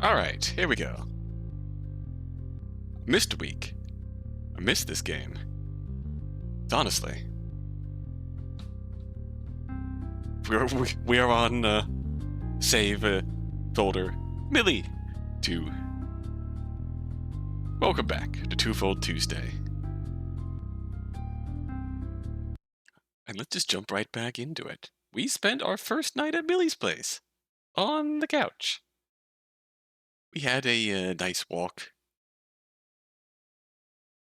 Alright, here we go. Missed a week. I missed this game. Honestly. We are on save folder Millie 2. Welcome back to Twofold Tuesday. And let's just jump right back into it. We spent our first night at Millie's place. On the couch. We had a nice walk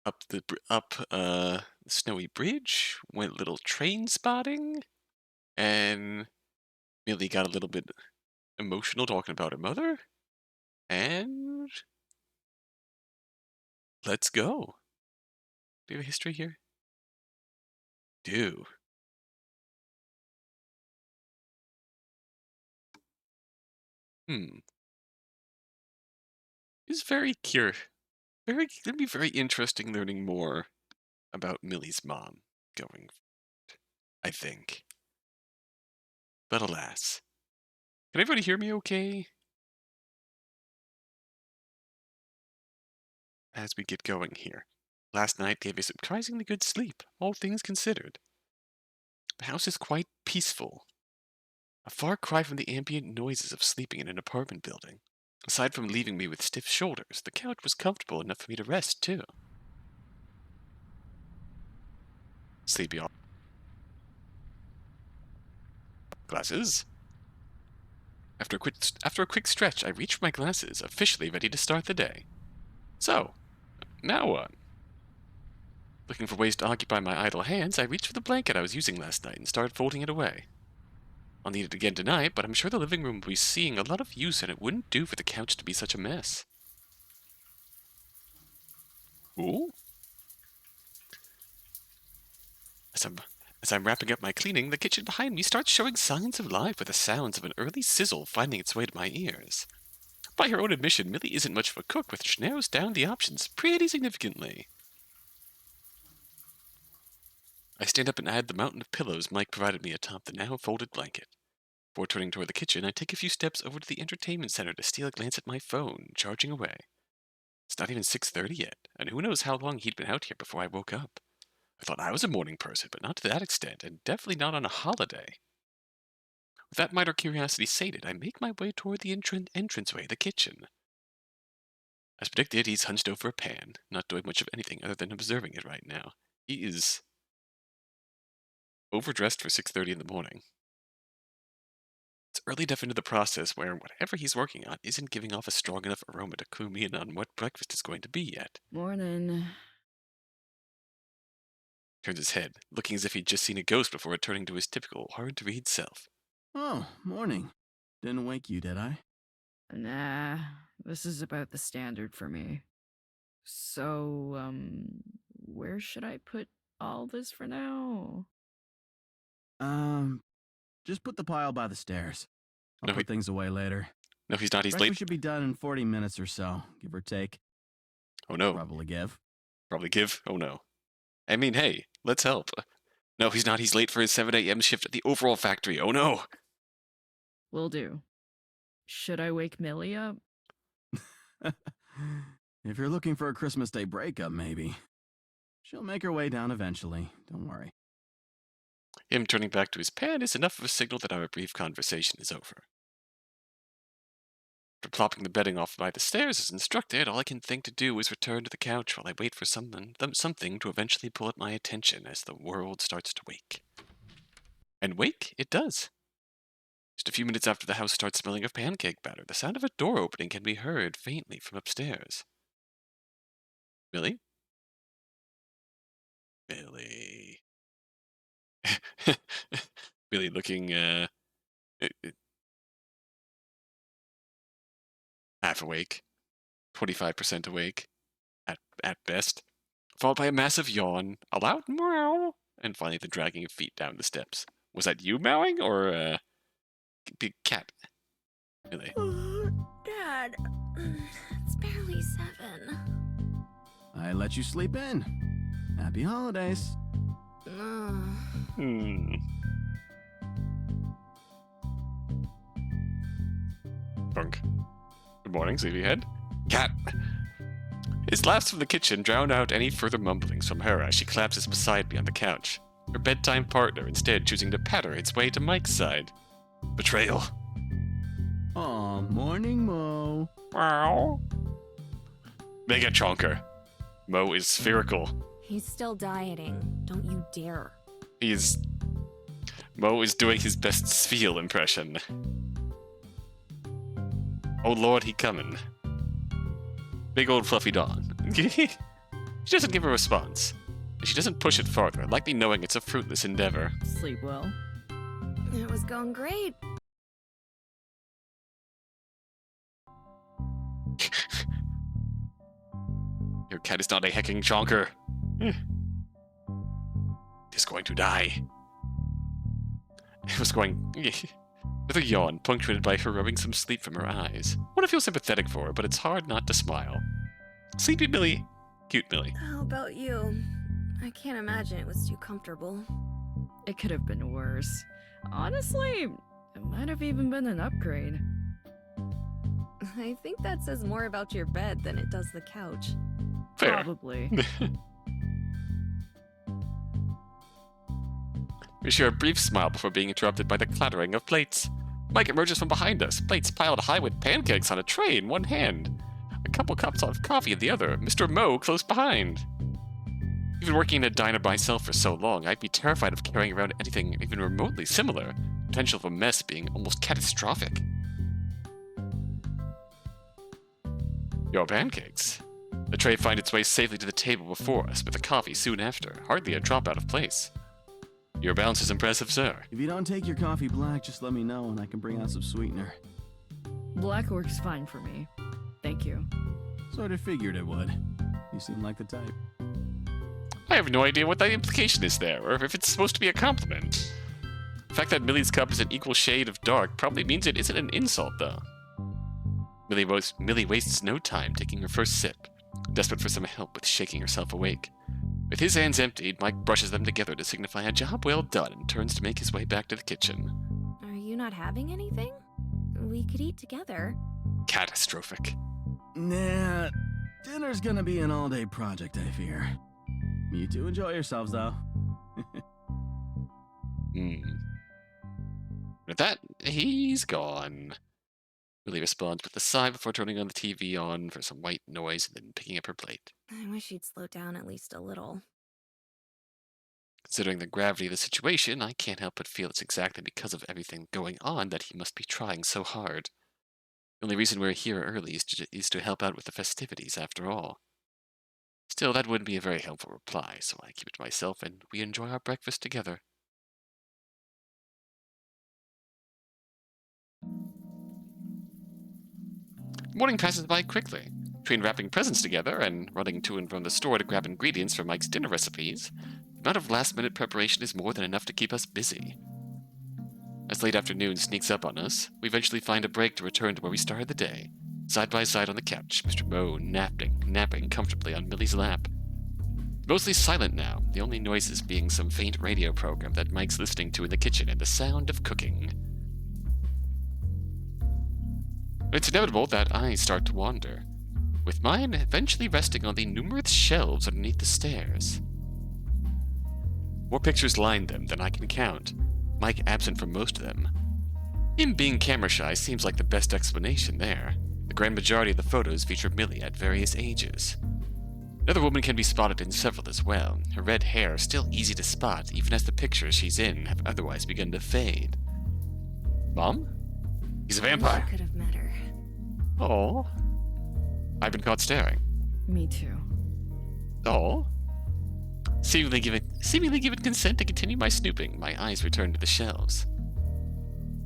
up the snowy bridge, went a little train spotting, and Millie got a little bit emotional talking about her mother, and let's go. Do you have a history here? Do. It's very it'll be very interesting learning more about Millie's mom going forward, I think. But alas. Can everybody hear me okay? As we get going here. Last night gave a surprisingly good sleep, all things considered. The house is quite peaceful. A far cry from the ambient noises of sleeping in an apartment building. Aside from leaving me with stiff shoulders, the couch was comfortable enough for me to rest, too. Sleepy all. Glasses? After a quick stretch, I reached for my glasses, officially ready to start the day. So, now what? Looking for ways to occupy my idle hands, I reached for the blanket I was using last night and started folding it away. I'll need it again tonight, but I'm sure the living room will be seeing a lot of use and it wouldn't do for the couch to be such a mess. Ooh? As I'm wrapping up my cleaning, the kitchen behind me starts showing signs of life with the sounds of an early sizzle finding its way to my ears. By her own admission, Millie isn't much of a cook, which narrows down the options pretty significantly. I stand up and add the mountain of pillows Mike provided me atop the now folded blanket. Before turning toward the kitchen, I take a few steps over to the entertainment center to steal a glance at my phone, charging away. It's not even 6:30 yet, and who knows how long he'd been out here before I woke up. I thought I was a morning person, but not to that extent, and definitely not on a holiday. With that minor curiosity sated, I make my way toward the entranceway of the kitchen. As predicted, he's hunched over a pan, not doing much of anything other than observing it right now. He is overdressed for 6:30 in the morning. It's early enough into the process where whatever he's working on isn't giving off a strong enough aroma to clue me in on what breakfast is going to be yet. Morning. Turns his head, looking as if he'd just seen a ghost before returning to his typical hard-to-read self. Oh, morning. Didn't wake you, did I? Nah, this is about the standard for me. So, where should I put all this for now? Just put the pile by the stairs. I'll No, put things away later. No, he's not. He's Breakfast late. should be done in 40 minutes or so, give or take. Oh no. Probably give. Probably give. Oh no. I mean, hey, let's help. No, he's not. He's late for his 7 a.m. shift at the overall factory. Oh no. Will do. Should I wake Millie up? If you're looking for a Christmas Day breakup, maybe. She'll make her way down eventually, don't worry. Him turning back to his pan is enough of a signal that our brief conversation is over. After plopping the bedding off by the stairs as instructed, all I can think to do is return to the couch while I wait for something to eventually pull at my attention as the world starts to wake. And wake it does. Just a few minutes after the house starts smelling of pancake batter, the sound of a door opening can be heard faintly from upstairs. Millie? Millie. Millie looking, half awake. 25% awake. At best. Followed by a massive yawn, a loud meow, and finally the dragging of feet down the steps. Was that you meowing, or, big cat? Millie. Dad, it's barely 7. I let you sleep in. Happy holidays. Bunk. Good morning, sleepyhead. Cat! His laughs from the kitchen drown out any further mumblings from her as she collapses beside me on the couch, her bedtime partner instead choosing to patter its way to Mike's side. Betrayal. Aw, morning, Mo. Wow. Mega chonker. Mo is spherical. He's still dieting. Don't you dare. Mo is doing his best Spheal impression. Oh lord, he coming. Big old fluffy Dawn. She doesn't give a response. And she doesn't push it farther, likely knowing it's a fruitless endeavor. Sleep well. It was going great. Your cat is not a hecking chonker. It is going to die. It was going... With a yawn, punctuated by her rubbing some sleep from her eyes. I want to feel sympathetic for her, but it's hard not to smile. Sleepy Millie. Cute Millie. How about you? I can't imagine it was too comfortable. It could have been worse. Honestly, it might have even been an upgrade. I think that says more about your bed than it does the couch. Fair. Probably. We share a brief smile before being interrupted by the clattering of plates. Mike emerges from behind us, plates piled high with pancakes on a tray in one hand, a couple cups of coffee in the other, Mr. Mo close behind. Even working in a diner by myself for so long, I'd be terrified of carrying around anything even remotely similar, potential of a mess being almost catastrophic. Your pancakes. The tray finds its way safely to the table before us, with the coffee soon after, hardly a drop out of place. Your balance is impressive, sir. If you don't take your coffee black, just let me know and I can bring out some sweetener. Black works fine for me. Thank you. Sort of figured it would. You seem like the type. I have no idea what the implication is there, or if it's supposed to be a compliment. The fact that Millie's cup is an equal shade of dark probably means it isn't an insult, though. Millie wastes no time taking her first sip, desperate for some help with shaking herself awake. With his hands emptied, Mike brushes them together to signify a job well done and turns to make his way back to the kitchen. Are you not having anything? We could eat together. Catastrophic. Nah, dinner's gonna be an all-day project, I fear. You two enjoy yourselves, though. With that, he's gone. Millie responds with a sigh before turning on the TV on for some white noise and then picking up her plate. I wish you'd slow down at least a little. Considering the gravity of the situation, I can't help but feel it's exactly because of everything going on that he must be trying so hard. The only reason we're here early is to help out with the festivities, after all. Still, that wouldn't be a very helpful reply, so I keep it to myself and we enjoy our breakfast together. Morning passes by quickly. Between wrapping presents together and running to and from the store to grab ingredients for Mike's dinner recipes, the amount of last-minute preparation is more than enough to keep us busy. As late afternoon sneaks up on us, we eventually find a break to return to where we started the day, side by side on the couch, Mr. Mo napping comfortably on Millie's lap. Mostly silent now, the only noises being some faint radio program that Mike's listening to in the kitchen and the sound of cooking. It's inevitable that I start to wander, with mine eventually resting on the numerous shelves underneath the stairs. More pictures line them than I can count, Mike absent from most of them. Him being camera shy seems like the best explanation there. The grand majority of the photos feature Millie at various ages. Another woman can be spotted in several as well, her red hair still easy to spot even as the pictures she's in have otherwise begun to fade. Mom? He's a vampire. I could have met her. Oh. I've been caught staring. Me too. Oh. Seemingly given consent to continue my snooping, my eyes return to the shelves.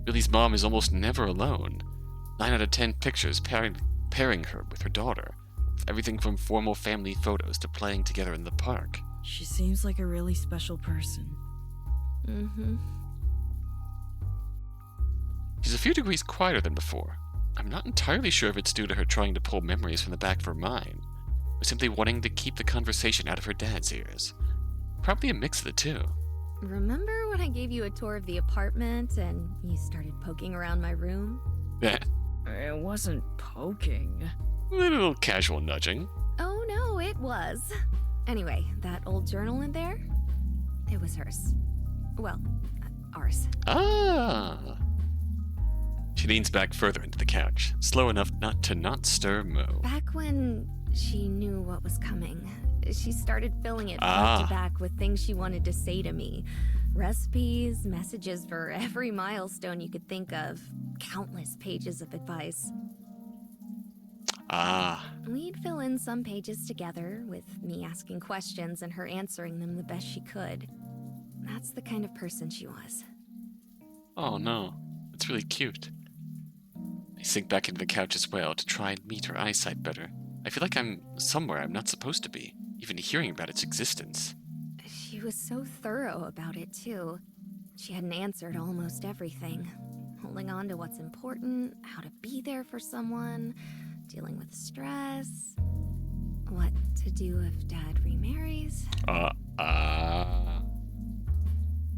Millie's mom is almost never alone. 9 out of 10 pictures pairing her with her daughter, with everything from formal family photos to playing together in the park. She seems like a really special person. Mm-hmm. She's a few degrees quieter than before. I'm not entirely sure if it's due to her trying to pull memories from the back of her mind, or simply wanting to keep the conversation out of her dad's ears. Probably a mix of the two. Remember when I gave you a tour of the apartment and you started poking around my room? It wasn't poking. A little casual nudging. Oh no, it was. Anyway, that old journal in there? It was hers. Well, ours. Ah. She leans back further into the couch, slow enough not to stir Mo. Back when she knew what was coming, she started filling it back to back with things she wanted to say to me. Recipes, messages for every milestone you could think of, countless pages of advice. We'd fill in some pages together, with me asking questions and her answering them the best she could. That's the kind of person she was. Oh no, that's really cute. I sink back into the couch as well to try and meet her eyesight better. I feel like I'm somewhere I'm not supposed to be, even hearing about its existence. She was so thorough about it, too. She had an answer to almost everything. Holding on to what's important, how to be there for someone, dealing with stress, what to do if Dad remarries.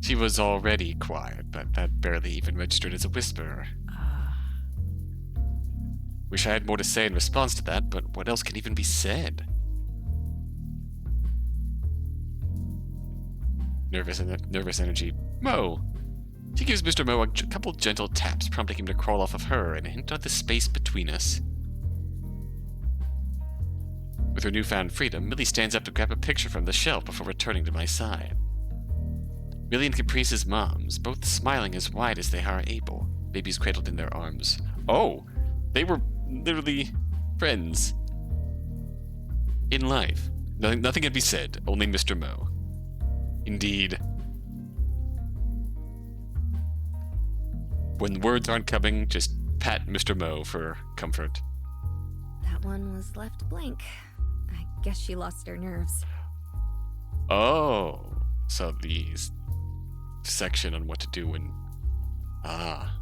She was already quiet, but that barely even registered as a whisper. Wish I had more to say in response to that, but what else can even be said? Nervous energy. Mo! She gives Mr. Mo a couple gentle taps, prompting him to crawl off of her and hint at the space between us. With her newfound freedom, Millie stands up to grab a picture from the shelf before returning to my side. Millie and Caprice's moms, both smiling as wide as they are able, babies cradled in their arms. Oh! They were literally friends. In life, nothing can be said, only Mr. Mo. Indeed. When words aren't coming, just pat Mr. Mo for comfort. That one was left blank. I guess she lost her nerves. Oh, so the section on what to do when...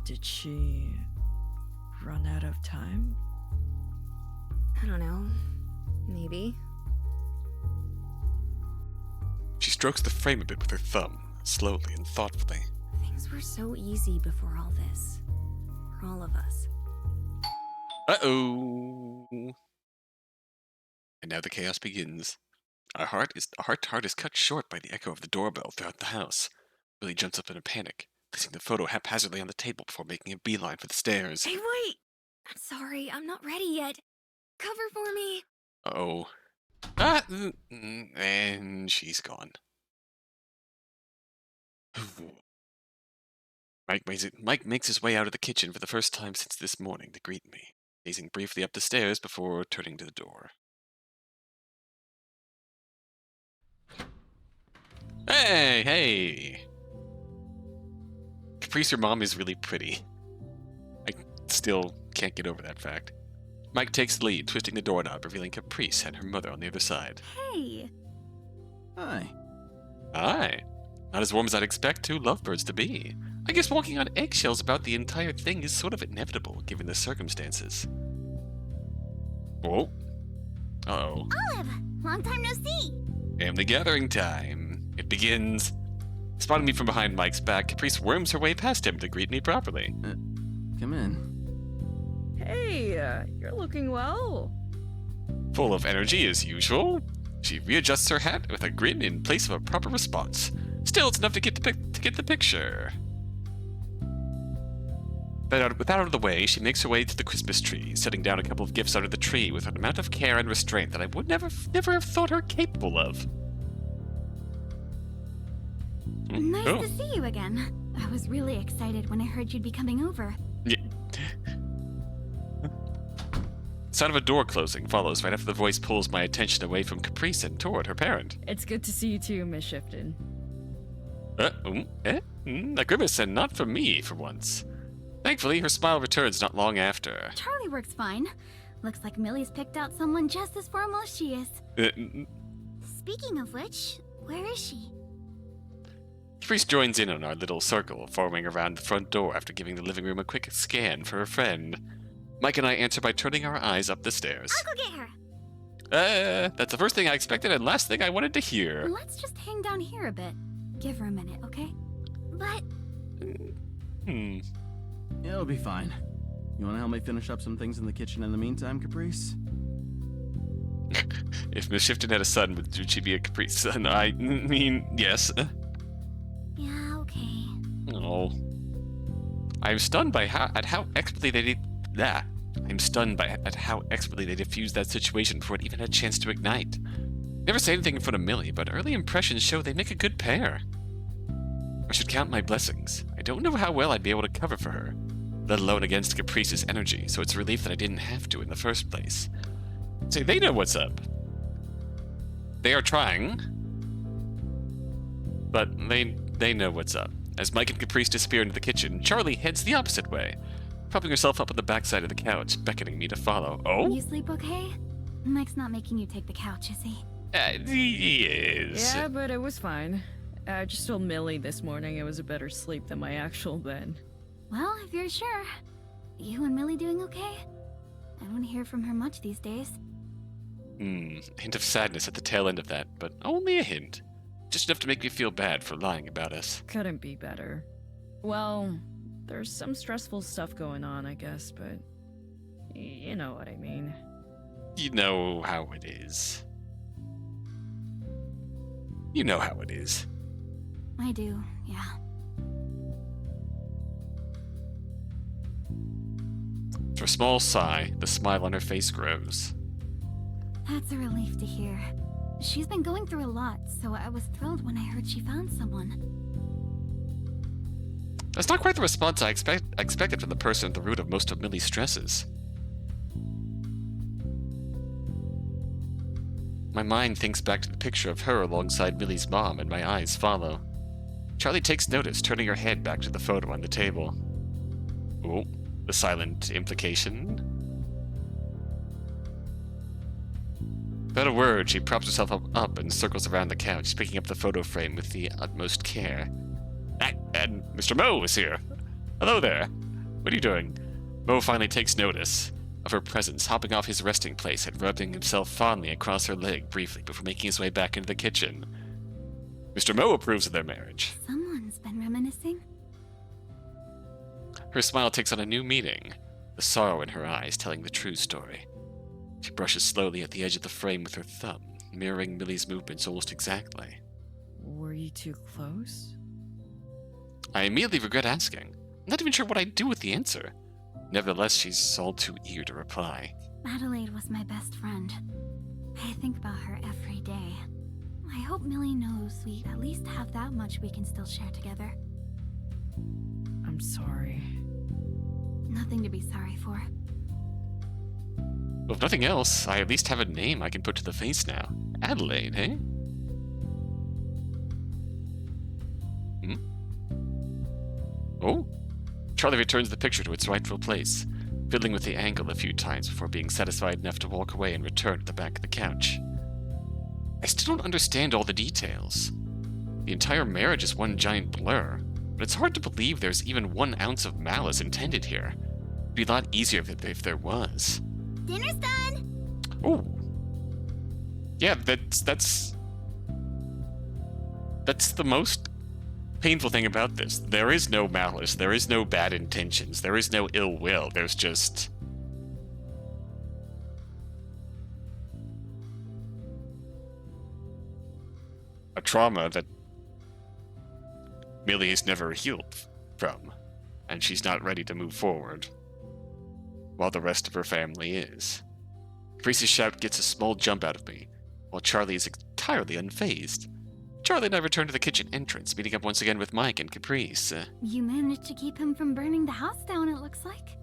Did she run out of time? I don't know. Maybe. She strokes the frame a bit with her thumb, slowly and thoughtfully. Things were so easy before all this. For all of us. Uh-oh! And now the chaos begins. Our heart-to-heart is cut short by the echo of the doorbell throughout the house. Billy jumps up in a panic, placing the photo haphazardly on the table before making a beeline for the stairs. Hey, wait! I'm sorry, I'm not ready yet. Cover for me. Uh-oh. And she's gone. Mike makes his way out of the kitchen for the first time since this morning to greet me, gazing briefly up the stairs before turning to the door. Hey! Caprice, your mom is really pretty. I still can't get over that fact. Mike takes the lead, twisting the doorknob, revealing Caprice and her mother on the other side. Hey. Hi. Aye. Not as warm as I'd expect two lovebirds to be. I guess walking on eggshells about the entire thing is sort of inevitable, given the circumstances. Whoa. Uh-oh. Olive! Long time no see! Family gathering time. It begins. Spotting me from behind Mike's back, Caprice worms her way past him to greet me properly. Come in. Hey, you're looking well. Full of energy as usual, she readjusts her hat with a grin in place of a proper response. Still, it's enough to get the picture. But with that out of the way, she makes her way to the Christmas tree, setting down a couple of gifts under the tree with an amount of care and restraint that I would never have thought her capable of. Nice Oh. to see you again. I was really excited when I heard you'd be coming over. Yeah. Sound of a door closing follows right after the voice pulls my attention away from Caprice and toward her parent. It's good to see you too, Miss Shifton. A grimace, and not from me, for once. Thankfully, her smile returns not long after. Charlie works fine. Looks like Millie's picked out someone just as formal as she is. Speaking of which, where is she? Caprice joins in on our little circle, forming around the front door after giving the living room a quick scan for her friend. Mike and I answer by turning our eyes up the stairs. I'll go get her. That's the first thing I expected and last thing I wanted to hear. Let's just hang down here a bit. Give her a minute, okay? But Hmm. It'll be fine. You want to help me finish up some things in the kitchen in the meantime, Caprice? If Miss Shifton had a son, would she be a Caprice son? I mean, yes. Yeah, okay. Oh. I'm stunned by how expertly they did that. I'm stunned at how expertly they diffused that situation before it even had a chance to ignite. Never say anything in front of Millie, but early impressions show they make a good pair. I should count my blessings. I don't know how well I'd be able to cover for her, let alone against Caprice's energy, so it's a relief that I didn't have to in the first place. See, they know what's up. They are trying, but they know what's up. As Mike and Caprice disappear into the kitchen, Charlie heads the opposite way, propping herself up on the backside of the couch, beckoning me to follow. Oh? You sleep okay? Mike's not making you take the couch, is he? He is. Yeah, but it was fine. I just told Millie this morning it was a better sleep than my actual bed. Well, if you're sure. You and Millie doing okay? I don't hear from her much these days. A hint of sadness at the tail end of that, but only a hint. Just enough to make me feel bad for lying about us. Couldn't be better. Well, there's some stressful stuff going on, I guess, but you know what I mean. You know how it is. You know how it is. I do, yeah. For a small sigh, the smile on her face grows. That's a relief to hear. She's been going through a lot, so I was thrilled when I heard she found someone. That's not quite the response I expected from the person at the root of most of Millie's stresses. My mind thinks back to the picture of her alongside Millie's mom, and my eyes follow. Charlie takes notice, turning her head back to the photo on the table. Oh, the silent implication. Without a word, she props herself up and circles around the couch, picking up the photo frame with the utmost care. And Mr. Mo is here. Hello there. What are you doing? Mo finally takes notice of her presence, hopping off his resting place and rubbing himself fondly across her leg briefly before making his way back into the kitchen. Mr. Mo approves of their marriage. Someone's been reminiscing. Her smile takes on a new meaning, the sorrow in her eyes telling the true story. She brushes slowly at the edge of the frame with her thumb, mirroring Millie's movements almost exactly. Were you too close? I immediately regret asking. I'm not even sure what I'd do with the answer. Nevertheless, she's all too eager to reply. Adelaide was my best friend. I think about her every day. I hope Millie knows we at least have that much we can still share together. I'm sorry. Nothing to be sorry for. Well, if nothing else, I at least have a name I can put to the face now. Adelaide, eh? Oh? Charlie returns the picture to its rightful place, fiddling with the angle a few times before being satisfied enough to walk away and return to the back of the couch. I still don't understand all the details. The entire marriage is one giant blur, but it's hard to believe there's even 1 ounce of malice intended here. It'd be a lot easier if there was. Dinner's done! Oh. Yeah, that's the most painful thing about this. There is no malice, there is no bad intentions, there is no ill will, there's just a trauma that Millie has never healed from, and she's not ready to move forward, while the rest of her family is. Caprice's shout gets a small jump out of me, while Charlie is entirely unfazed. Charlie and I return to the kitchen entrance, meeting up once again with Mike and Caprice. You managed to keep him from burning the house down, it looks like.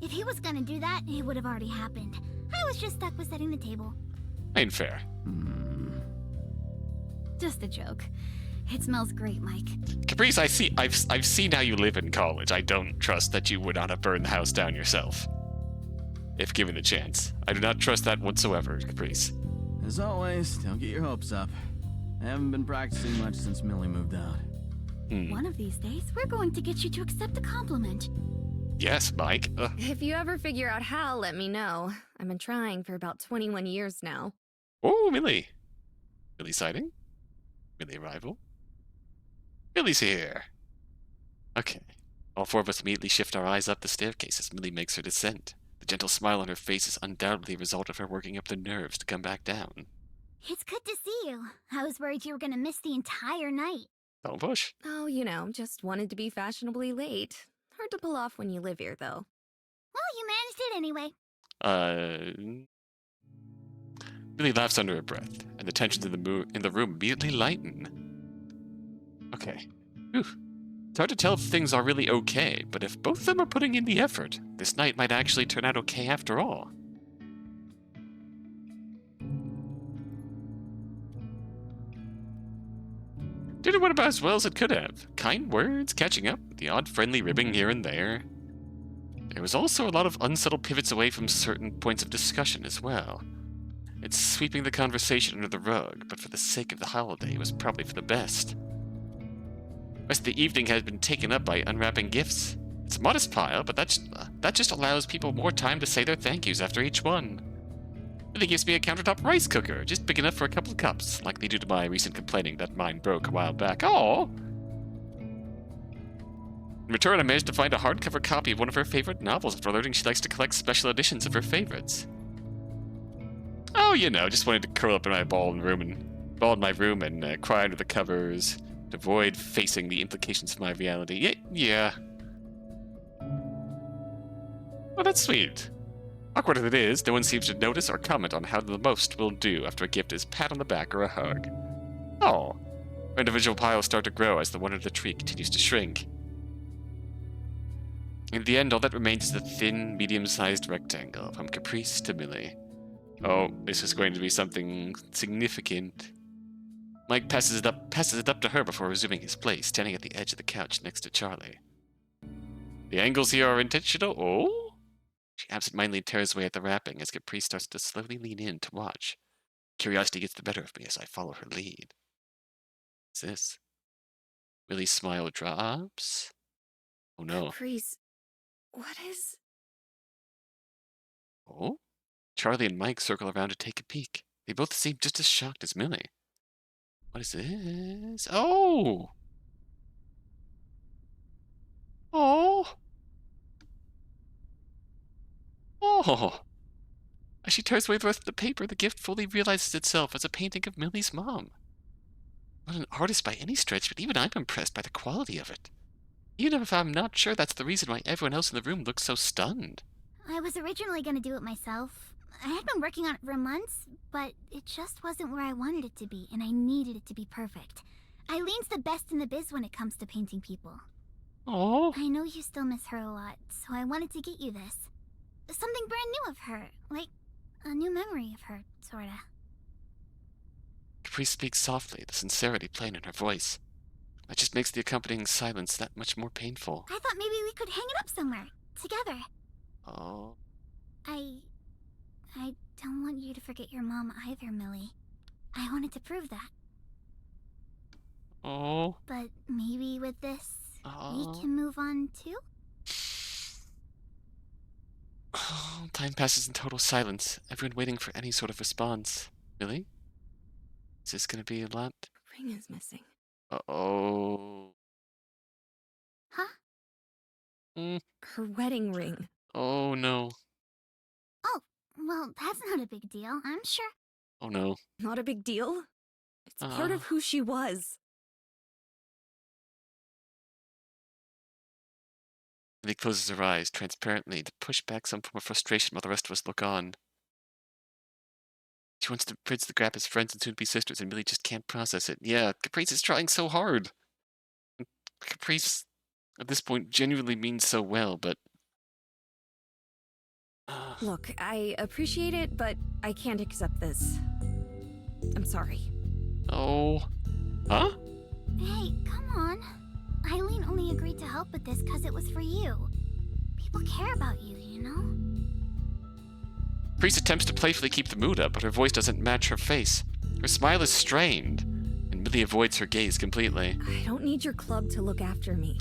If he was gonna do that, it would have already happened. I was just stuck with setting the table. Ain't fair. Just a joke. It smells great, Mike. Caprice, I've seen how you live in college. I don't trust that you would not have burned the house down yourself. If given the chance. I do not trust that whatsoever, Caprice. As always, don't get your hopes up. I haven't been practicing much since Millie moved out. One of these days, we're going to get you to accept a compliment. Yes, Mike. If you ever figure out how, let me know. I've been trying for about 21 years now. Oh, Millie. Millie sighting? Millie arrival? Millie's here. Okay. All four of us immediately shift our eyes up the staircase as Millie makes her descent. The gentle smile on her face is undoubtedly a result of her working up the nerves to come back down. It's good to see you. I was worried you were gonna miss the entire night. Don't push. Oh, just wanted to be fashionably late. Hard to pull off when you live here, though. Well, you managed it anyway. Millie laughs under her breath, and the tensions in the room immediately lighten. Okay. Whew. It's hard to tell if things are really okay, but if both of them are putting in the effort, this night might actually turn out okay after all. Dinner went about as well as it could have. Kind words, catching up, the odd friendly ribbing here and there. There was also a lot of unsettled pivots away from certain points of discussion as well. It's sweeping the conversation under the rug, but for the sake of the holiday, it was probably for the best. The rest of the evening has been taken up by unwrapping gifts. It's a modest pile, but that just allows people more time to say their thank yous after each one. Millie gives me a countertop rice cooker, just big enough for a couple of cups, likely due to my recent complaining that mine broke a while back. Oh! In return, I managed to find a hardcover copy of one of her favorite novels after learning she likes to collect special editions of her favorites. Oh, just wanted to curl up in my ball in my room and cry under the covers, to avoid facing the implications of my reality. Yeah. Well, that's sweet. Awkward as it is, no one seems to notice or comment on how the most will do after a gift is a pat on the back or a hug. Oh. Our individual piles start to grow as the one under the tree continues to shrink. In the end, all that remains is a thin, medium-sized rectangle from Caprice to Millie. Oh, this is going to be something significant. Mike passes it up to her before resuming his place, standing at the edge of the couch next to Charlie. The angles here are intentional. Oh? She absentmindedly tears away at the wrapping as Caprice starts to slowly lean in to watch. Curiosity gets the better of me as I follow her lead. What's this? Millie's smile drops. Oh no. Caprice, what is... Oh? Charlie and Mike circle around to take a peek. They both seem just as shocked as Millie. What is this? Oh! Oh! Oh! As she tears away the rest of the paper, the gift fully realizes itself as a painting of Millie's mom. Not an artist by any stretch, but even I'm impressed by the quality of it. Even if I'm not sure that's the reason why everyone else in the room looks so stunned. I was originally gonna do it myself. I had been working on it for months, but it just wasn't where I wanted it to be, and I needed it to be perfect. Eileen's the best in the biz when it comes to painting people. Oh! I know you still miss her a lot, so I wanted to get you this. Something brand new of her, like a new memory of her, sorta. Caprice speaks softly, the sincerity plain in her voice. That just makes the accompanying silence that much more painful. I thought maybe we could hang it up somewhere, together. Oh. I don't want you to forget your mom either, Millie. I wanted to prove that. Oh. But maybe with this, we Oh. can move on too? Time passes in total silence, everyone waiting for any sort of response. Millie? Is this gonna be a lot? Ring is missing. Uh-oh. Huh? Her wedding ring. Oh no. Well, that's not a big deal, I'm sure. Oh no. Not a big deal. It's part of who she was. Millie closes her eyes, transparently, to push back some form of frustration while the rest of us look on. She wants to bridge the gap as friends and soon-to-be sisters, and Millie just can't process it. Yeah, Caprice is trying so hard. And Caprice, at this point, genuinely means so well, but... Look, I appreciate it, but I can't accept this. I'm sorry. Oh. Huh? Hey, come on. Eileen only agreed to help with this because it was for you. People care about you, you know? Caprice attempts to playfully keep the mood up, but her voice doesn't match her face. Her smile is strained, and Millie avoids her gaze completely. I don't need your club to look after me.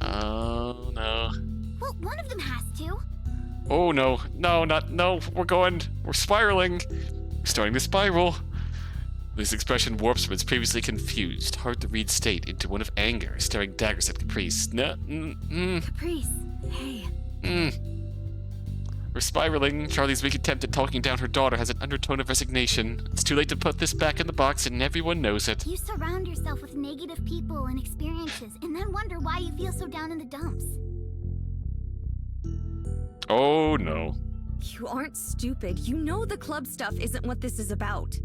Oh, no. Well, one of them has to. Oh, no. No, we're spiraling. We're starting to spiral. Millie's expression warps from its previously confused, hard-to-read state into one of anger, staring daggers at Caprice. No, Caprice, hey. We're spiraling. Charlie's weak attempt at talking down her daughter has an undertone of resignation. It's too late to put this back in the box, and everyone knows it. You surround yourself with negative people and experiences, and then wonder why you feel so down in the dumps. Oh, no. You aren't stupid. You know the club stuff isn't what this is about.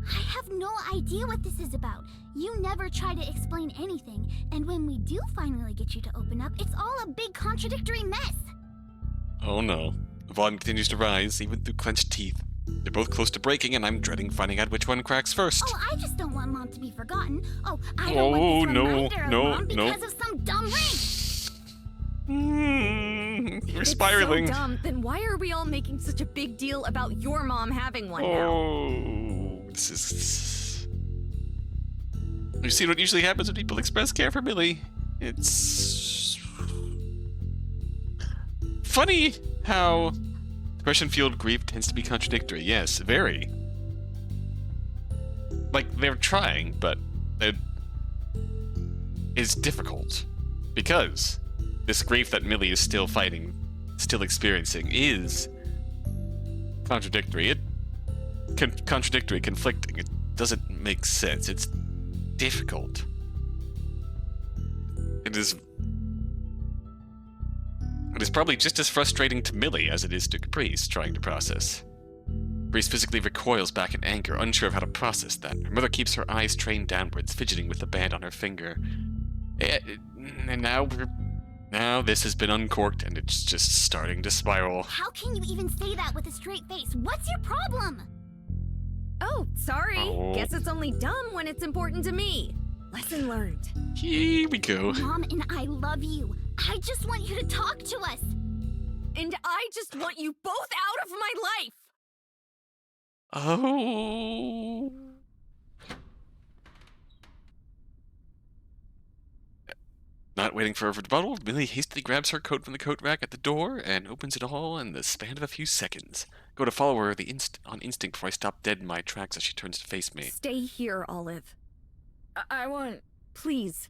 I have no idea what this is about. You never try to explain anything, and when we do finally get you to open up, it's all a big contradictory mess. Oh, no. The volume continues to rise, even through clenched teeth. They're both close to breaking, and I'm dreading finding out which one cracks first. Oh, I just don't want Mom to be forgotten. Oh, I don't want this reminder of Mom because of some dumb ring. We're spiraling. It's so dumb. Then why are we all making such a big deal about your mom having one now? Oh, this is... You've seen what usually happens when people express care for Millie. It's... funny how depression-fueled grief tends to be contradictory. Yes, very. Like, they're trying, but it's difficult. Because this grief that Millie is still fighting, still experiencing, is contradictory. Contradictory, conflicting. It doesn't make sense. It's difficult. It is probably just as frustrating to Millie as it is to Caprice trying to process. Caprice physically recoils back in anger, unsure of how to process that. Her mother keeps her eyes trained downwards, fidgeting with the band on her finger. And now this has been uncorked and it's just starting to spiral. How can you even say that with a straight face? What's your problem? Oh, sorry. Oh. Guess it's only dumb when it's important to me. Lesson learned. Here we go. Mom and I love you. I just want you to talk to us. And I just want you both out of my life. Oh. Not waiting for a rebuttal, Millie hastily grabs her coat from the coat rack at the door and opens it all in the span of a few seconds. Go to follow her on instinct before I stop dead in my tracks as she turns to face me. Stay here, Olive. I want... Please.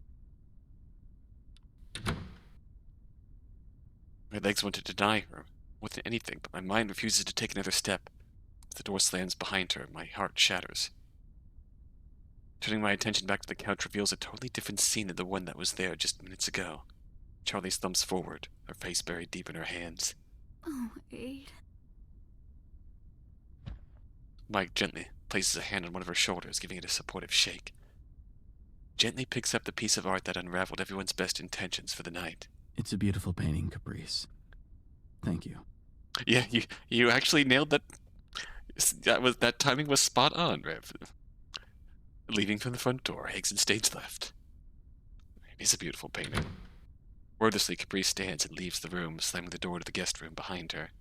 My legs want to deny her more than anything, but my mind refuses to take another step. As the door slams behind her, my heart shatters. Turning my attention back to the couch reveals a totally different scene than the one that was there just minutes ago. Charlie thumps forward, her face buried deep in her hands. Oh, Aid. Mike gently places a hand on one of her shoulders, giving it a supportive shake. Gently picks up the piece of art that unraveled everyone's best intentions for the night. It's a beautiful painting, Caprice. Thank you. Yeah, you actually nailed that. That timing was spot on, Rev. Leaving from the front door, eggs and stage left. It is a beautiful painting. Wordlessly, Caprice stands and leaves the room, slamming the door to the guest room behind her.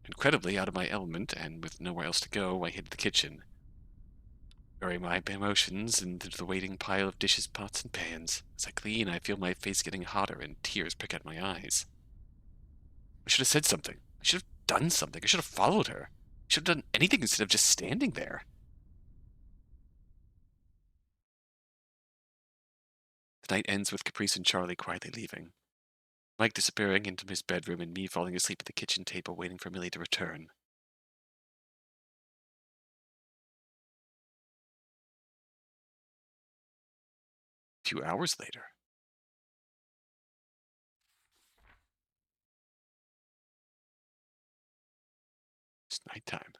Incredibly out of my element, and with nowhere else to go, I hit the kitchen. Bury my emotions into the waiting pile of dishes, pots, and pans. As I clean, I feel my face getting hotter and tears prick at my eyes. I should have said something. I should have done something. I should have followed her. I should have done anything instead of just standing there. The night ends with Caprice and Charlie quietly leaving. Mike disappearing into his bedroom and me falling asleep at the kitchen table waiting for Millie to return. A few hours later. It's nighttime.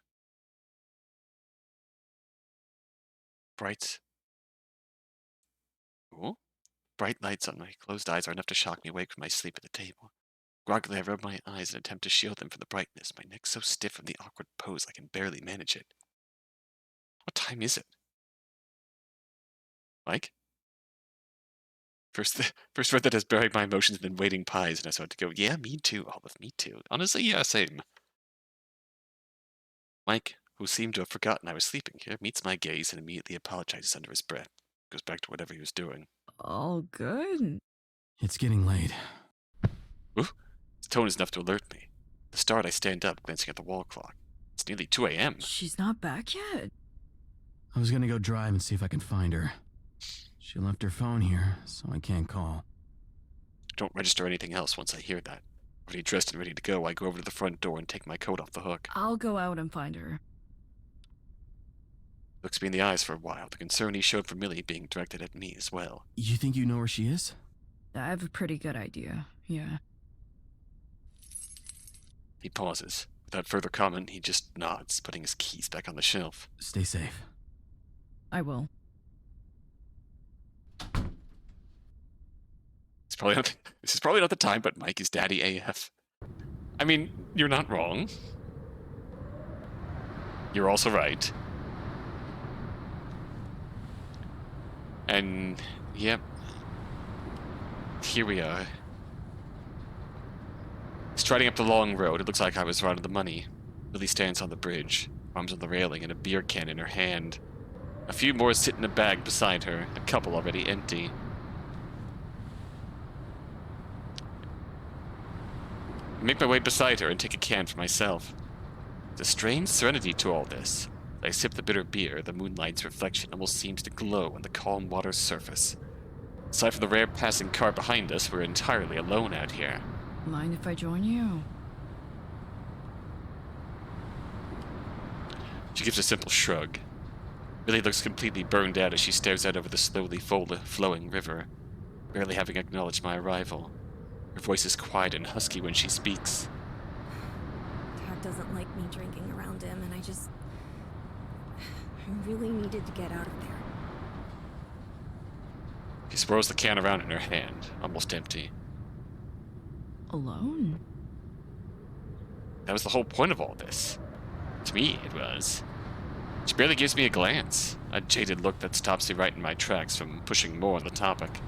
Bright lights on my closed eyes are enough to shock me awake from my sleep at the table. Groggily, I rub my eyes and attempt to shield them from the brightness, my neck so stiff from the awkward pose I can barely manage it. What time is it? Mike? First word that has buried my emotions and then waiting pies, and I start to go, yeah, me too, Olive, me too. Honestly, yeah, same. Mike, who seemed to have forgotten I was sleeping here, meets my gaze and immediately apologizes under his breath. Goes back to whatever he was doing. All good? It's getting late. Oof. His tone is enough to alert me. the start, I stand up, glancing at the wall clock. It's nearly 2 a.m. She's not back yet. I was gonna go drive and see if I can find her. She left her phone here, so I can't call. Don't register anything else once I hear that. Already dressed and ready to go, I go over to the front door and take my coat off the hook. I'll go out and find her. Looks me in the eyes for a while, the concern he showed for Millie being directed at me as well. You think you know where she is? I have a pretty good idea, yeah. He pauses. Without further comment, he just nods, putting his keys back on the shelf. Stay safe. I will. This is probably not the time, but Mike is daddy AF. I mean, you're not wrong. You're also right. And, yep. Here we are. Striding up the long road, it looks like I was right on the money. Lily stands on the bridge, arms on the railing and a beer can in her hand. A few more sit in a bag beside her, a couple already empty. I make my way beside her and take a can for myself. There's a strange serenity to all this. As I sip the bitter beer, the moonlight's reflection almost seems to glow on the calm water's surface. Aside from the rare passing car behind us, we're entirely alone out here. Mind if I join you? She gives a simple shrug. Millie looks completely burned out as she stares out over the slowly flowing river, barely having acknowledged my arrival. Her voice is quiet and husky when she speaks. Dad doesn't like me drinking around him, and I really needed to get out of there. She swirls the can around in her hand, almost empty. Alone? That was the whole point of all this. To me, it was. She barely gives me a glance, a jaded look that stops me right in my tracks from pushing more on the topic.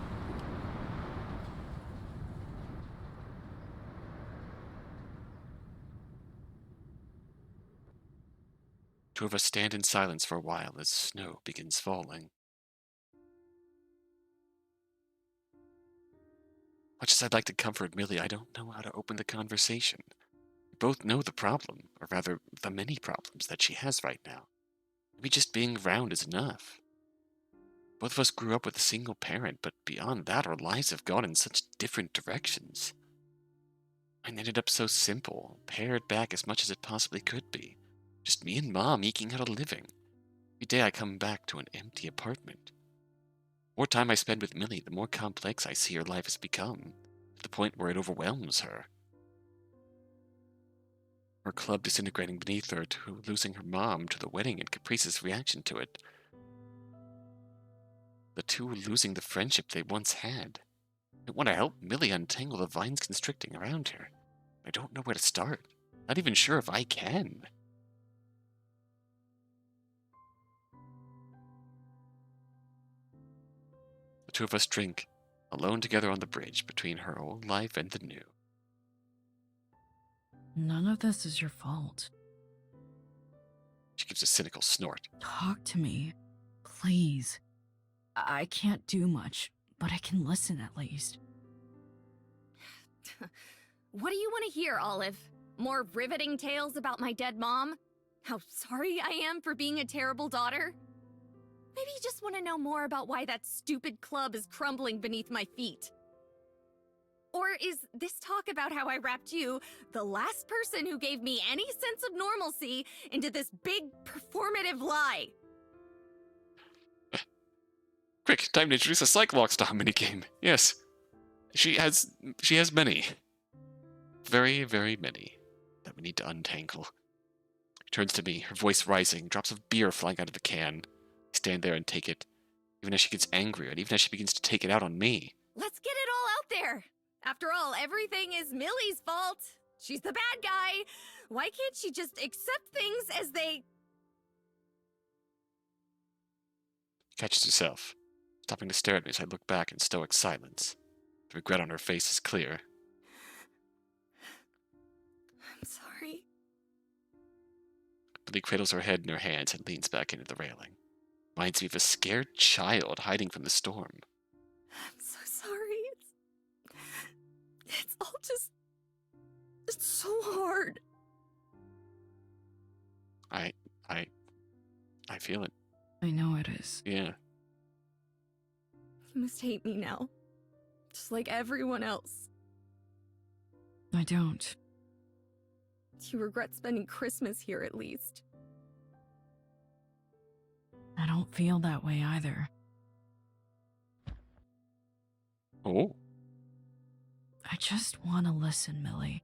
Two of us stand in silence for a while as snow begins falling. Much as I'd like to comfort Millie, I don't know how to open the conversation. We both know the problem, or rather, the many problems that she has right now. Maybe just being around is enough. Both of us grew up with a single parent, but beyond that, our lives have gone in such different directions. Mine ended up so simple, pared back as much as it possibly could be. Just me and Mom eking out a living. Every day I come back to an empty apartment. The more time I spend with Millie, the more complex I see her life has become, to the point where it overwhelms her. Her club disintegrating beneath her, to losing her mom, to the wedding and Caprice's reaction to it. The two losing the friendship they once had. I want to help Millie untangle the vines constricting around her. I don't know where to start. Not even sure if I can. The two of us drink, alone together on the bridge between her old life and the new. None of this is your fault. She gives a cynical snort. Talk to me, please. I can't do much, but I can listen at least. What do you want to hear, Olive? More riveting tales about my dead mom? How sorry I am for being a terrible daughter? Maybe you just want to know more about why that stupid club is crumbling beneath my feet. Or is this talk about how I wrapped you, the last person who gave me any sense of normalcy, into this big performative lie? Quick, time to introduce a Cyclops style minigame. Yes. She has many. Very, very many that we need to untangle. She turns to me, her voice rising, drops of beer flying out of the can. I stand there and take it, even as she gets angrier, and even as she begins to take it out on me. Let's get it all out there! After all, everything is Millie's fault. She's the bad guy. Why can't she just accept things as they... Catches herself, stopping to stare at me as I look back in stoic silence. The regret on her face is clear. I'm sorry. Billy cradles her head in her hands and leans back into the railing. Reminds me of a scared child hiding from the storm. I'm so sorry. It's all just... It's so hard. feel it. I know it is. Yeah. You must hate me now. Just like everyone else. I don't. You regret spending Christmas here at least. I don't feel that way either. Oh. I just want to listen, Millie.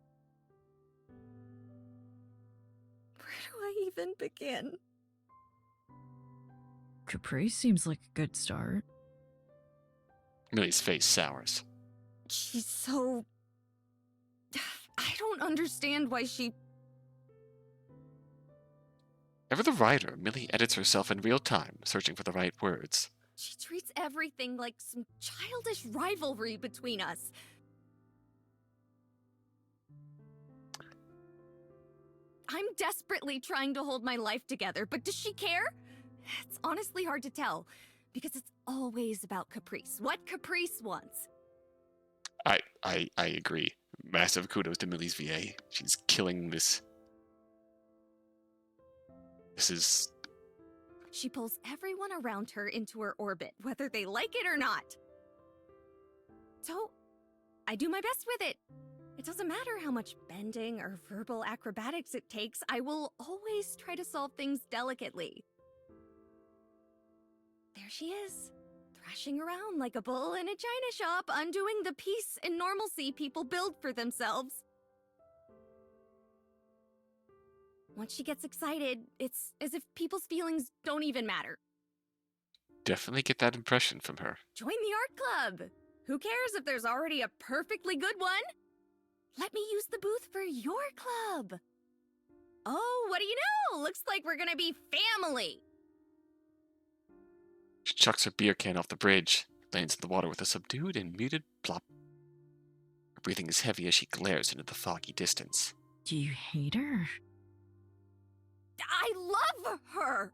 Where do I even begin? Caprice seems like a good start. Millie's face sours. She's so... I don't understand why she... Ever the writer, Millie edits herself in real time, searching for the right words. She treats everything like some childish rivalry between us. I'm desperately trying to hold my life together, but does she care? It's honestly hard to tell, because it's always about Caprice. What Caprice wants. I agree. Massive kudos to Millie's VA. She's killing this. This is... She pulls everyone around her into her orbit, whether they like it or not. So, I do my best with it. It doesn't matter how much bending or verbal acrobatics it takes, I will always try to solve things delicately. There she is, thrashing around like a bull in a china shop, undoing the peace and normalcy people build for themselves. Once she gets excited, it's as if people's feelings don't even matter. Definitely get that impression from her. Join the art club! Who cares if there's already a perfectly good one? Let me use the booth for your club. Oh, what do you know? Looks like we're gonna be family. She chucks her beer can off the bridge, lands in the water with a subdued and muted plop. Her breathing is heavy as she glares into the foggy distance. Do you hate her? I love her!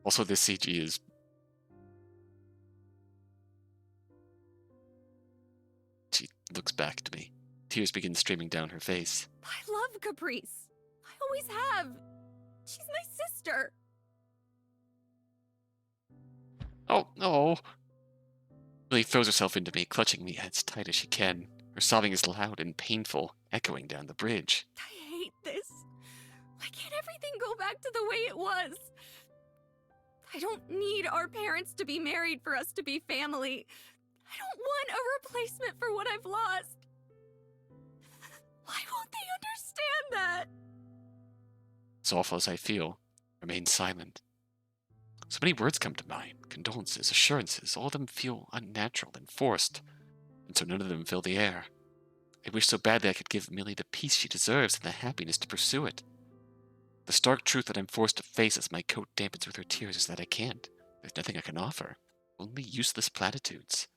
Also, this CG is... She looks back to me. Tears begin streaming down her face. I love Caprice. I always have. She's my sister. Oh, no. Millie throws herself into me, clutching me as tight as she can. Her sobbing is loud and painful, echoing down the bridge. I hate this. Why can't everything go back to the way it was? I don't need our parents to be married for us to be family. I don't want a replacement for what I've lost. Why won't they understand that? As awful as I feel, I remain silent. So many words come to mind. Condolences, assurances, all of them feel unnatural and forced. And so none of them fill the air. I wish so badly I could give Millie the peace she deserves and the happiness to pursue it. The stark truth that I'm forced to face as my coat dampens with her tears is that I can't. There's nothing I can offer. Only useless platitudes.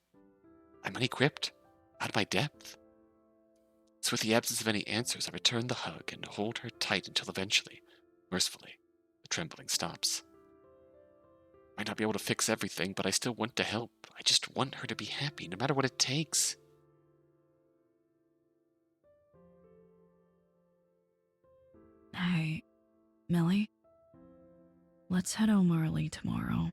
I'm unequipped, out of my depth. So with the absence of any answers, I return the hug and hold her tight until eventually, mercifully, the trembling stops. I might not be able to fix everything, but I still want to help. I just want her to be happy, no matter what it takes. Hey, Millie? Let's head home early tomorrow.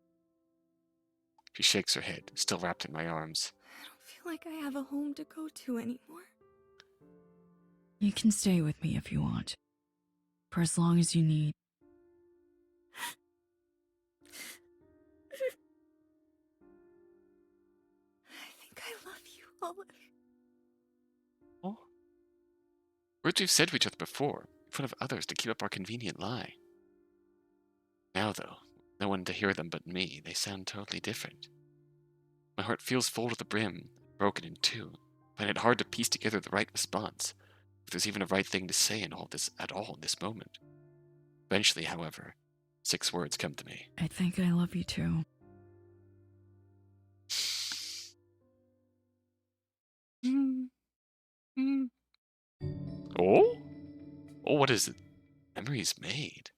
She shakes her head, still wrapped in my arms. I don't feel like I have a home to go to anymore. You can stay with me if you want. For as long as you need. I think I love you, Olive. Oh. Words we've said to each other before, in front of others to keep up our convenient lie. Now, though, no one to hear them but me, they sound totally different. My heart feels full to the brim, broken in two. I find it hard to piece together the right response, if there's even a right thing to say in all this at all in this moment. Eventually, however, 6 words come to me. I think I love you too. Oh? Oh, what is it? Memories made.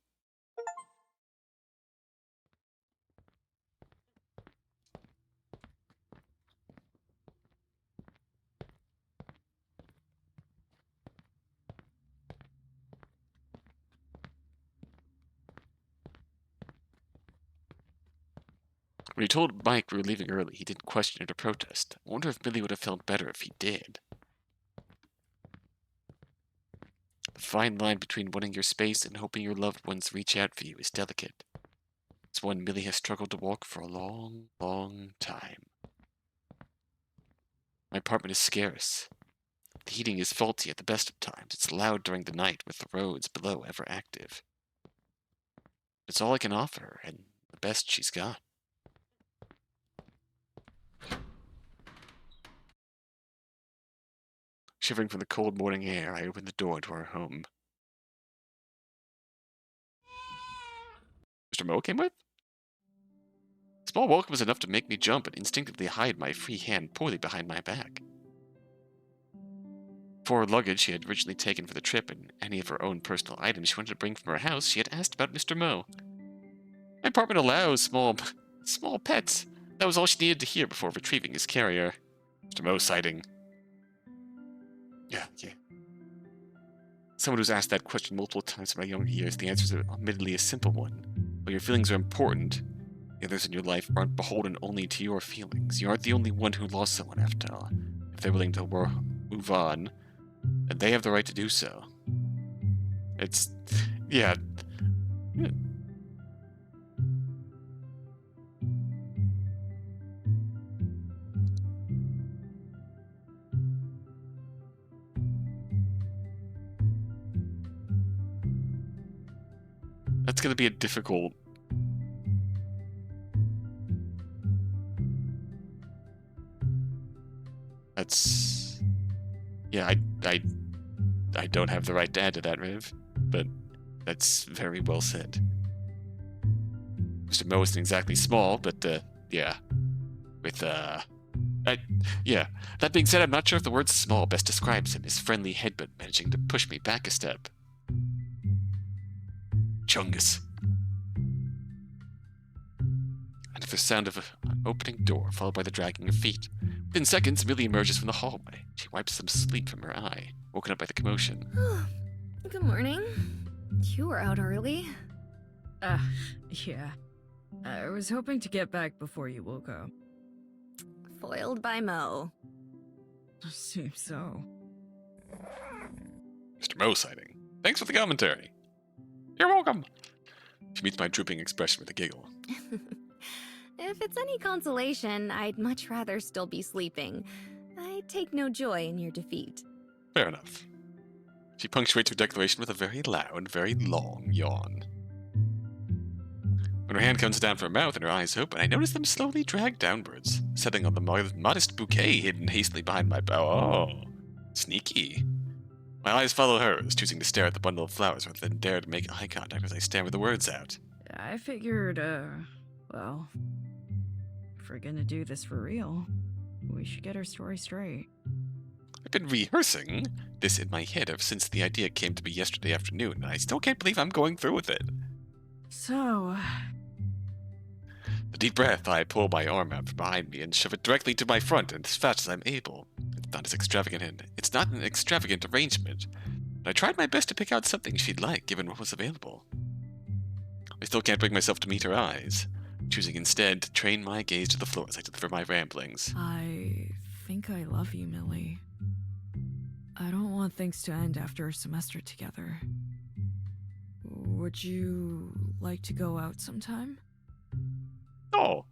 When he told Mike we were leaving early, he didn't question it or protest. I wonder if Millie would have felt better if he did. The fine line between wanting your space and hoping your loved ones reach out for you is delicate. It's one Millie has struggled to walk for a long, long time. My apartment is scarce. The heating is faulty at the best of times. It's loud during the night with the roads below ever active. It's all I can offer her, and the best she's got. Shivering from the cold morning air, I opened the door to our home. Mr. Moe came with? Small welcome was enough to make me jump and instinctively hide my free hand poorly behind my back. For her luggage she had originally taken for the trip and any of her own personal items she wanted to bring from her house, she had asked about Mr. Moe. My apartment allows small pets. That was all she needed to hear before retrieving his carrier. Mr. Moe sighting. Yeah. Someone who's asked that question multiple times in my younger years, the answer is admittedly a simple one. While your feelings are important, the others in your life aren't beholden only to your feelings. You aren't the only one who lost someone, after all. If they're willing to move on, then they have the right to do so. It's... yeah. That's going to be a difficult... That's... yeah, I don't have the right to add to that, Riv, but that's very well said. Mr. Moe isn't exactly small, but, yeah. With, yeah. That being said, I'm not sure if the word small best describes him, his friendly headbutt managing to push me back a step. Chungus. And the sound of an opening door, followed by the dragging of feet. Within seconds, Millie emerges from the hallway. She wipes some sleep from her eye, woken up by the commotion. Good morning. You were out early. Yeah. I was hoping to get back before you woke up. Foiled by Mo. Seems so. Mr. Moe sighting. Thanks for the commentary. You're welcome. She meets my drooping expression with a giggle. If it's any consolation, I'd much rather still be sleeping. I take no joy in your defeat. Fair enough. She punctuates her declaration with a very loud, very long yawn. When her hand comes down from her mouth and her eyes open, I notice them slowly drag downwards, settling on the modest bouquet hidden hastily behind my bow. Oh, sneaky. My eyes follow hers, choosing to stare at the bundle of flowers rather than dare to make eye contact as I stammer the words out. I figured, well, if we're gonna do this for real, we should get our story straight. I've been rehearsing this in my head ever since the idea came to me yesterday afternoon, and I still can't believe I'm going through with it. So... With a deep breath, I pull my arm out from behind me and shove it directly to my front and as fast as I'm able. It's not an extravagant arrangement, but I tried my best to pick out something she'd like, given what was available. I still can't bring myself to meet her eyes, choosing instead to train my gaze to the floor as I deliver my ramblings. I think I love you, Millie. I don't want things to end after a semester together. Would you like to go out sometime? Oh,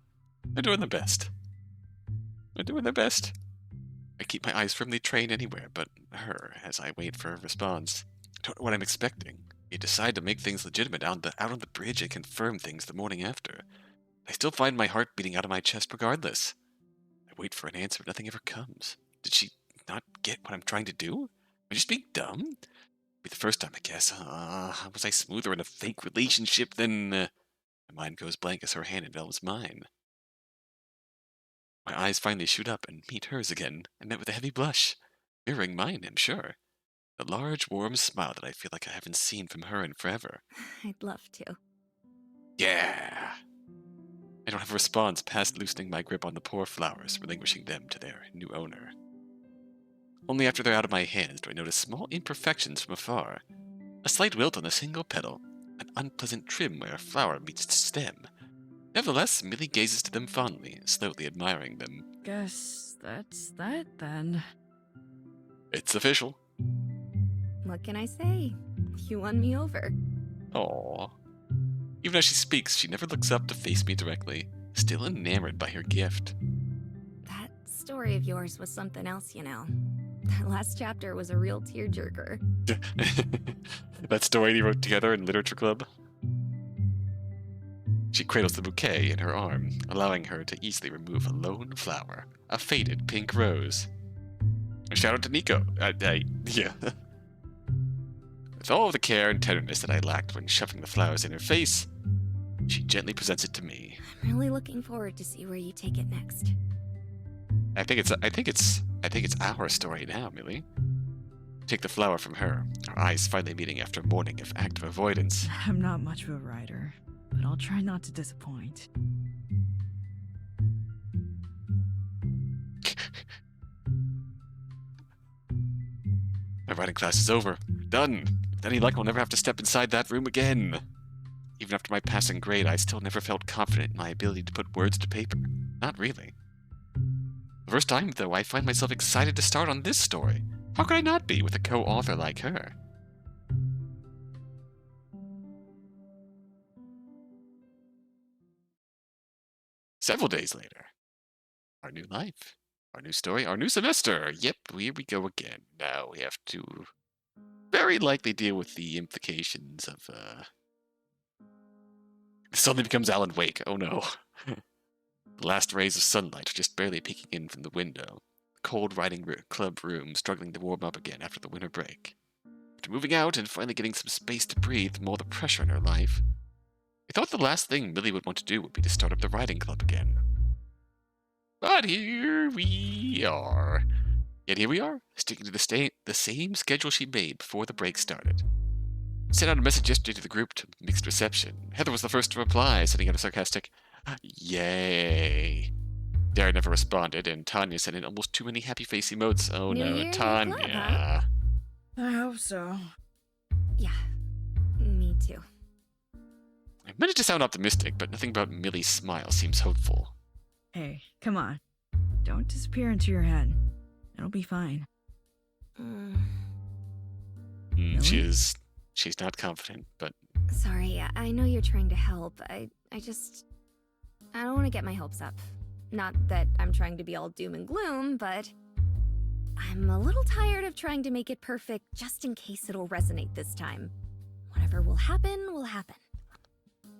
they're doing their best. They're doing their best. I keep my eyes firmly trained anywhere but her as I wait for a response. I don't know what I'm expecting. You decide to make things legitimate out on the bridge and confirm things the morning after. I still find my heart beating out of my chest regardless. I wait for an answer, but nothing ever comes. Did she not get what I'm trying to do? Am I just being dumb? Be the first time, I guess. Was I smoother in a fake relationship than... My mind goes blank as her hand envelops mine. My eyes finally shoot up and meet hers again, and met with a heavy blush, mirroring mine, I'm sure. A large, warm smile that I feel like I haven't seen from her in forever. I'd love to. Yeah! I don't have a response past loosening my grip on the poor flowers, relinquishing them to their new owner. Only after they're out of my hands do I notice small imperfections from afar. A slight wilt on a single petal, an unpleasant trim where a flower meets its stem, Nevertheless, Millie gazes to them fondly, slowly admiring them. Guess that's that then. It's official. What can I say? You won me over. Aww. Even as she speaks, she never looks up to face me directly, still enamored by her gift. That story of yours was something else, you know. That last chapter was a real tearjerker. That story you wrote together in literature club? She cradles the bouquet in her arm, allowing her to easily remove a lone flower, a faded pink rose. A shout out to Nico. Yeah. With all of the care and tenderness that I lacked when shoving the flowers in her face, she gently presents it to me. I'm really looking forward to see where you take it next. I think it's our story now, Millie. Take the flower from her, our eyes finally meeting after a morning of active avoidance. I'm not much of a writer, but I'll try not to disappoint. My writing class is over. Done. With any luck, I'll never have to step inside that room again. Even after my passing grade, I still never felt confident in my ability to put words to paper. Not really. The first time, though, I find myself excited to start on this story. How could I not be with a co-author like her? Several days later. Our new life. Our new story. Our new semester. Yep, here we go again. Now we have to very likely deal with the implications of, It suddenly becomes Alan Wake. Oh no. The last rays of sunlight are just barely peeking in from the window. The cold writing club room struggling to warm up again after the winter break. After moving out and finally getting some space to breathe from all the pressure in her life, I thought the last thing Millie would want to do would be to start up the writing club again. But here we are. Yet here we are, sticking to the same schedule she made before the break started. Sent out a message yesterday to the group to mixed reception. Heather was the first to reply, sending out a sarcastic, "Yay." Dara never responded, and Tanya sent in almost too many happy face emotes. Oh New no, year, new Tanya. club, huh? I hope so. Yeah, me too. I managed to sound optimistic, but nothing about Millie's smile seems hopeful. Hey, come on. Don't disappear into your head. It'll be fine. Really? She's not confident, but Sorry, I know you're trying to help. I don't want to get my hopes up. Not that I'm trying to be all doom and gloom, but I'm a little tired of trying to make it perfect just in case it'll resonate this time. Whatever will happen, will happen.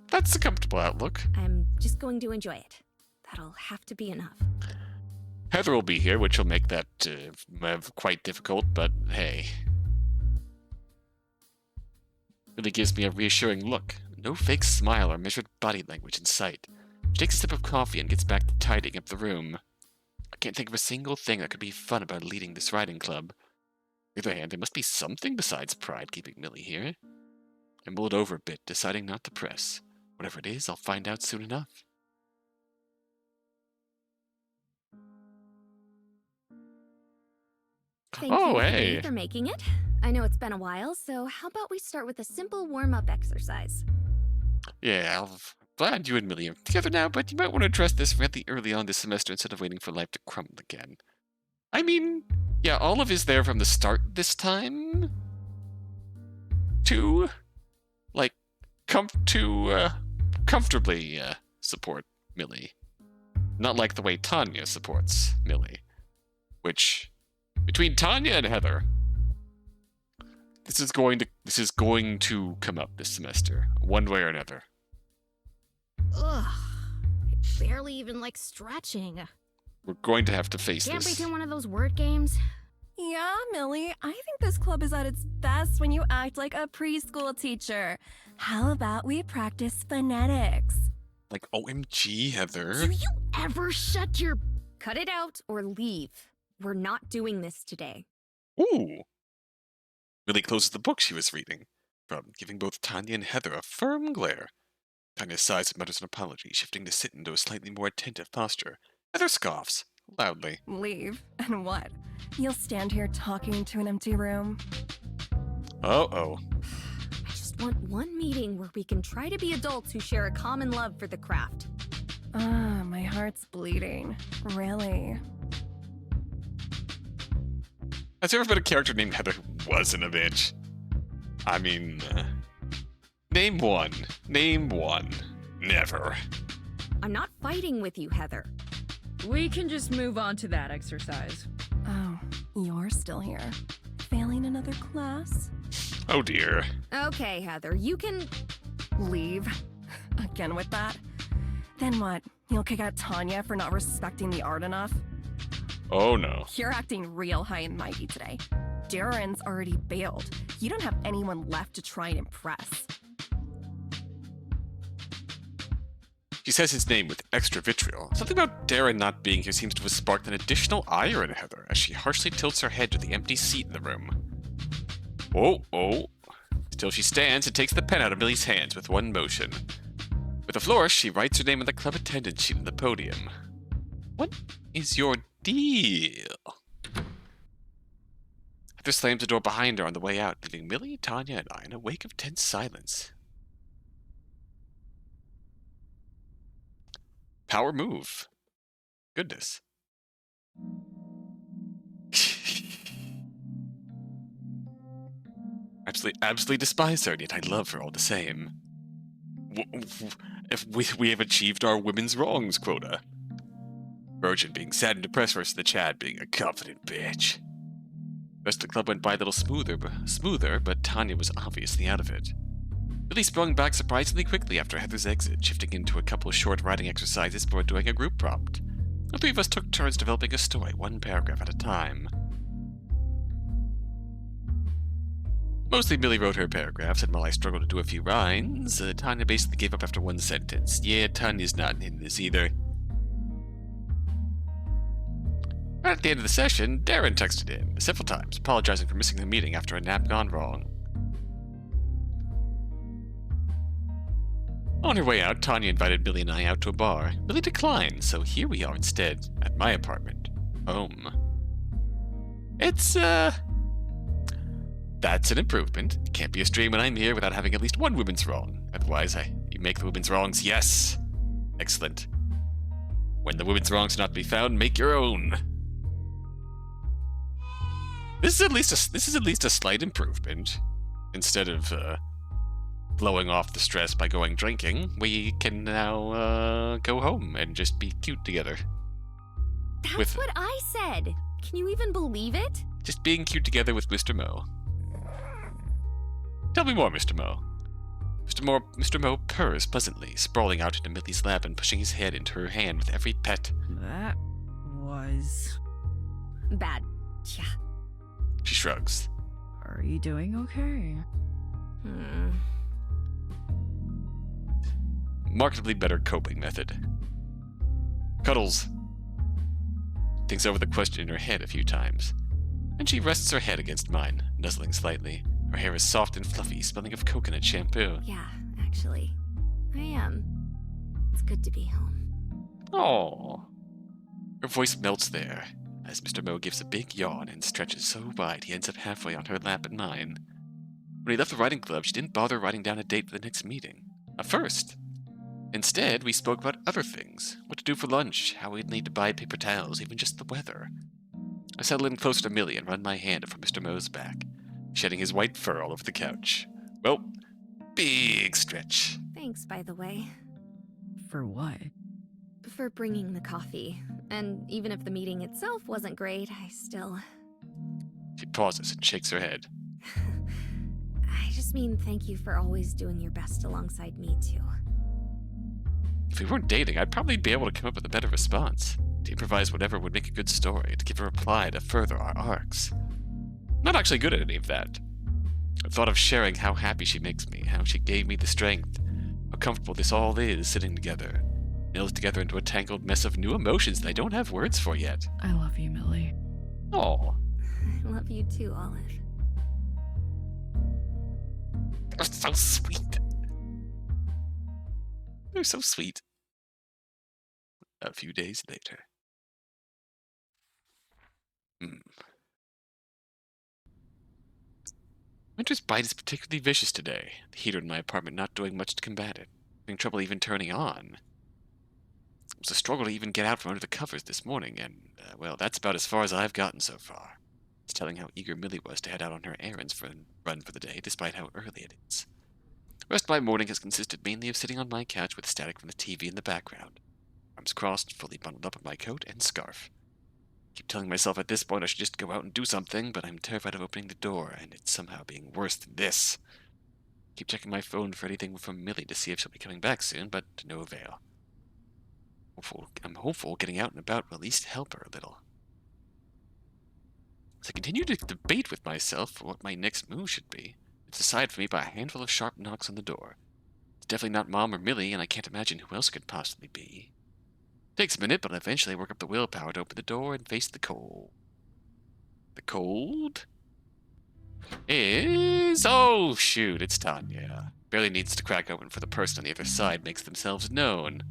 that's a comfortable outlook. I'm just going to enjoy it. That'll have to be enough. Heather will be here, which will make that quite difficult, but hey. Really gives me a reassuring look. No fake smile or measured body language in sight. She takes a sip of coffee and gets back to tidying up the room. I can't think of a single thing that could be fun about leading this writing club. On the other hand, there must be something besides pride keeping Millie here. I mull it over a bit, deciding not to press. Whatever it is, I'll find out soon enough. Thank Oh, you, hey. Lee, for making it. I know it's been a while, so how about we start with a simple warm-up exercise? Yeah, I'm glad you and Millie are together now, but you might want to address this really early on this semester instead of waiting for life to crumble again. I mean, yeah, Olive is there from the start this time. To, like, comfortably support Millie. Not like the way Tanya supports Millie. Which, between Tanya and Heather, this is going to come up this semester, one way or another. Ugh. I barely even like stretching. We're going to have to face Can't we this. do one of those word games? Yeah, Millie, I think this club is at its best when you act like a preschool teacher. How about we practice phonetics? Like, OMG, Heather. Do you ever shut your... Cut it out or leave. We're not doing this today. Ooh. Millie closes the book she was reading, from giving both Tanya and Heather a firm glare. Tanya sighs and mutters an apology, shifting to sit into a slightly more attentive posture. Heather scoffs, loudly. Leave? And what? You'll stand here talking to an empty room? Uh-oh. I just just want one meeting where we can try to be adults who share a common love for the craft. Ah, my heart's bleeding. Really? Has there ever been a character named Heather who wasn't a bitch? I mean, name one. Name one. Never. I'm not fighting with you, Heather. We can just move on to that exercise. Oh, you're still here. Failing another class? Oh dear. Okay, Heather, you can leave. Again with that? Then what? You'll kick out Tanya for not respecting the art enough? Oh no. You're acting real high and mighty today. Darren's already bailed. You don't have anyone left to try and impress. She says his name with extra vitriol. Something about Darren not being here seems to have sparked an additional ire in Heather as she harshly tilts her head to the empty seat in the room. Oh. Still she stands and takes the pen out of Millie's hands with one motion. With a flourish, she writes her name on the club attendance sheet on the podium. What is your deal? Heather slams the door behind her on the way out, leaving Millie, Tanya, and I in a wake of tense silence. Power move. Goodness. Absolutely despise her, yet I love her all the same. If we have achieved our women's wrongs quota. Virgin being sad and depressed versus the Chad being a confident bitch. The rest of the club went by a little smoother, but Tanya was obviously out of it. Billy sprung back surprisingly quickly after Heather's exit, shifting into a couple of short writing exercises before doing a group prompt. The three of us took turns developing a story, one paragraph at a time. Mostly Millie wrote her paragraphs, and while I struggled to do a few lines, Tanya basically gave up after one sentence. Yeah, Tanya's not in this either. Right at the end of the session, Darren texted in several times, apologizing for missing the meeting after a nap gone wrong. On her way out, Tanya invited Millie and I out to a bar. Millie declined, so here we are instead, at my apartment. Home. It's, that's an improvement. It can't be a stream when I'm here without having at least one woman's wrong. Otherwise, you make the women's wrongs, yes. Excellent. When the women's wrongs are not to be found, make your own. This is at least a slight improvement. Instead of, blowing off the stress by going drinking, we can now go home and just be cute together. That's what I said. Can you even believe it? Just being cute together with Mr. Mo. Tell me more, Mr. Mo. Mr. Mo purrs pleasantly, sprawling out into Millie's lap and pushing his head into her hand with every pet. That was... bad. Yeah. She shrugs. Are you doing okay? Markedly better coping method. Cuddles. Thinks over the question in her head a few times. And she rests her head against mine, nuzzling slightly. Her hair is soft and fluffy, smelling of coconut shampoo. Yeah, actually. I am. It's good to be home. Aww. Her voice melts there, as Mr. Mo gives a big yawn and stretches so wide he ends up halfway on her lap and mine. When he left the writing club, she didn't bother writing down a date for the next meeting. A first. Instead, we spoke about other things. What to do for lunch, how we'd need to buy paper towels, even just the weather. I settled in closer to Millie and run my hand over Mr. Mo's back, shedding his white fur all over the couch. Well, big stretch. Thanks, by the way. For what? For bringing the coffee. And even if the meeting itself wasn't great, I still... She pauses and shakes her head. I just mean thank you for always doing your best alongside me, too. If we weren't dating, I'd probably be able to come up with a better response. To improvise whatever would make a good story, to give a reply to further our arcs. I'm not actually good at any of that. I thought of sharing how happy she makes me, how she gave me the strength, how comfortable this all is sitting together, nailed together into a tangled mess of new emotions that I don't have words for yet. I love you, Millie. Aw. I love you too, Olive. They're so sweet. They're so sweet. A few days later. Winter's bite is particularly vicious today, the heater in my apartment not doing much to combat it. Having trouble even turning on. It was a struggle to even get out from under the covers this morning, and, well, that's about as far as I've gotten so far. It's telling how eager Millie was to head out on her errands for a run for the day, despite how early it is. The rest of my morning has consisted mainly of sitting on my couch with static from the TV in the background, arms crossed, fully bundled up in my coat and scarf. I keep telling myself at this point I should just go out and do something, but I'm terrified of opening the door, and it's somehow being worse than this. Keep checking my phone for anything from Millie to see if she'll be coming back soon, but to no avail. I'm hopeful getting out and about will at least help her a little. As I continue to debate with myself what my next move should be, it's decided for me by a handful of sharp knocks on the door. It's definitely not Mom or Millie, and I can't imagine who else it could possibly be. It takes a minute, but I eventually work up the willpower to open the door and face the cold. The cold is... Oh, shoot, it's Tanya. Barely needs to crack open for the person on the other side makes themselves known.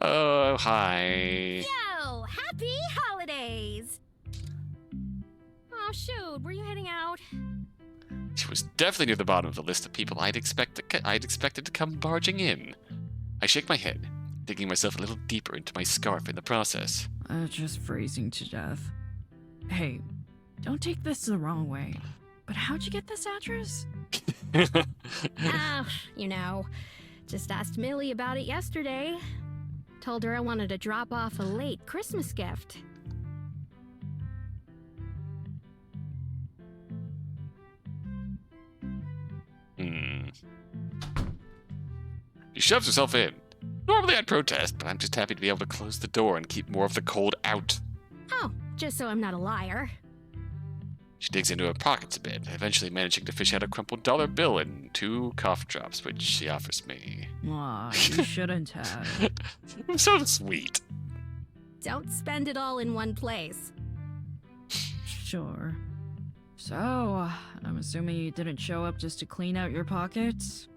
Oh, hi. Yo, happy holidays! Oh shoot, were you heading out? She was definitely near the bottom of the list of people I'd expected to come barging in. I shake my head, digging myself a little deeper into my scarf in the process. Just freezing to death. Hey, don't take this the wrong way, but how'd you get this address? Ah, you know, just asked Millie about it yesterday. Told her I wanted to drop off a late Christmas gift. She shoves herself in. Normally I'd protest, but I'm just happy to be able to close the door and keep more of the cold out. Oh, just so I'm not a liar. She digs into her pockets a bit, eventually managing to fish out a crumpled dollar bill and 2 cough drops, which she offers me. Aw, you shouldn't have. So sweet. Don't spend it all in one place. Sure. So, I'm assuming you didn't show up just to clean out your pockets?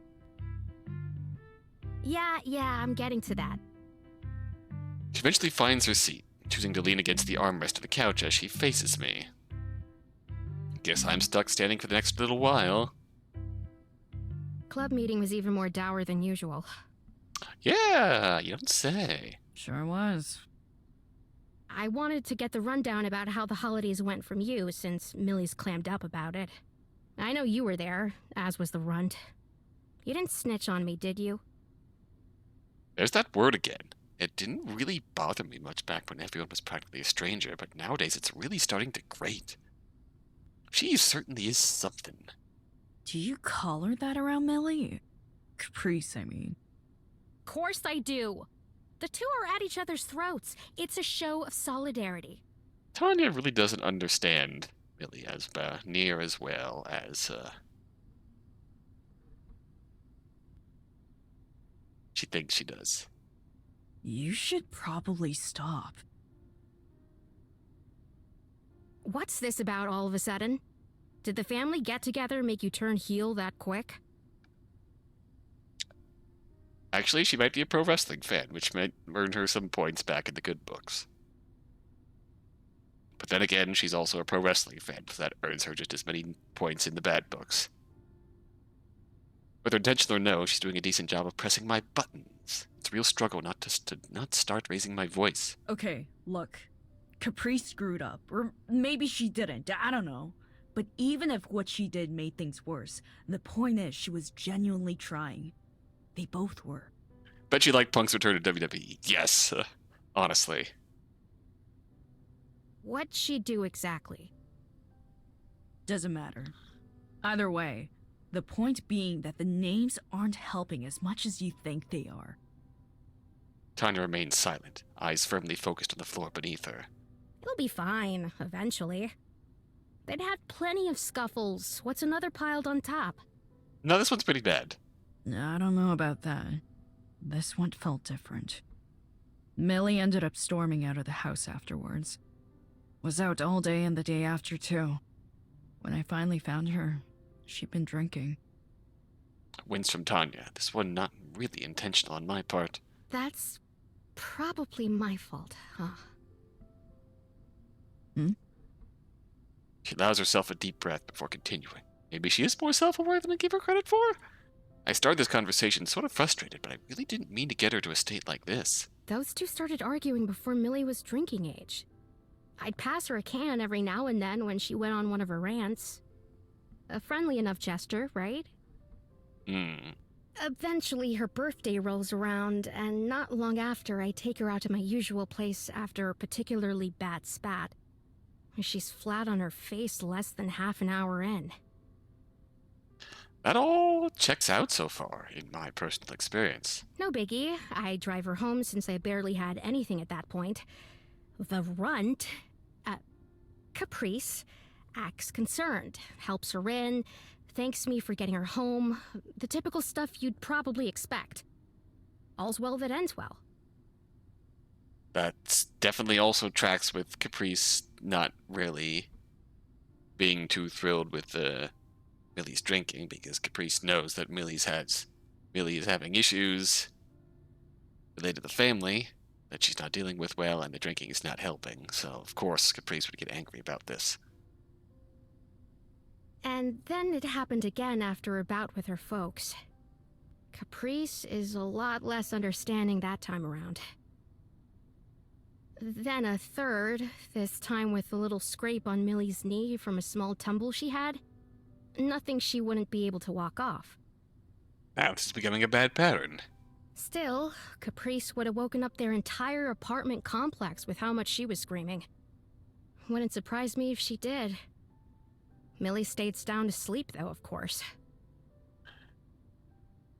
Yeah, I'm getting to that. She eventually finds her seat, choosing to lean against the armrest of the couch as she faces me. Guess I'm stuck standing for the next little while. Club meeting was even more dour than usual. Yeah, you don't say. Sure was. I wanted to get the rundown about how the holidays went from you, since Millie's clammed up about it. I know you were there, as was the runt. You didn't snitch on me, did you? There's that word again. It didn't really bother me much back when everyone was practically a stranger, but nowadays it's really starting to grate. She certainly is something. Do you call her that around Millie? Caprice, I mean. Course I do. The two are at each other's throats. It's a show of solidarity. Tanya really doesn't understand Millie as near as well as she thinks she does. You should probably stop. What's this about all of a sudden? Did the family get-together make you turn heel that quick? Actually, she might be a pro wrestling fan, which might earn her some points back in the good books. But then again, she's also a pro wrestling fan, so that earns her just as many points in the bad books. Whether intentional or no, she's doing a decent job of pressing my buttons. It's a real struggle not to start raising my voice. Okay, look. Caprice screwed up, or maybe she didn't, I don't know. But even if what she did made things worse, the point is she was genuinely trying. They both were. Bet you like Punk's return to WWE. Yes, honestly. What'd she do exactly? Doesn't matter. Either way, the point being that the names aren't helping as much as you think they are. Tanya remains silent, eyes firmly focused on the floor beneath her. It'll be fine, eventually. They'd had plenty of scuffles. What's another piled on top? No, this one's pretty bad. I don't know about that. This one felt different. Millie ended up storming out of the house afterwards. Was out all day and the day after, too. When I finally found her, she'd been drinking. Wins from Tanya. This one not really intentional on my part. That's probably my fault, huh? Hmm? She allows herself a deep breath before continuing. Maybe she is more self-aware than I give her credit for? I started this conversation sort of frustrated, but I really didn't mean to get her to a state like this. Those two started arguing before Millie was drinking age. I'd pass her a can every now and then when she went on one of her rants. A friendly enough gesture, right? Eventually, her birthday rolls around, and not long after, I take her out to my usual place after a particularly bad spat. She's flat on her face less than half an hour in. That all checks out so far, in my personal experience. No biggie. I drive her home since I barely had anything at that point. The runt, Caprice, acts concerned, helps her in, thanks me for getting her home. The typical stuff you'd probably expect. All's well that ends well. That definitely also tracks with Caprice not really being too thrilled with Millie's drinking, because Caprice knows that Millie is having issues related to the family that she's not dealing with well, and the drinking is not helping. So, of course, Caprice would get angry about this. And then it happened again after a bout with her folks. Caprice is a lot less understanding that time around. Then a third, this time with a little scrape on Millie's knee from a small tumble she had. Nothing she wouldn't be able to walk off. Now this is becoming a bad pattern. Still, Caprice would have woken up their entire apartment complex with how much she was screaming. Wouldn't surprise me if she did. Millie stayed sound asleep, though, of course.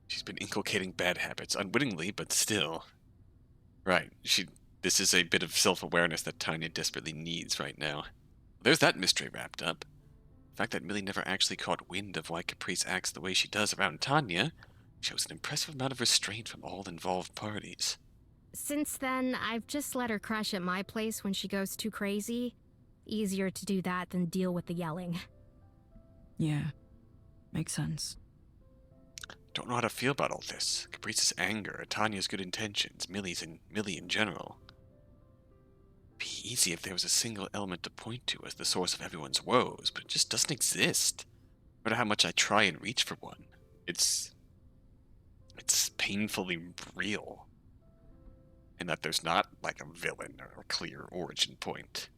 She's been inculcating bad habits, unwittingly, but still. Right, this is a bit of self-awareness that Tanya desperately needs right now. There's that mystery wrapped up. The fact that Millie never actually caught wind of why Caprice acts the way she does around Tanya shows an impressive amount of restraint from all involved parties. Since then, I've just let her crash at my place when she goes too crazy. Easier to do that than deal with the yelling. Yeah, makes sense. Don't know how to feel about all this. Caprice's anger, Tanya's good intentions, Millie in general. Be easy if there was a single element to point to as the source of everyone's woes, but it just doesn't exist. No matter how much I try and reach for one, it's painfully real. And that there's not like a villain or a clear origin point.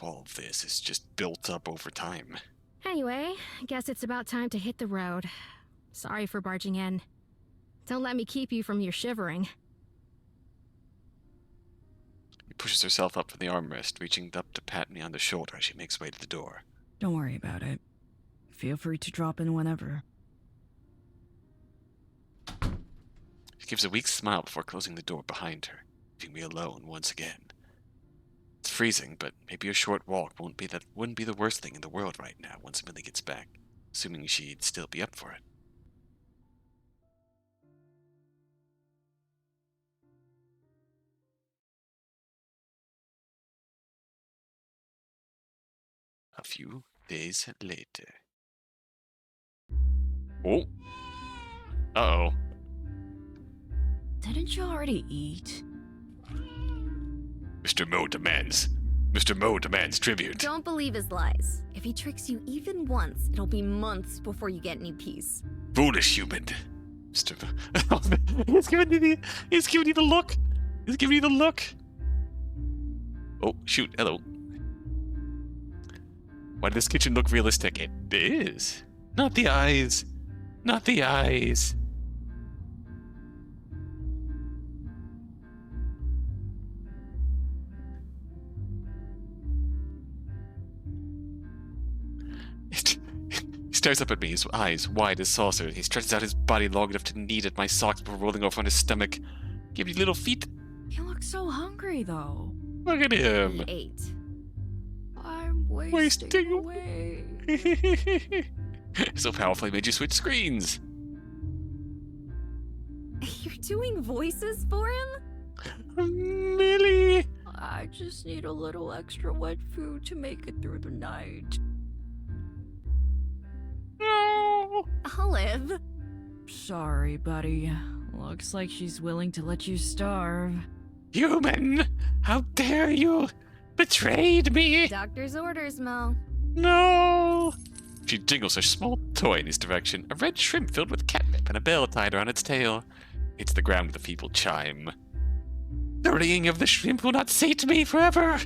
All of this is just built up over time. Anyway, I guess it's about time to hit the road. Sorry for barging in. Don't let me keep you from your shivering. She pushes herself up from the armrest, reaching up to pat me on the shoulder as she makes way to the door. Don't worry about it. Feel free to drop in whenever. She gives a weak smile before closing the door behind her, leaving me alone once again. It's freezing, but maybe a short walk wouldn't be the worst thing in the world right now once Millie gets back, assuming she'd still be up for it. A few days later. Oh. Uh-oh. Didn't you already eat? Mr. Mo demands tribute. Don't believe his lies. If he tricks you even once, it'll be months before you get any peace. Foolish human. Mr. Mo. He's giving you the look. He's giving you the look. Oh, shoot. Hello. Why does this kitchen look realistic? It is. Not the eyes. Not the eyes. He stares up at me, his eyes wide as saucers. He stretches out his body long enough to knead at my socks before rolling over on his stomach. Give me little feet. You look so hungry, though. Look at him. He ate. I'm wasting away. So powerful, he made you switch screens. You're doing voices for him? Millie. I just need a little extra wet food to make it through the night. No. Olive. Sorry, buddy. Looks like she's willing to let you starve. Human, how dare you? Betrayed me. Doctor's orders, Mo. No. She jiggles her small toy in his direction, a red shrimp filled with catnip and a bell tied around its tail. Hits the ground with a feeble chime. The ringing of the shrimp will not sate me forever!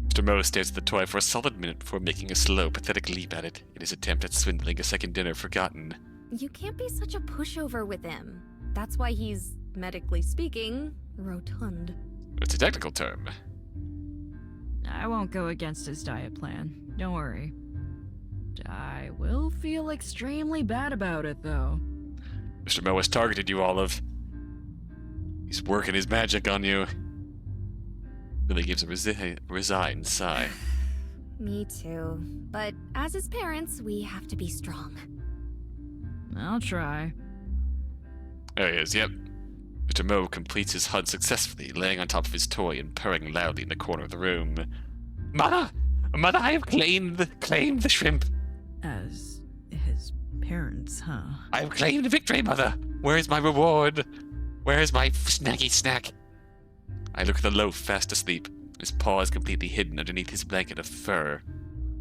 Mr. Moe stares at the toy for a solid minute before making a slow, pathetic leap at it in his attempt at swindling a second dinner forgotten. You can't be such a pushover with him. That's why he's, medically speaking, rotund. It's a technical term. I won't go against his diet plan. Don't worry. I will feel extremely bad about it, though. Mr. Moe has targeted you, Olive. He's working his magic on you. Millie gives a resigned sigh. Me too. But as his parents, we have to be strong. I'll try. There he is, yep. Mr. Moe completes his hunt successfully, laying on top of his toy and purring loudly in the corner of the room. Mother! Mother, I have claimed the shrimp! As his parents, huh? I have claimed victory, Mother! Where is my reward? Where is my snacky snack? I look at the loaf fast asleep. His paw is completely hidden underneath his blanket of fur.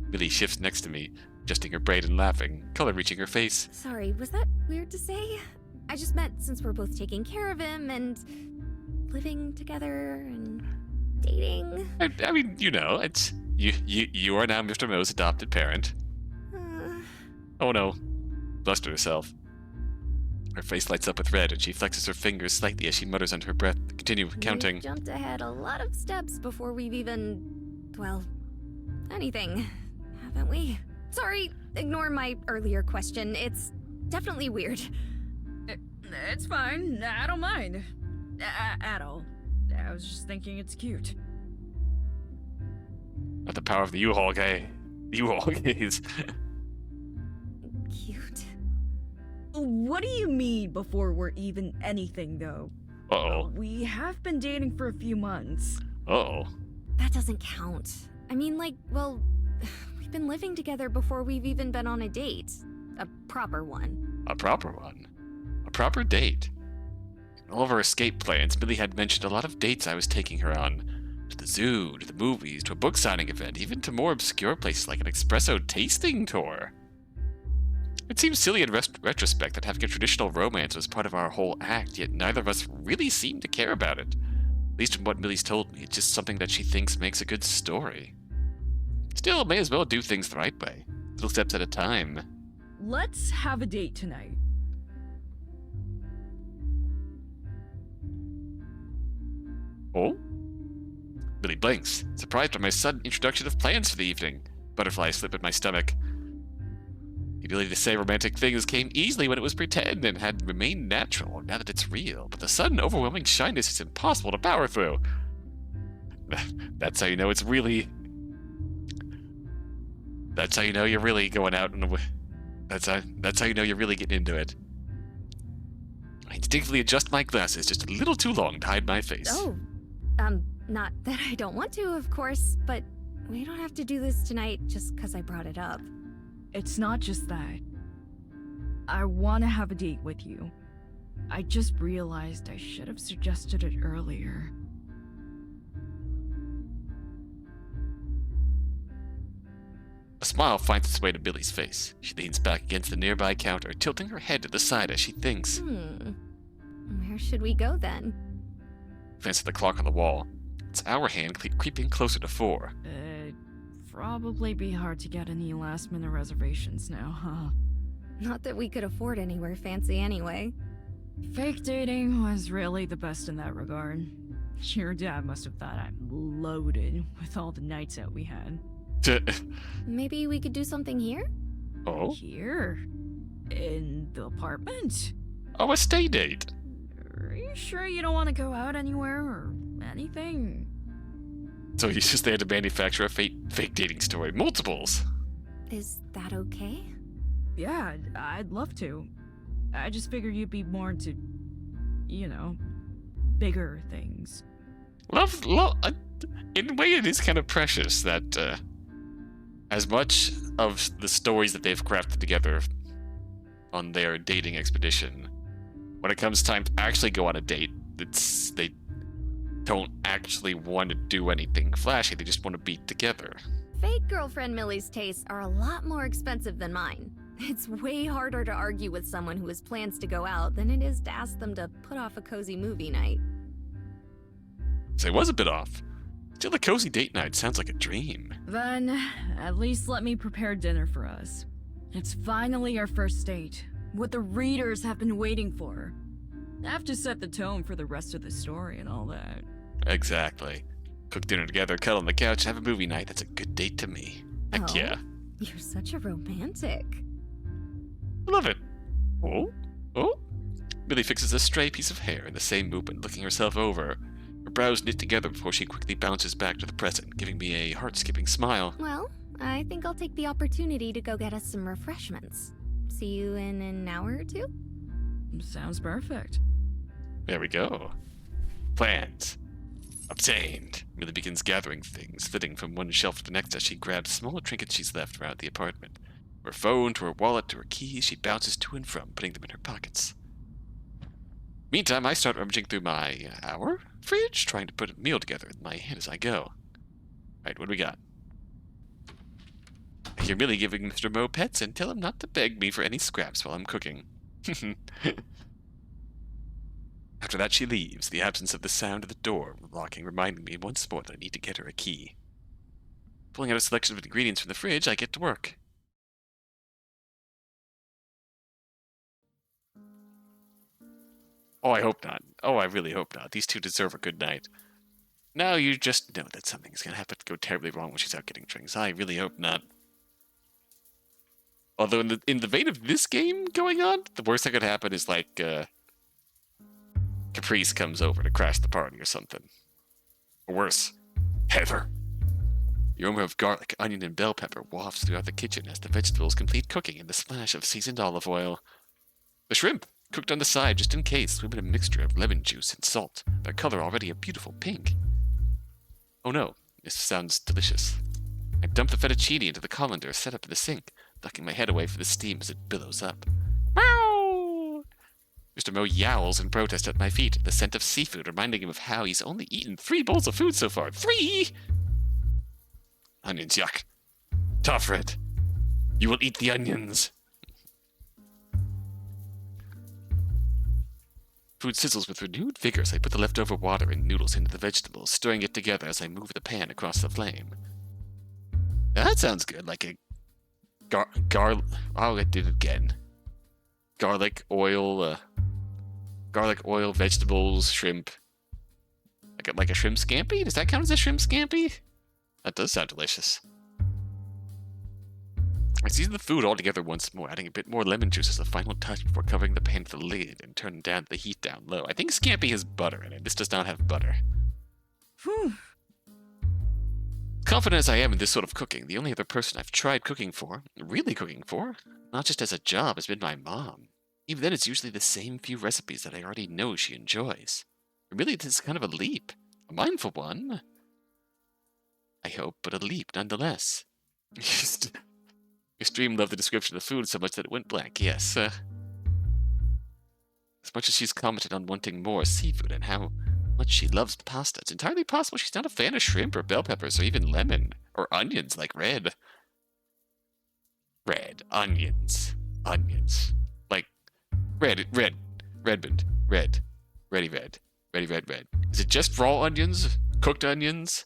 Millie shifts next to me, adjusting her braid and laughing, color reaching her face. Sorry, was that weird to say? I just meant since we're both taking care of him and living together and dating. I mean, you know, it's you are now Mr. Moe's adopted parent. Oh no, blustered herself. Her face lights up with red, and she flexes her fingers slightly as she mutters under her breath. Continue counting. We've jumped ahead a lot of steps before we've even, well, anything, haven't we? Sorry, ignore my earlier question. It's definitely weird. It's fine. I don't mind. At all. I was just thinking it's cute. Not the power of the U-Haul guy. U-Haul gaze. Cute. What do you mean before we're even anything, though? Uh-oh. We have been dating for a few months. Uh-oh. That doesn't count. I mean, like, well, we've been living together before we've even been on a date. A proper one. A proper one. A proper date. In all of our escape plans, Millie had mentioned a lot of dates I was taking her on. To the zoo, to the movies, to a book signing event, even to more obscure places like an espresso tasting tour. It seems silly in retrospect that having a traditional romance was part of our whole act, yet neither of us really seem to care about it. At least from what Millie's told me, it's just something that she thinks makes a good story. Still, may as well do things the right way. Little steps at a time. Let's have a date tonight. Oh? Millie blinks, surprised by my sudden introduction of plans for the evening. Butterflies slip in my stomach. The ability to say romantic things came easily when it was pretend and had remained natural now that it's real, but the sudden overwhelming shyness is impossible to power through. That's how you know it's really... That's how you know you're really going out and... That's how you know you're really getting into it. I instinctively adjust my glasses just a little too long to hide my face. Oh, not that I don't want to, of course, but we don't have to do this tonight just because I brought it up. It's not just that. I want to have a date with you. I just realized I should have suggested it earlier. A smile finds its way to Millie's face. She leans back against the nearby counter, tilting her head to the side as she thinks. Where should we go then? Glanced at the clock on the wall. Its hour hand creeping closer to 4. It'd probably be hard to get any last-minute reservations now, huh? Not that we could afford anywhere fancy anyway. Fake dating was really the best in that regard. Your dad must have thought I'm loaded with all the nights out we had. Maybe we could do something here? Oh? Here? In the apartment? Oh, a stay date. Are you sure you don't want to go out anywhere or anything? So he's just there to manufacture a fake dating story. Multiples. Is that okay? Yeah, I'd love to. I just figured you'd be more into, you know, bigger things. Love, in a way it is kind of precious that, as much of the stories that they've crafted together on their dating expedition, when it comes time to actually go on a date, they don't actually want to do anything flashy, they just want to be together. fake girlfriend Millie's tastes are a lot more expensive than mine. It's way harder to argue with someone who has plans to go out than it is to ask them to put off a cozy movie night. So it was a bit off. Still, a cozy date night sounds like a dream. Then, at least let me prepare dinner for us. It's finally our first date. What the readers have been waiting for. I have to set the tone for the rest of the story and all that. Exactly. Cook dinner together, cuddle on the couch, have a movie night. That's a good date to me. Heck Oh, yeah. You're such a romantic. I love it. Oh? Oh? Millie fixes a stray piece of hair in the same movement, looking herself over. Her brows knit together before she quickly bounces back to the present, giving me a heart-skipping smile. Well, I think I'll take the opportunity to go get us some refreshments. See you in an hour or two? Sounds perfect. There we go. Plans. Obtained. Millie begins gathering things, flitting from one shelf to the next as she grabs smaller trinkets she's left around the apartment. From her phone, to her wallet, to her keys, she bounces to and from, putting them in her pockets. Meantime, I start rummaging through my fridge, trying to put a meal together in my head as I go. Alright, what do we got? I hear Millie giving Mr. Mo pets and tell him not to beg me for any scraps while I'm cooking. After that, she leaves, the absence of the sound of the door locking reminding me once more that I need to get her a key. Pulling out a selection of ingredients from the fridge, I get to work. Oh, I hope not. Oh, I really hope not. These two deserve a good night. No, you just know that something's gonna happen to go terribly wrong when she's out getting drinks. I really hope not. Although in the vein of this game going on, the worst that could happen is like Caprice comes over to crash the party or something. Or worse, Heather. The aroma of garlic, onion, and bell pepper wafts throughout the kitchen as the vegetables complete cooking in the splash of seasoned olive oil. The shrimp, cooked on the side just in case, swim in a mixture of lemon juice and salt, their color already a beautiful pink. Oh no, this sounds delicious. I dump the fettuccine into the colander set up in the sink, ducking my head away from the steam as it billows up. Meow! Mr. Mo yowls in protest at my feet, the scent of seafood reminding him of how he's only eaten 3 bowls of food so far. 3! Onions, yuck. Tough, Red. You will eat the onions. Food sizzles with renewed vigor as I put the leftover water and noodles into the vegetables, stirring it together as I move the pan across the flame. Now that sounds good, like a oh, I did it again. Garlic oil, vegetables, shrimp. Like a shrimp scampi? Does that count as a shrimp scampi? That does sound delicious. I season the food all together once more, adding a bit more lemon juice as a final touch before covering the pan with the lid and turning the heat down low. I think scampi has butter in it. This does not have butter. Whew. Confident as I am in this sort of cooking, the only other person I've tried cooking for, really cooking for, not just as a job, has been my mom. Even then, it's usually the same few recipes that I already know she enjoys. Really, this is kind of a leap. A mindful one. I hope, but a leap nonetheless. Your stream loved the description of the food so much that it went blank, yes. As much as she's commented on wanting more seafood and how much she loves pasta, it's entirely possible she's not a fan of shrimp or bell peppers or even lemon or onions like red. Red. Onions. Onions. Like red. Redmond. Red. Ready red. Ready red red. Is it just raw onions? Cooked onions?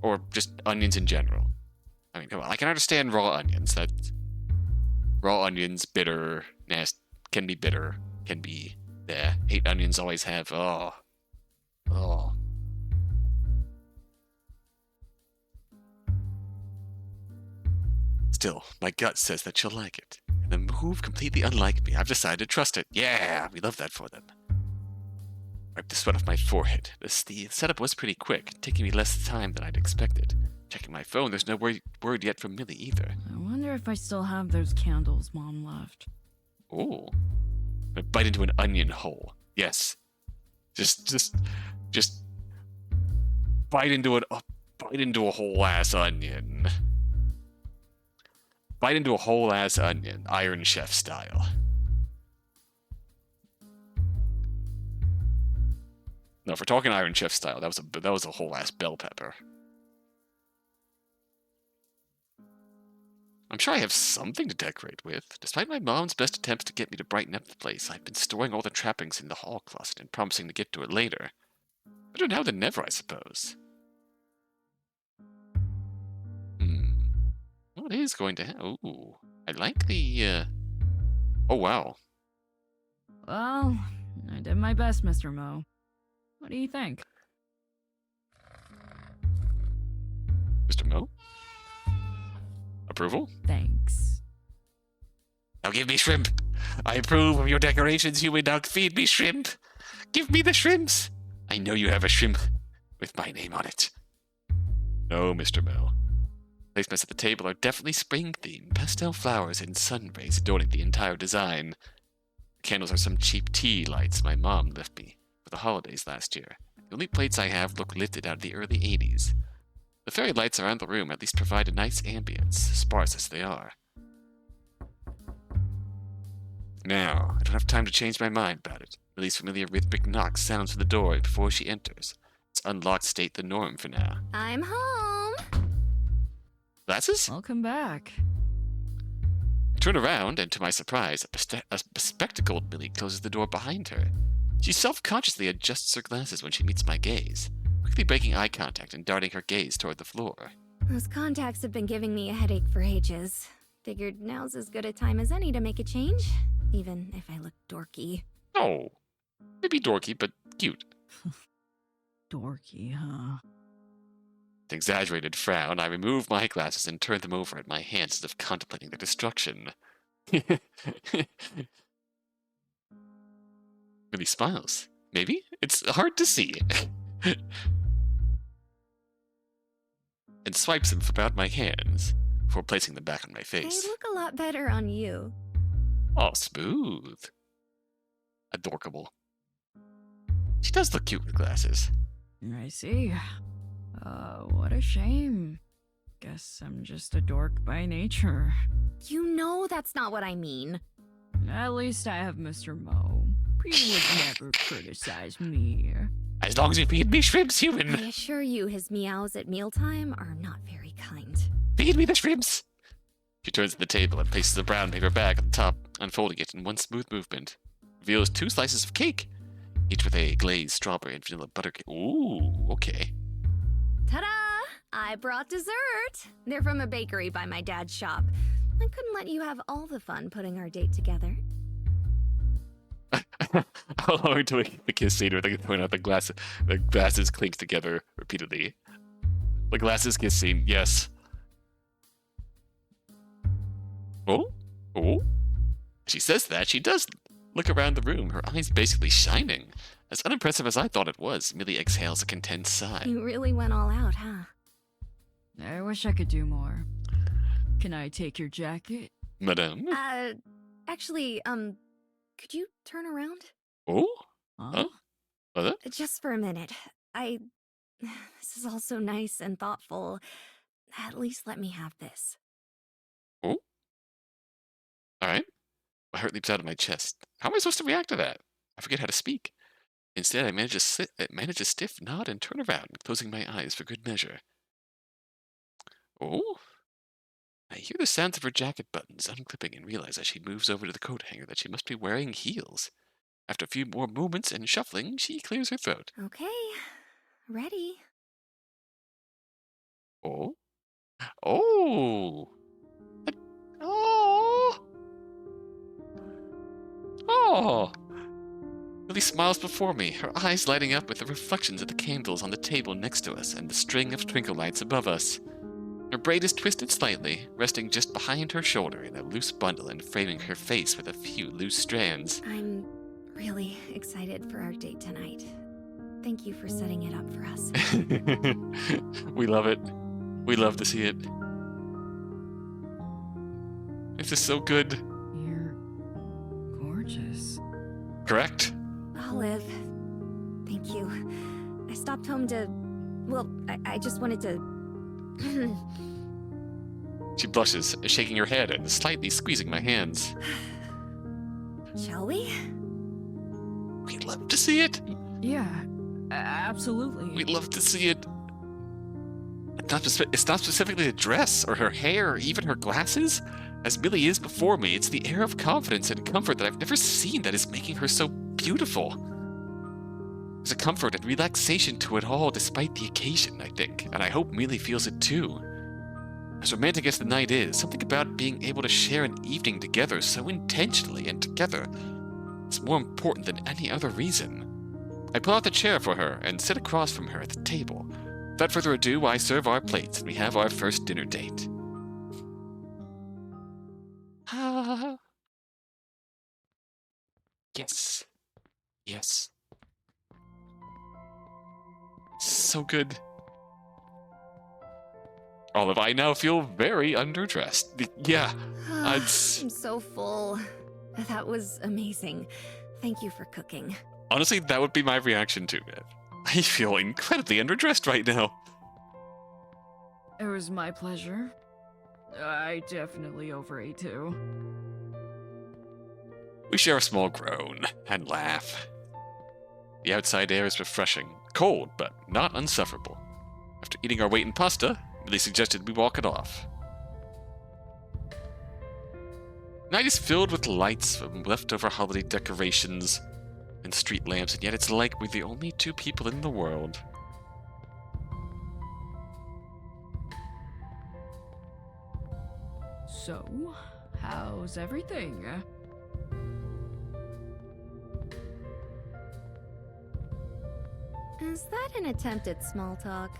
Or just onions in general? I mean, come on, I can understand raw onions. That raw onions, bitter, nasty, can be bitter, can be there. Hate onions always have. Oh. Still, my gut says that she'll like it. And the move completely unlike me. I've decided to trust it. Yeah, we love that for them. Wipe the sweat off my forehead. The setup was pretty quick, taking me less time than I'd expected. Checking my phone, there's no word yet from Millie either. I wonder if I still have those candles Mom left. Oh. I bite into an onion whole. Yes. Just bite into a whole ass onion. Bite into a whole ass onion, Iron Chef style. No, if we're talking Iron Chef style, that was a whole ass bell pepper. I'm sure I have something to decorate with. Despite my mom's best attempts to get me to brighten up the place, I've been storing all the trappings in the hall closet and promising to get to it later. Better now than never, I suppose. What is going to happen? Ooh, I like the, Oh, wow. Well, I did my best, Mr. Mo. What do you think? Mr. Mo? Approval? Thanks. Now give me shrimp. I approve of your decorations, human dog. Feed me shrimp. Give me the shrimps. I know you have a shrimp with my name on it. No, Mr. Mo. Placements at the table are definitely spring-themed. Pastel flowers and sun rays adorning the entire design. The candles are some cheap tea lights my mom left me for the holidays last year. The only plates I have look lifted out of the early 80s. The fairy lights around the room at least provide a nice ambience, sparse as they are. Now, I don't have time to change my mind about it. Millie's familiar rhythmic knock sounds from the door before she enters. Its unlocked state the norm for now. I'm home. Glasses? Welcome back. I turn around, and to my surprise, a bespectacled Millie closes the door behind her. She self-consciously adjusts her glasses when she meets my gaze, quickly breaking eye contact and darting her gaze toward the floor. Those contacts have been giving me a headache for ages. Figured now's as good a time as any to make a change, even if I look dorky. Oh, maybe dorky, but cute. Dorky, huh? With an exaggerated frown, I remove my glasses and turn them over at my hands as if contemplating their destruction. Millie smiles. Maybe? It's hard to see. And swipes them from out my hands before placing them back on my They face. look a lot better on you. Oh, smooth. Adorkable. She does look cute with glasses. I see. What a shame. Guess I'm just a dork by nature. You know that's not what I mean. At least I have Mr. Mo. He would never criticize me. As long as you feed me shrimps, human. I assure you his meows at mealtime are not very kind. Feed me the shrimps. She turns to the table and places the brown paper bag on the top, unfolding it in one smooth movement. Reveals 2 slices of cake, each with a glazed strawberry and vanilla butter cake. Ooh, okay. Ta-da! I brought dessert. They're from a bakery by my dad's shop. I couldn't let you have all the fun putting our date together. How long until we get the kiss scene where they point out the glasses clink together repeatedly? The glasses kiss scene, yes. Oh? Oh? She says that, she does look around the room, her eyes basically shining. As unimpressive as I thought it was, Millie exhales a content sigh. You really went all out, huh? I wish I could do more. Can I take your jacket? Madame? Actually, could you turn around? Oh? Huh? What? Just for a minute. This is all so nice and thoughtful. At least let me have this. Oh? Alright. My heart leaps out of my chest. How am I supposed to react to that? I forget how to speak. Instead, I manage a stiff nod and turn around, closing my eyes for good measure. Oh? I hear the sounds of her jacket buttons unclipping and realize as she moves over to the coat hanger that she must be wearing heels. After a few more moments and shuffling, she clears her throat. Okay. Ready. Oh? Oh! Oh! Oh! Millie smiles before me, her eyes lighting up with the reflections of the candles on the table next to us and the string of twinkle lights above us. Her braid is twisted slightly, resting just behind her shoulder in a loose bundle and framing her face with a few loose strands. I'm really excited for our date tonight. Thank you for setting it up for us. We love it. We love to see it. It's just so good. You're gorgeous. Correct? Olive, thank you. I stopped home to... Well, I just wanted to... She blushes, shaking her head and slightly squeezing my hands. Shall we? We'd love to see it. Yeah, absolutely. We'd love to see it. it's not specifically the dress or her hair or even her glasses. As Millie is before me, it's the air of confidence and comfort that I've never seen that is making her so beautiful. There's a comfort and relaxation to it all despite the occasion, I think, and I hope Millie feels it too. As romantic as the night is, something about being able to share an evening together so intentionally and together is more important than any other reason. I pull out the chair for her and sit across from her at the table. Without further ado, I serve our plates and we have our first dinner date. Yes. Yes. So good. Olive, I now feel very underdressed. Yeah, I'm so full. That was amazing. Thank you for cooking. honestly, that would be my reaction to it. I feel incredibly underdressed right now. It was my pleasure. I definitely overate too. We share a small groan and laugh. The outside air is refreshing, cold, but not unsufferable. After eating our weight in pasta, Millie suggested we walk it off. Night is filled with lights from leftover holiday decorations and street lamps, and yet it's like we're the only two people in the world. So, how's everything? Is that an attempt at small talk?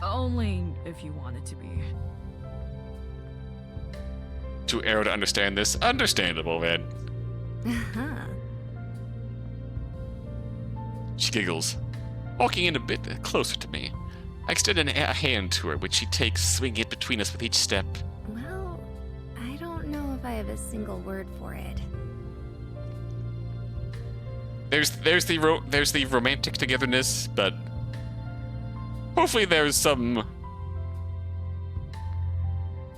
Only if you want it to be. Too arrow to understand this. Understandable, man. Uh-huh. She giggles, walking in a bit closer to me. I extend a hand to her, which she takes, swinging it between us with each step. Well, I don't know if I have a single word for it. There's the romantic togetherness, but hopefully there's some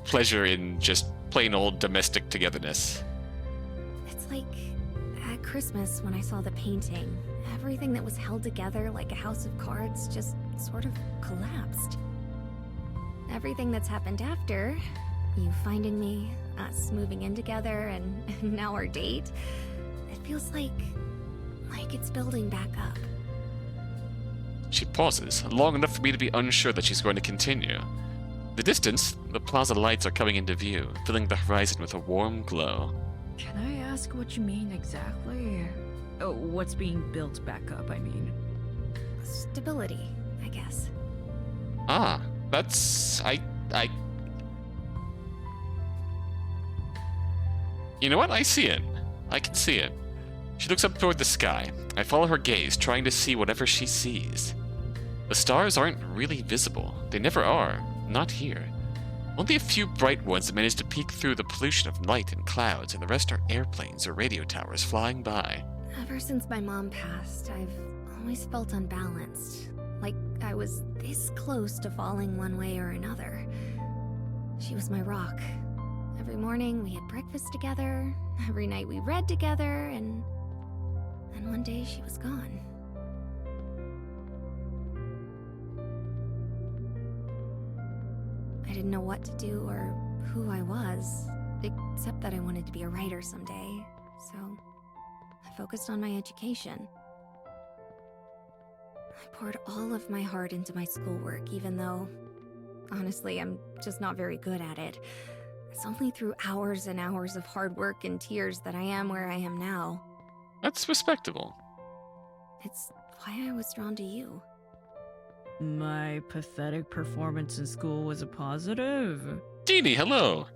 pleasure in just plain old domestic togetherness. It's like at Christmas when I saw the painting. Everything that was held together like a house of cards just sort of collapsed. Everything that's happened after, you finding me, us moving in together, and now our date, it feels like it's building back up. She pauses, long enough for me to be unsure that she's going to continue. The distance, the plaza lights are coming into view, filling the horizon with a warm glow. Can I ask what you mean exactly? Oh, what's being built back up, I mean? Stability, I guess. Ah, that's... You know what? I see it. I can see it. She looks up toward the sky. I follow her gaze, trying to see whatever she sees. The stars aren't really visible. They never are. Not here. Only a few bright ones manage to peek through the pollution of light and clouds, and the rest are airplanes or radio towers flying by. Ever since my mom passed, I've always felt unbalanced. Like I was this close to falling one way or another. She was my rock. Every morning we had breakfast together. Every night we read together, and one day she was gone. I didn't know what to do or who I was, except that I wanted to be a writer someday, so I focused on my education. I poured all of my heart into my schoolwork, even though, honestly, I'm just not very good at it. It's only through hours and hours of hard work and tears that I am where I am now. That's respectable. It's why I was drawn to you. My pathetic performance in school was a positive. Jeannie, hello.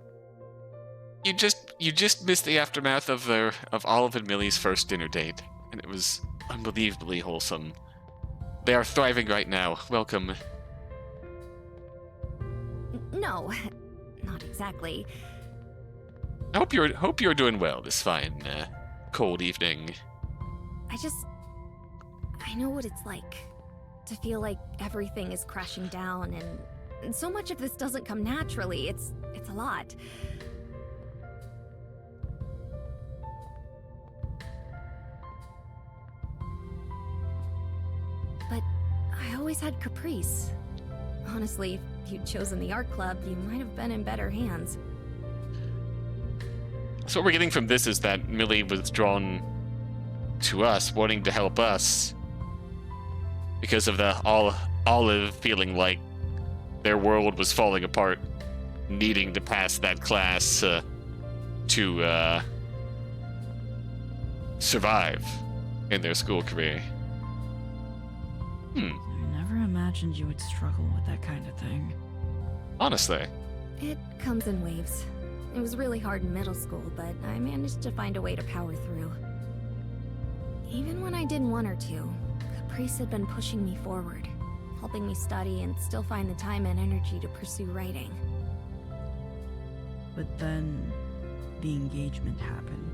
You just missed the aftermath of Olive and Millie's first dinner date, and it was unbelievably wholesome. They are thriving right now. Welcome. No, not exactly. I hope you're doing well this fine cold evening. I know what it's like to feel like everything is crashing down, and so much of this doesn't come naturally. It's a lot. But I always had Caprice. Honestly, if you'd chosen the art club, you might have been in better hands. So what we're getting from this is that Millie was drawn to us, wanting to help us, because of the Olive feeling like their world was falling apart, needing to pass that class to survive in their school career. I never imagined you would struggle with that kind of thing. Honestly. It comes in waves. It was really hard in middle school, but I managed to find a way to power through. Even when I didn't want her to, Caprice had been pushing me forward, helping me study and still find the time and energy to pursue writing. But then, the engagement happened.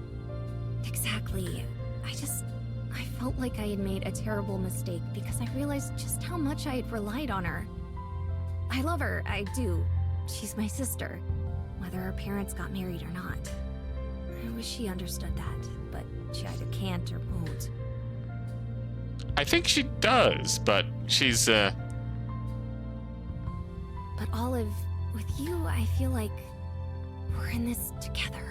Exactly. I felt like I had made a terrible mistake because I realized just how much I had relied on her. I love her, I do. She's my sister, whether her parents got married or not. I wish she understood that, but she either can't or won't. I think she does, but she's, But Olive, with you, I feel like we're in this together.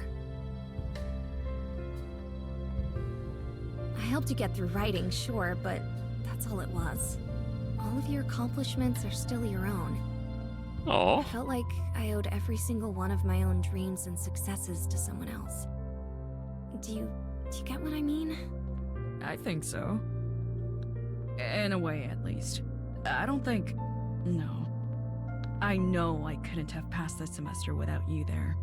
I helped you get through writing, sure, but that's all it was. All of your accomplishments are still your own. oh, I felt like I owed every single one of my own dreams and successes to someone else. Do you get what I mean? I think so. In a way, at least. I don't think... No. I know I couldn't have passed that semester without you there.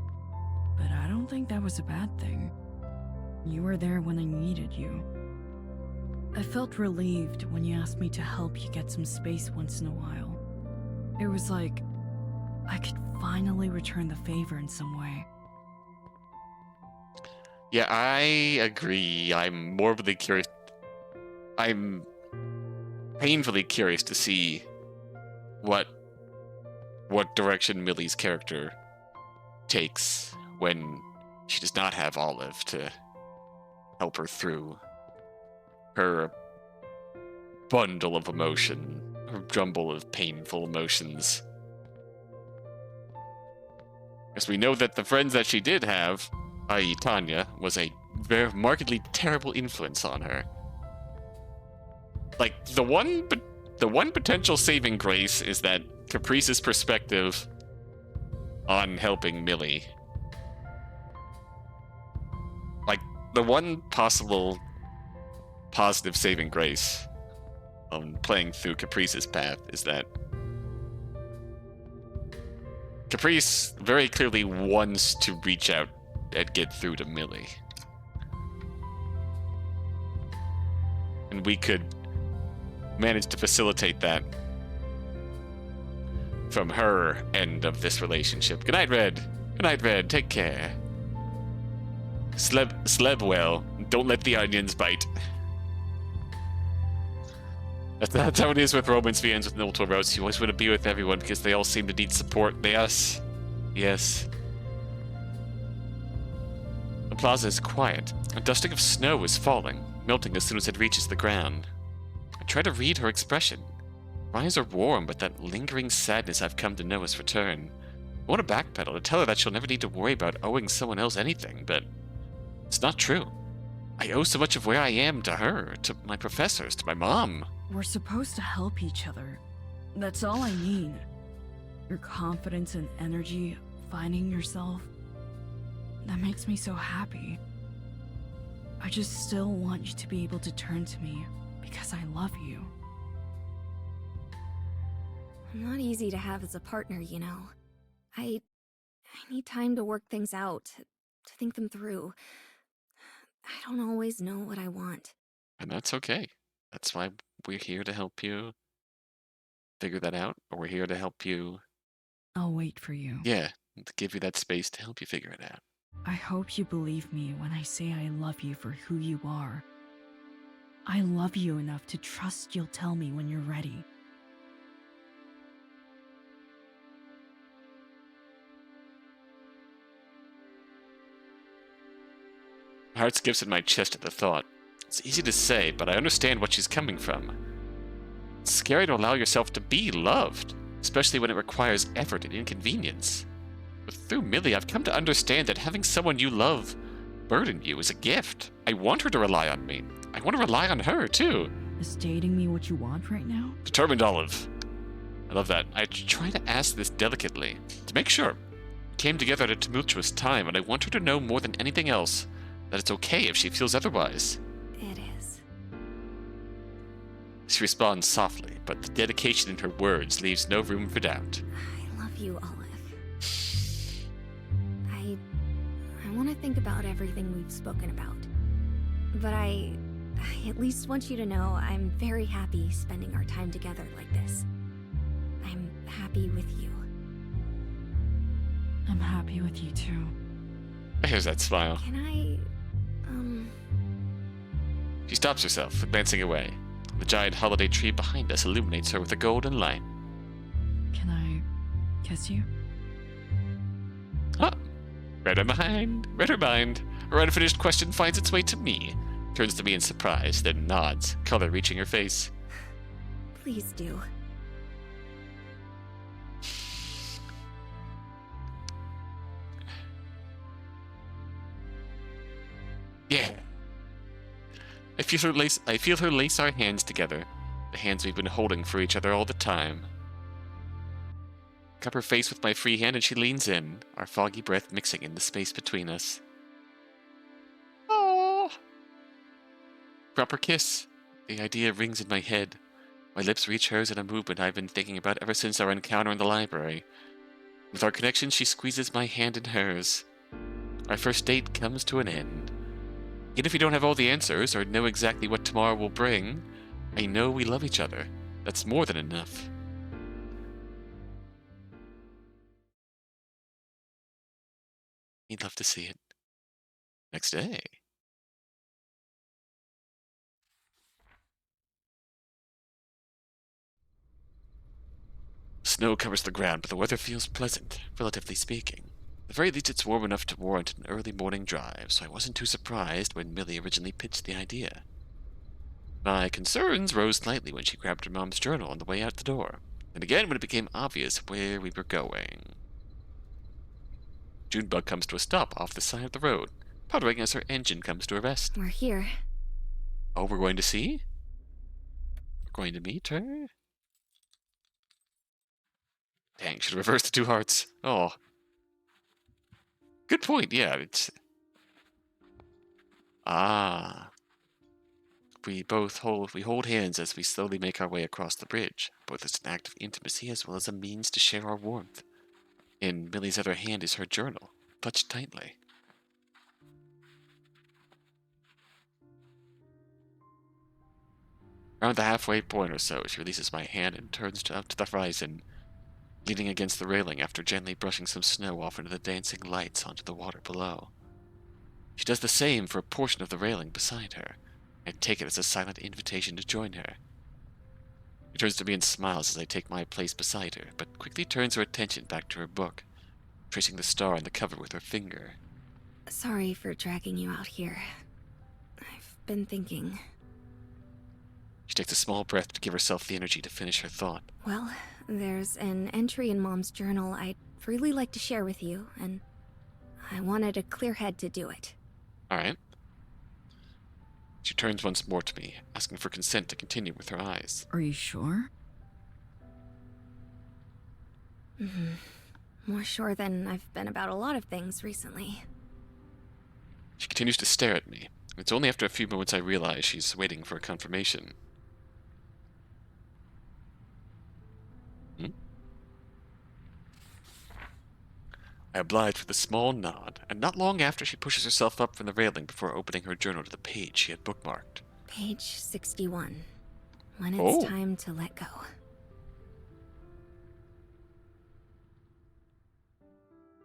But I don't think that was a bad thing. You were there when I needed you. I felt relieved when you asked me to help you get some space once in a while. It was like I could finally return the favor in some way. yeah, I agree. I'm morbidly curious. I'm painfully curious to see what direction Millie's character takes when she does not have Olive to help her through her bundle of emotion, her jumble of painful emotions. As we know that the friends that she did have, i.e. Tanya, was a very markedly terrible influence on her. Like, the one potential saving grace is that Caprice's perspective on helping Millie. Like, the one possible positive saving grace on playing through Caprice's path is that Caprice very clearly wants to reach out and get through to Millie. And we could manage to facilitate that from her end of this relationship. Good night, Red. Good night, Red. Take care. Sleep well. Don't let the onions bite. That's how it is with romance fans with Nilto Routes. You always want to be with everyone because they all seem to need support. Yes. Yes. The plaza is quiet. A dusting of snow is falling, melting as soon as it reaches the ground. I try to read her expression. Her eyes are warm, but that lingering sadness I've come to know has returned. I want to backpedal to tell her that she'll never need to worry about owing someone else anything, but it's not true. I owe so much of where I am to her, to my professors, to my mom. We're supposed to help each other. That's all I need. Your confidence and energy, finding yourself. That makes me so happy. I just still want you to be able to turn to me because I love you. I'm not easy to have as a partner, you know. I need time to work things out, to think them through. I don't always know what I want. And that's okay. That's why we're here to help you figure that out, or we're here to help you... I'll wait for you. Yeah, to give you that space to help you figure it out. I hope you believe me when I say I love you for who you are. I love you enough to trust you'll tell me when you're ready. My heart skips in my chest at the thought. It's easy to say, but I understand what she's coming from. It's scary to allow yourself to be loved, especially when it requires effort and inconvenience. But through Millie, I've come to understand that having someone you love burden you is a gift. I want her to rely on me. I want to rely on her, too. Is dating me what you want right now? Determined, Olive. I love that. I try to ask this delicately, to make sure. We came together at a tumultuous time, and I want her to know more than anything else that it's okay if she feels otherwise. It is. She responds softly, but the dedication in her words leaves no room for doubt. I love you, Olive. I want to think about everything we've spoken about. But I at least want you to know I'm very happy spending our time together like this. I'm happy with you. I'm happy with you too. There's that smile. Can I, She stops herself, advancing away. The giant holiday tree behind us illuminates her with a golden light. Can I kiss you? Ah! Read her mind. Read her mind. Her unfinished question finds its way to me. Turns to me in surprise, then nods, color reaching her face. Please do. Yeah. I feel her lace our hands together, the hands we've been holding for each other all the time. Cup her face with my free hand and she leans in, our foggy breath mixing in the space between us. Oh. Proper kiss. The idea rings in my head. My lips reach hers in a movement I've been thinking about ever since our encounter in the library. With our connection, she squeezes my hand in hers. Our first date comes to an end. Even if we don't have all the answers or know exactly what tomorrow will bring, I know we love each other. That's more than enough. He'd love to see it. Next day. Snow covers the ground, but the weather feels pleasant, relatively speaking. At the very least, it's warm enough to warrant an early morning drive, so I wasn't too surprised when Millie originally pitched the idea. My concerns rose slightly when she grabbed her mom's journal on the way out the door, and again when it became obvious where we were going. Junebug comes to a stop off the side of the road, puttering as her engine comes to a rest. We're here. Oh, we're going to see? We're going to meet her? Dang, should have reversed the two hearts. Oh. Good point, yeah. It's... Ah. We hold hands as we slowly make our way across the bridge, both as an act of intimacy as well as a means to share our warmth. In Millie's other hand is her journal, clutched tightly. Around the halfway point or so, she releases my hand and turns up to the horizon, leaning against the railing after gently brushing some snow off into the dancing lights onto the water below. She does the same for a portion of the railing beside her. I take it as a silent invitation to join her. She turns to me and smiles as I take my place beside her, but quickly turns her attention back to her book, tracing the star on the cover with her finger. Sorry for dragging you out here. I've been thinking. She takes a small breath to give herself the energy to finish her thought. Well, there's an entry in Mom's journal I'd really like to share with you, and I wanted a clear head to do it. Alright. She turns once more to me, asking for consent to continue with her eyes. Are you sure? Mm-hmm. More sure than I've been about a lot of things recently. She continues to stare at me. It's only after a few moments I realize she's waiting for a confirmation. I oblige with a small nod, and not long after she pushes herself up from the railing before opening her journal to the page she had bookmarked. Page 61. When it's Oh. time to let go.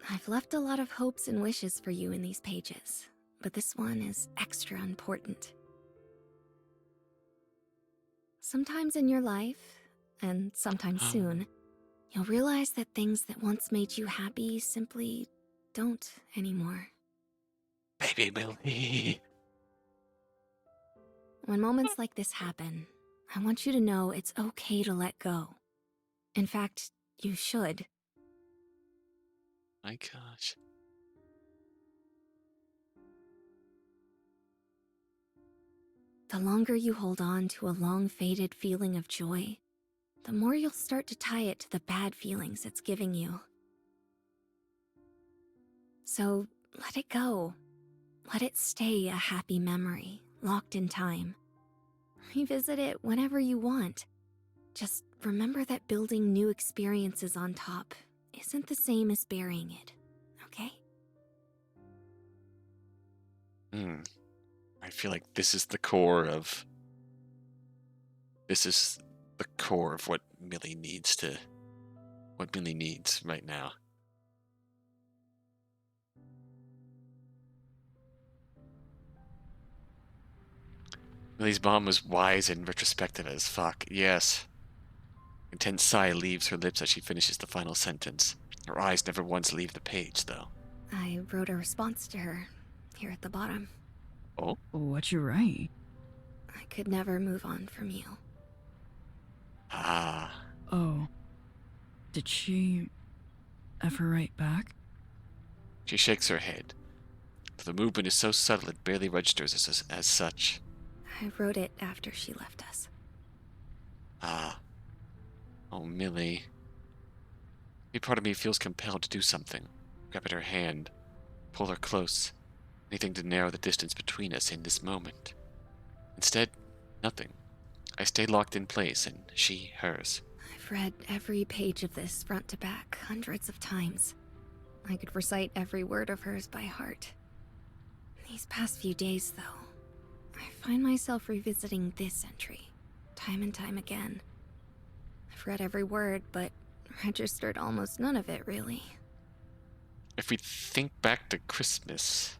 I've left a lot of hopes and wishes for you in these pages, but this one is extra important. Sometimes in your life, and sometime soon, you'll realize that things that once made you happy simply don't anymore. Baby Millie. When moments like this happen, I want you to know it's okay to let go. In fact, you should. My gosh. The longer you hold on to a long-faded feeling of joy, the more you'll start to tie it to the bad feelings it's giving you. So, let it go. Let it stay a happy memory, locked in time. Revisit it whenever you want. Just remember that building new experiences on top isn't the same as burying it, okay? I feel like this is the core of... This is the core of what Millie needs right now. Millie's mom was wise and retrospective as fuck. Yes. Intense sigh leaves her lips as she finishes the final sentence. Her eyes never once leave the page, though. I wrote a response to her, here at the bottom. Oh? What'd you write? I could never move on from you. Ah. Oh. Did she ever write back? She shakes her head. The movement is so subtle it barely registers as such. I wrote it after she left us. Ah. Oh, Millie. A part of me feels compelled to do something. Grab at her hand. Pull her close. Anything to narrow the distance between us in this moment. Instead, nothing. I stay locked in place, and she hers. I've read every page of this front to back hundreds of times. I could recite every word of hers by heart. These past few days, though, I find myself revisiting this entry, time and time again. I've read every word, but registered almost none of it, really. If we think back to Christmas,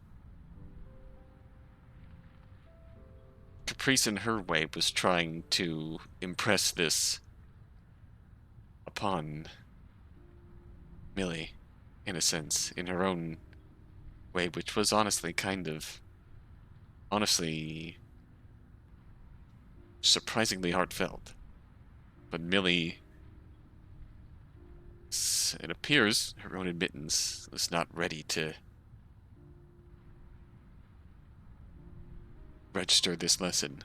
Caprice in her way was trying to impress this upon Millie, in a sense, in her own way, which was honestly surprisingly heartfelt. But Millie, it appears, her own admittance, was not ready to register this lesson.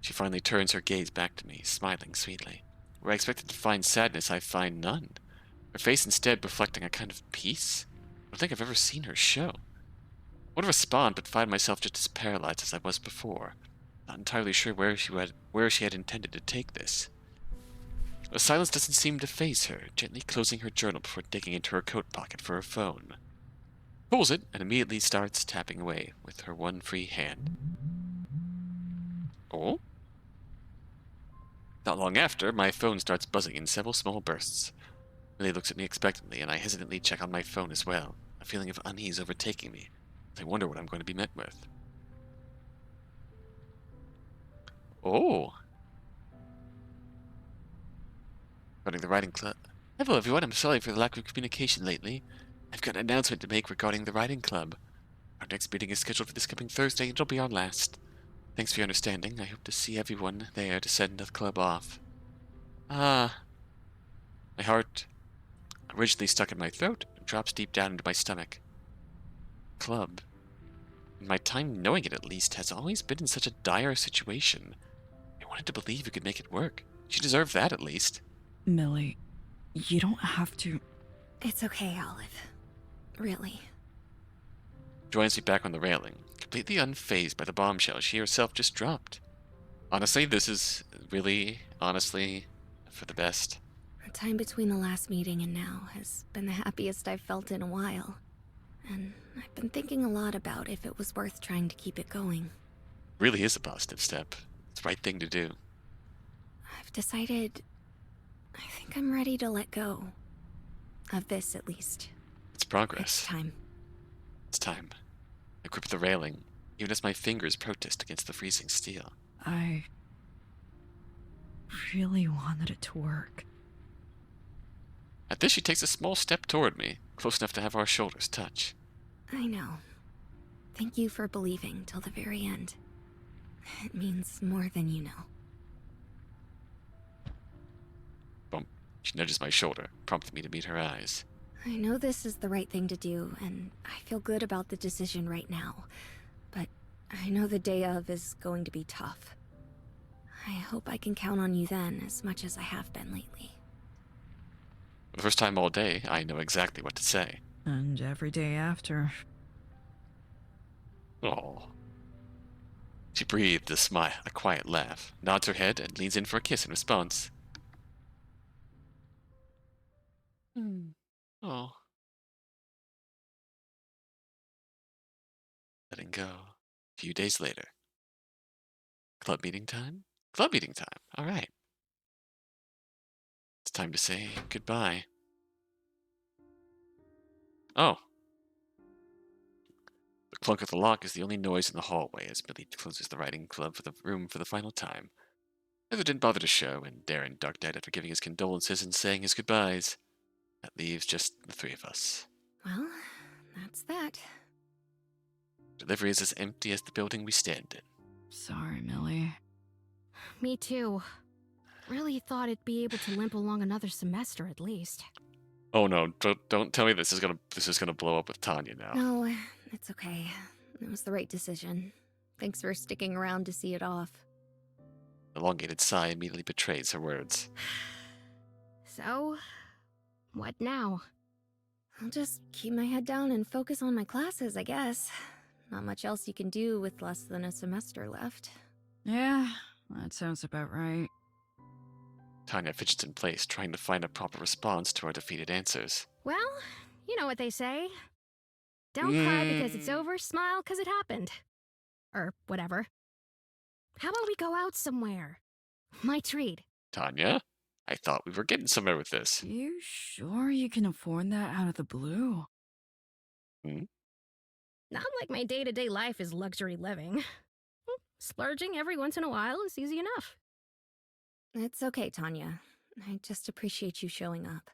She finally turns her gaze back to me, smiling sweetly. Where I expected to find sadness, I find none. Her face instead reflecting a kind of peace I don't think I've ever seen her show. I would respond, but find myself just as paralyzed as I was before, not entirely sure where she had intended to take this. The silence doesn't seem to faze her, gently closing her journal before digging into her coat pocket for her phone. Pulls it and immediately starts tapping away with her one free hand. Oh? Not long after, my phone starts buzzing in several small bursts. Millie looks at me expectantly, and I hesitantly check on my phone as well, a feeling of unease overtaking me. I wonder what I'm going to be met with. Oh! Regarding the writing club. Hello everyone, I'm sorry for the lack of communication lately. I've got an announcement to make regarding the writing club. Our next meeting is scheduled for this coming Thursday, and it'll be our last. Thanks for your understanding. I hope to see everyone there to send the club off. Ah. My heart, originally stuck in my throat, drops deep down into my stomach. Club. In my time knowing it, at least, has always been in such a dire situation. I wanted to believe we could make it work. She deserved that, at least. Millie, you don't have to... It's okay, Olive. Really. Joins me back on the railing, completely unfazed by the bombshell she herself just dropped. Honestly, this is really, honestly, for the best. The time between the last meeting and now has been the happiest I've felt in a while. And I've been thinking a lot about if it was worth trying to keep it going. Really is a positive step. It's the right thing to do. I've decided... I think I'm ready to let go. Of this, at least. It's progress. It's time. It's time. I grip the railing, even as my fingers protest against the freezing steel. I really wanted it to work. At this, she takes a small step toward me, close enough to have our shoulders touch. I know. Thank you for believing till the very end. It means more than you know. Bump. She nudges my shoulder, prompting me to meet her eyes. I know this is the right thing to do, and I feel good about the decision right now. But I know the day of is going to be tough. I hope I can count on you then as much as I have been lately. For the first time all day, I know exactly what to say. And every day after. Oh. She breathed a smile, a quiet laugh, nods her head, and leans in for a kiss in response. Oh. Letting go. A few days later. Club meeting time? Club meeting time. All right. It's time to say goodbye. Oh. The clunk of the lock is the only noise in the hallway as Millie closes the writing club for the room for the final time. Heather didn't bother to show, and Darren ducked out after giving his condolences and saying his goodbyes. That leaves just the three of us. Well, that's that. Delivery is as empty as the building we stand in. Sorry, Millie. Me too. Really thought it'd be able to limp along another semester at least. Oh no! Don't tell me this is gonna blow up with Tanya now. No, it's okay. It was the right decision. Thanks for sticking around to see it off. An elongated sigh immediately betrays her words. So, what now? I'll just keep my head down and focus on my classes, I guess. Not much else you can do with less than a semester left. Yeah, that sounds about right. Tanya fidgets in place, trying to find a proper response to our defeated answers. Well, you know what they say. Don't cry because it's over, smile because it happened. Or whatever. How about we go out somewhere? My treat. Tanya? I thought we were getting somewhere with this. You sure you can afford that out of the blue? Not like my day-to-day life is luxury living. Splurging every once in a while is easy enough. It's okay, Tanya. I just appreciate you showing up.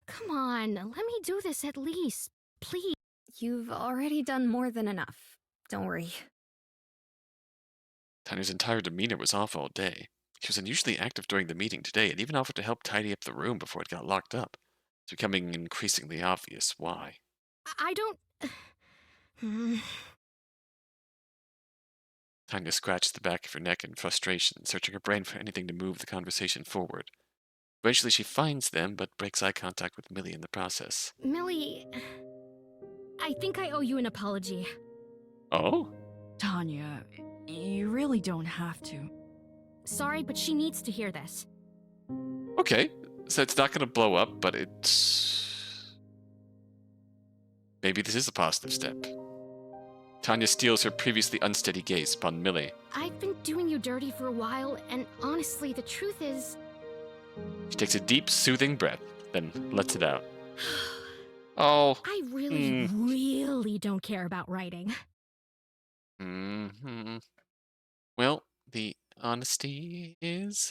Come on, let me do this at least. Please. You've already done more than enough. Don't worry. Tanya's entire demeanor was off all day. She was unusually active during the meeting today and even offered to help tidy up the room before it got locked up. It's becoming increasingly obvious why. I don't... Tanya scratched the back of her neck in frustration, searching her brain for anything to move the conversation forward. Eventually she finds them, but breaks eye contact with Millie in the process. Millie... I think I owe you an apology. Oh? Tanya, you really don't have to. Sorry, but she needs to hear this. Okay, so it's not gonna blow up, but it's... Maybe this is a positive step. Tanya steals her previously unsteady gaze upon Millie. I've been doing you dirty for a while, and honestly, the truth is... She takes a deep, soothing breath, then lets it out. Oh. I really don't care about writing. Well, the honesty is,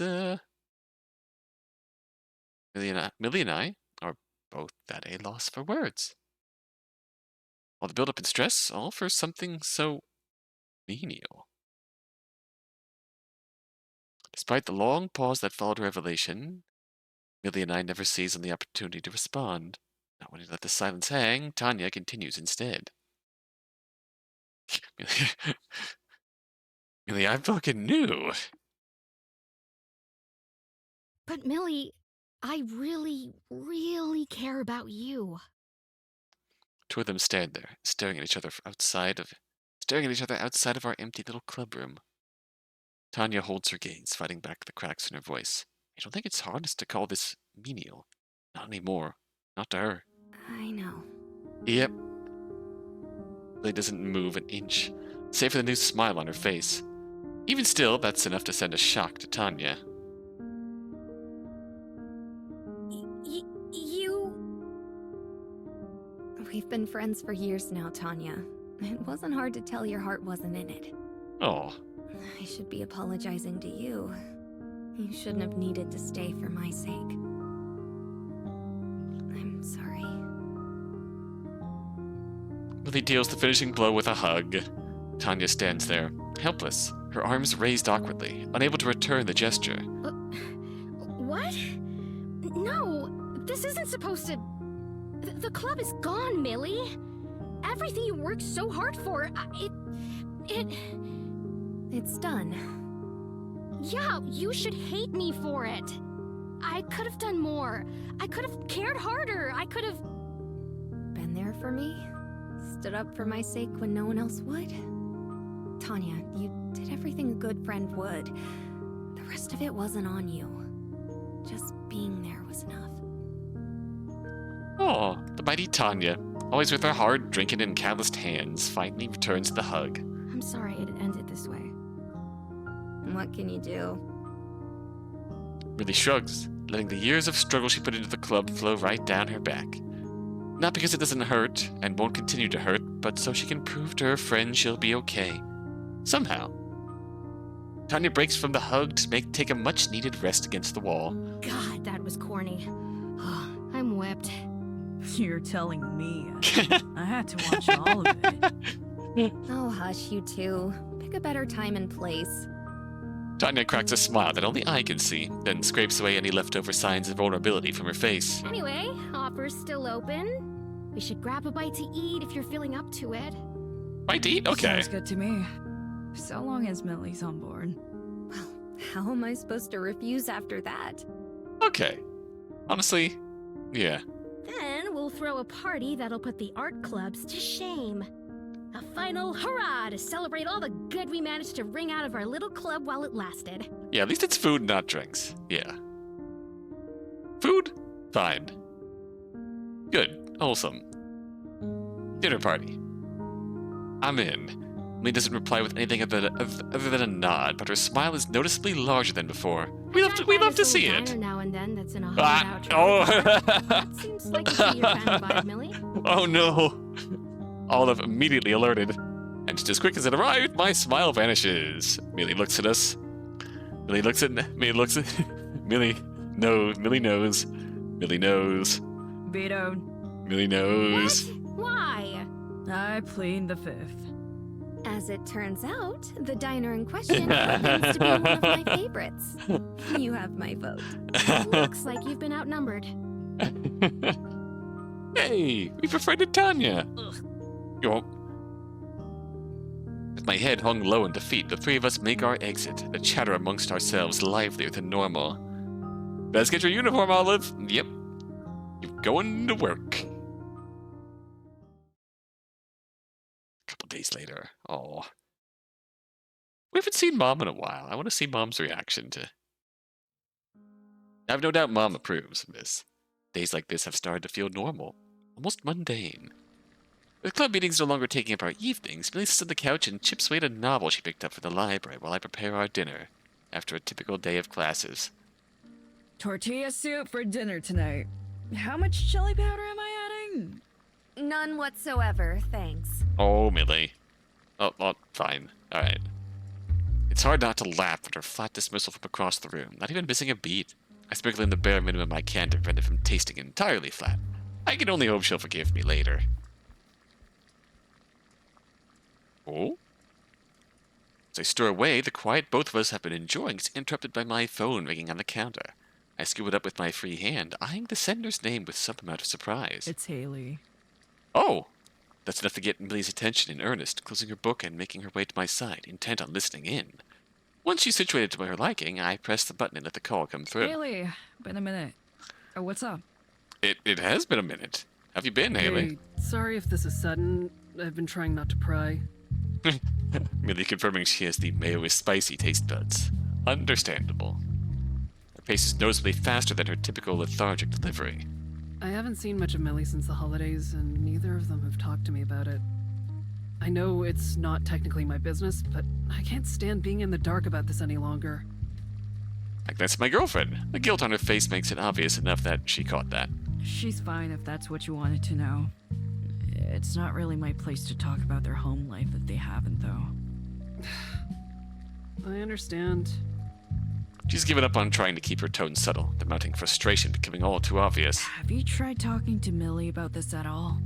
Millie and I are both at a loss for words. All the build-up and stress, all for something so menial. Despite the long pause that followed her revelation, Millie and I never seized on the opportunity to respond. Not wanting to let the silence hang, Tanya continues instead. Millie, I fucking knew. But Millie, I really care about you. Two of them stand there, staring at each other outside of our empty little club room. Tanya holds her gaze, fighting back the cracks in her voice. I don't think it's honest to call this menial. Not anymore. Not to her. I know. Yep. Millie doesn't move an inch, save for the new smile on her face. Even still, that's enough to send a shock to Tanya. You... We've been friends for years now, Tanya. It wasn't hard to tell your heart wasn't in it. Oh. I should be apologizing to you. You shouldn't have needed to stay for my sake. I'm sorry. Millie deals the finishing blow with a hug. Tanya stands there, helpless, her arms raised awkwardly, unable to return the gesture. What? No, this isn't supposed to... The club is gone, Millie. Everything you worked so hard for, It's done. Yeah, you should hate me for it. I could have done more. I could have cared harder. I could have... Been there for me? Stood up for my sake when no one else would? Tanya, you did everything a good friend would. The rest of it wasn't on you. Just being there was enough. Oh, the mighty Tanya, always with her hard drinking and calloused hands, finally returns the hug. I'm sorry it ended this way. What can you do? Millie shrugs, letting the years of struggle she put into the club flow right down her back. Not because it doesn't hurt, and won't continue to hurt, but so she can prove to her friend she'll be okay. Somehow. Tanya breaks from the hug to take a much-needed rest against the wall. God, that was corny. I'm whipped. You're telling me. I had to watch all of it. Oh, hush, you two. Pick a better time and place. Tanya cracks a smile that only I can see, then scrapes away any leftover signs of vulnerability from her face. Anyway, offer's still open. We should grab a bite to eat if you're feeling up to it. Bite to eat? Okay. Sounds good to me. So long as Millie's on board. Well, how am I supposed to refuse after that? Okay. Honestly, yeah. Then we'll throw a party that'll put the art clubs to shame. A final hurrah to celebrate all the good we managed to wring out of our little club while it lasted. Yeah, at least it's food, not drinks. Yeah. Food? Fine. Good. Wholesome. Dinner party. I'm in. Millie doesn't reply with anything other than a nod, but her smile is noticeably larger than before. We love to see it. Now and then that's in a That seems like a your kind of vibe, Millie. Oh no. Olive immediately alerted, and just as quick as it arrived, my smile vanishes. Millie looks at us. Millie looks at Millie. No, Millie knows. Millie knows. Vetoed. Millie knows. What? Why? I plead the fifth. As it turns out, the diner in question happens to be one of my favorites. You have my vote. Looks like you've been outnumbered. Hey, we befriended Tanya. Yo. With my head hung low in defeat, the three of us make our exit, the chatter amongst ourselves livelier than normal. Best get your uniform, Olive. Yep. You're going to work. A couple days later. Oh. We haven't seen Mom in a while. I want to see Mom's reaction to... I have no doubt Mom approves of this. Days like this have started to feel normal. Almost mundane. With club meetings no longer taking up our evenings, Millie sits on the couch and chips away at a novel she picked up from the library while I prepare our dinner, after a typical day of classes. Tortilla soup for dinner tonight. How much chili powder am I adding? None whatsoever, thanks. Oh, Millie. Oh, fine. Alright. It's hard not to laugh at her flat dismissal from across the room, not even missing a beat. I sprinkle in the bare minimum I can to prevent it from tasting entirely flat. I can only hope she'll forgive me later. Oh? As I stir away, the quiet both of us have been enjoying is interrupted by my phone ringing on the counter. I scoop it up with my free hand, eyeing the sender's name with some amount of surprise. It's Haley. Oh! That's enough to get Millie's attention in earnest, closing her book and making her way to my side, intent on listening in. Once she's situated to her liking, I press the button and let the call come through. Haley, been a minute. Oh, what's up? It has been a minute. Have you been, Haley? Hey, sorry if this is sudden. I've been trying not to pry. Millie confirming she has the mayo spicy taste buds. Understandable. Her pace is noticeably faster than her typical lethargic delivery. I haven't seen much of Millie since the holidays, and neither of them have talked to me about it. I know it's not technically my business, but I can't stand being in the dark about this any longer. Like that's my girlfriend. The guilt on her face makes it obvious enough that she caught that. She's fine if that's what you wanted to know. It's not really my place to talk about their home life if they haven't, though. I understand. She's given up on trying to keep her tone subtle, the mounting frustration becoming all too obvious. Have you tried talking to Millie about this at all?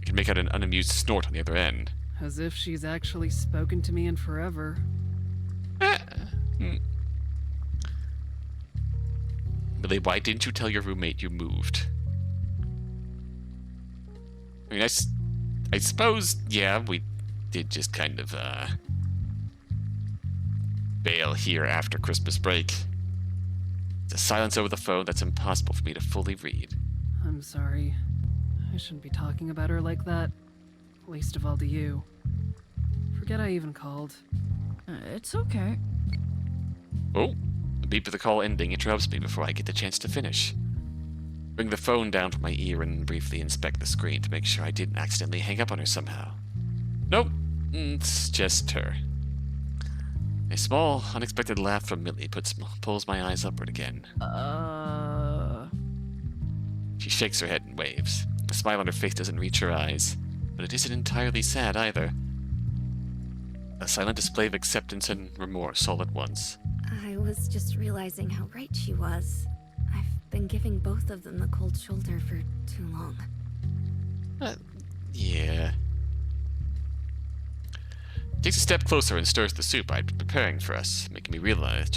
I can make out an unamused snort on the other end. As if she's actually spoken to me in forever. Millie, why didn't you tell your roommate you moved? I mean, I suppose, yeah, we did just kind of, bail here after Christmas break. It's a silence over the phone that's impossible for me to fully read. I'm sorry. I shouldn't be talking about her like that. Least of all to you. Forget I even called. It's okay. Oh, the beep of the call ending interrupts me before I get the chance to finish. Bring the phone down to my ear and briefly inspect the screen to make sure I didn't accidentally hang up on her somehow. Nope, it's just her. A small, unexpected laugh from Millie pulls my eyes upward again. She shakes her head and waves. The smile on her face doesn't reach her eyes, but it isn't entirely sad either. A silent display of acceptance and remorse all at once. I was just realizing how right she was. I've been giving both of them the cold shoulder for too long. Yeah. Takes a step closer and stirs the soup I'd been preparing for us, making me realize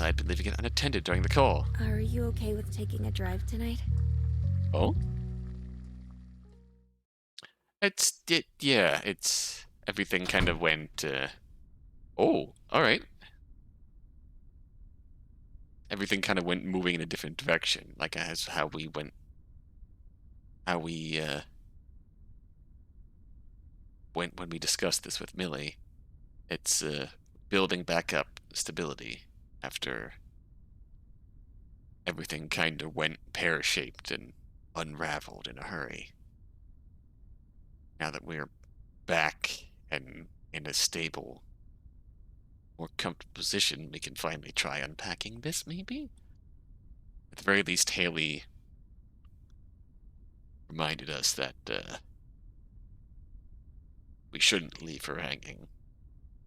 I'd been leaving it unattended during the call. Are you okay with taking a drive tonight? Oh? It's everything kind of went, oh, alright. Everything kind of went moving in a different direction, like as how we went when we discussed this with Millie. It's, building back up stability after everything kind of went pear-shaped and unraveled in a hurry. Now that we're back and in a stable, more comfortable position, we can finally try unpacking this, maybe? At the very least, Haley reminded us that, we shouldn't leave her hanging.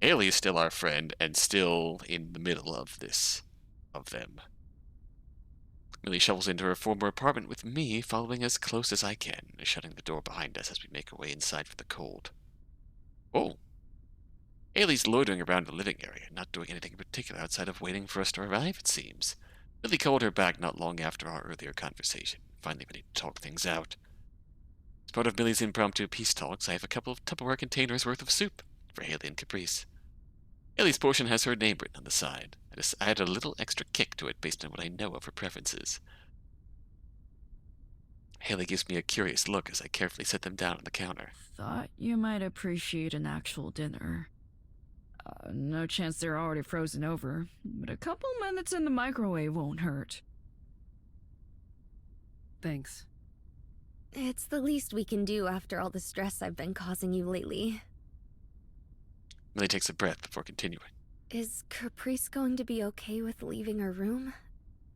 Haley is still our friend, and still in the middle of this, of them. Millie shovels into her former apartment with me following as close as I can, shutting the door behind us as we make our way inside for the cold. Oh. Haley's loitering around the living area, not doing anything in particular outside of waiting for us to arrive, it seems. Millie called her back not long after our earlier conversation, finally ready to talk things out. As part of Millie's impromptu peace talks, I have a couple of Tupperware containers worth of soup for Haley and Caprice. Haley's portion has her name written on the side. I just add a little extra kick to it based on what I know of her preferences. Haley gives me a curious look as I carefully set them down on the counter. Thought you might appreciate an actual dinner. No chance they're already frozen over, but a couple minutes in the microwave won't hurt. Thanks. It's the least we can do after all the stress I've been causing you lately. Millie takes a breath before continuing. Is Caprice going to be okay with leaving her room?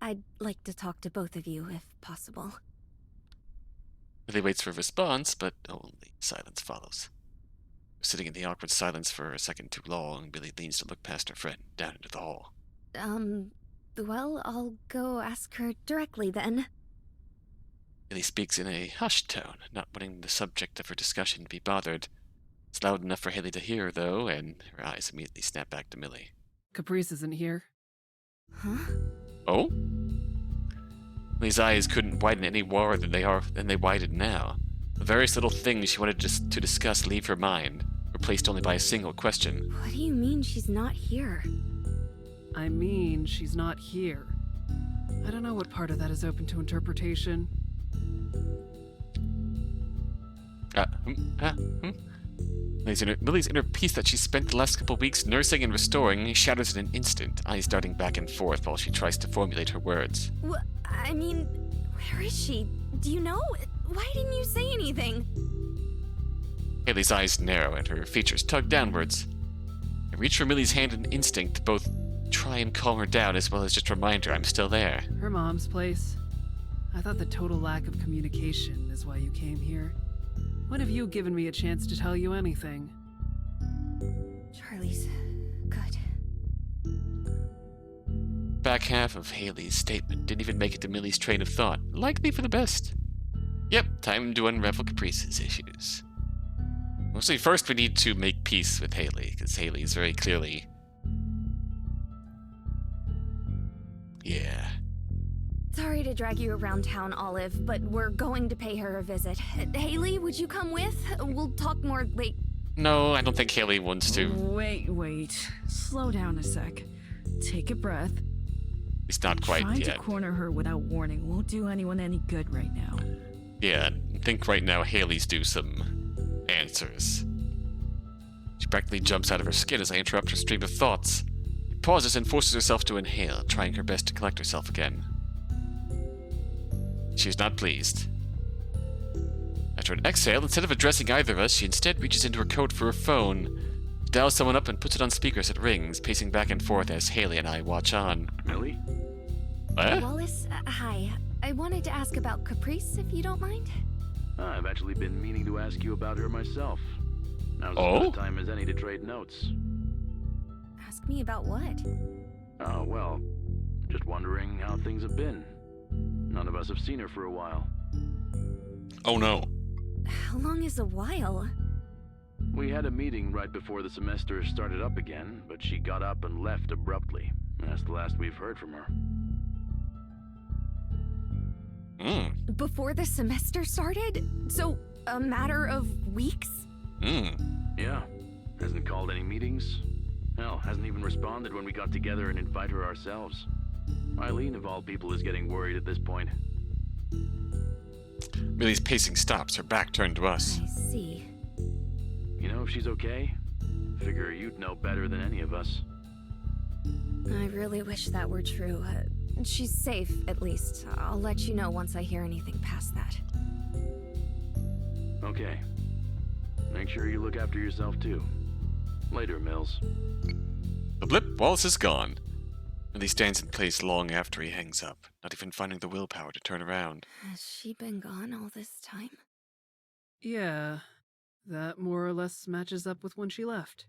I'd like to talk to both of you, if possible. Millie waits for a response, but only silence follows. Sitting in the awkward silence for a second too long, Millie leans to look past her friend, down into the hall. Well, I'll go ask her directly then. Millie speaks in a hushed tone, not wanting the subject of her discussion to be bothered. It's loud enough for Haley to hear, though, and her eyes immediately snap back to Millie. Caprice isn't here. Huh? Oh? Millie's eyes couldn't widen any more than they widen now. The various little things she wanted to discuss leave her mind, replaced only by a single question. What do you mean she's not here? I mean, she's not here. I don't know what part of that is open to interpretation. Millie's inner peace that she spent the last couple weeks nursing and restoring shatters in an instant, eyes darting back and forth while she tries to formulate her words. I mean, where is she? Do you know? Why didn't you say anything? Haley's eyes narrow and her features tug downwards. I reach for Millie's hand in instinct to both try and calm her down as well as just remind her I'm still there. Her mom's place. I thought the total lack of communication is why you came here. When have you given me a chance to tell you anything? Charlie's good. Back half of Haley's statement didn't even make it to Millie's train of thought. Likely for the best. Yep, time to unravel Caprice's issues. Mostly first we need to make peace with Haley, because Haley is very clearly... Yeah. Sorry to drag you around town, Olive, but we're going to pay her a visit. Haley, would you come with? We'll talk more late. No, I don't think Haley wants to. Wait. Slow down a sec. Take a breath. It's not quite Trying yet. to corner her without warning won't do anyone any good right now. Yeah, I think right now Haley's due some answers. She practically jumps out of her skin as I interrupt her stream of thoughts. She pauses and forces herself to inhale, trying her best to collect herself again. She is not pleased. After an exhale, instead of addressing either of us, she instead reaches into her coat for her phone, dials someone up and puts it on speaker as it rings, pacing back and forth as Haley and I watch on. Millie? What? Wallace, hi. I wanted to ask about Caprice, if you don't mind. I've actually been meaning to ask you about her myself. Now's as good a time as any to trade notes. Ask me about what? Oh, well, just wondering how things have been. None of us have seen her for a while. Oh no. How long is a while? We had a meeting right before the semester started up again, but she got up and left abruptly. That's the last we've heard from her. Before the semester started? So, a matter of weeks? Yeah. Hasn't called any meetings. Hell, hasn't even responded when we got together and invite her ourselves. Eileen, of all people, is getting worried at this point. Millie's pacing stops, her back turned to us. I see. You know if she's okay? Figure you'd know better than any of us. I really wish that were true. She's safe, at least. I'll let you know once I hear anything past that. Okay. Make sure you look after yourself, too. Later, Mills. The blip, Wallace is gone. Millie stands in place long after he hangs up, not even finding the willpower to turn around. Has she been gone all this time? Yeah, that more or less matches up with when she left.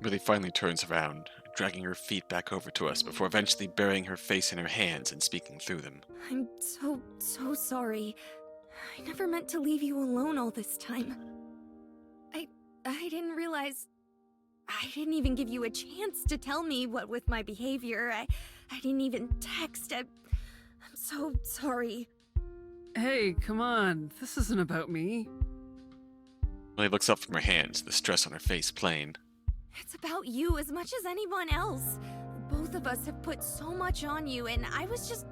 Millie finally turns around, dragging her feet back over to us before eventually burying her face in her hands and speaking through them. I'm so sorry. I never meant to leave you alone all this time. I didn't realize... I didn't even give you a chance to tell me what with my behavior. I didn't even text. I'm so sorry. Hey, come on. This isn't about me. Millie looks up from her hands, the stress on her face plain. It's about you as much as anyone else. Both of us have put so much on you, and I was just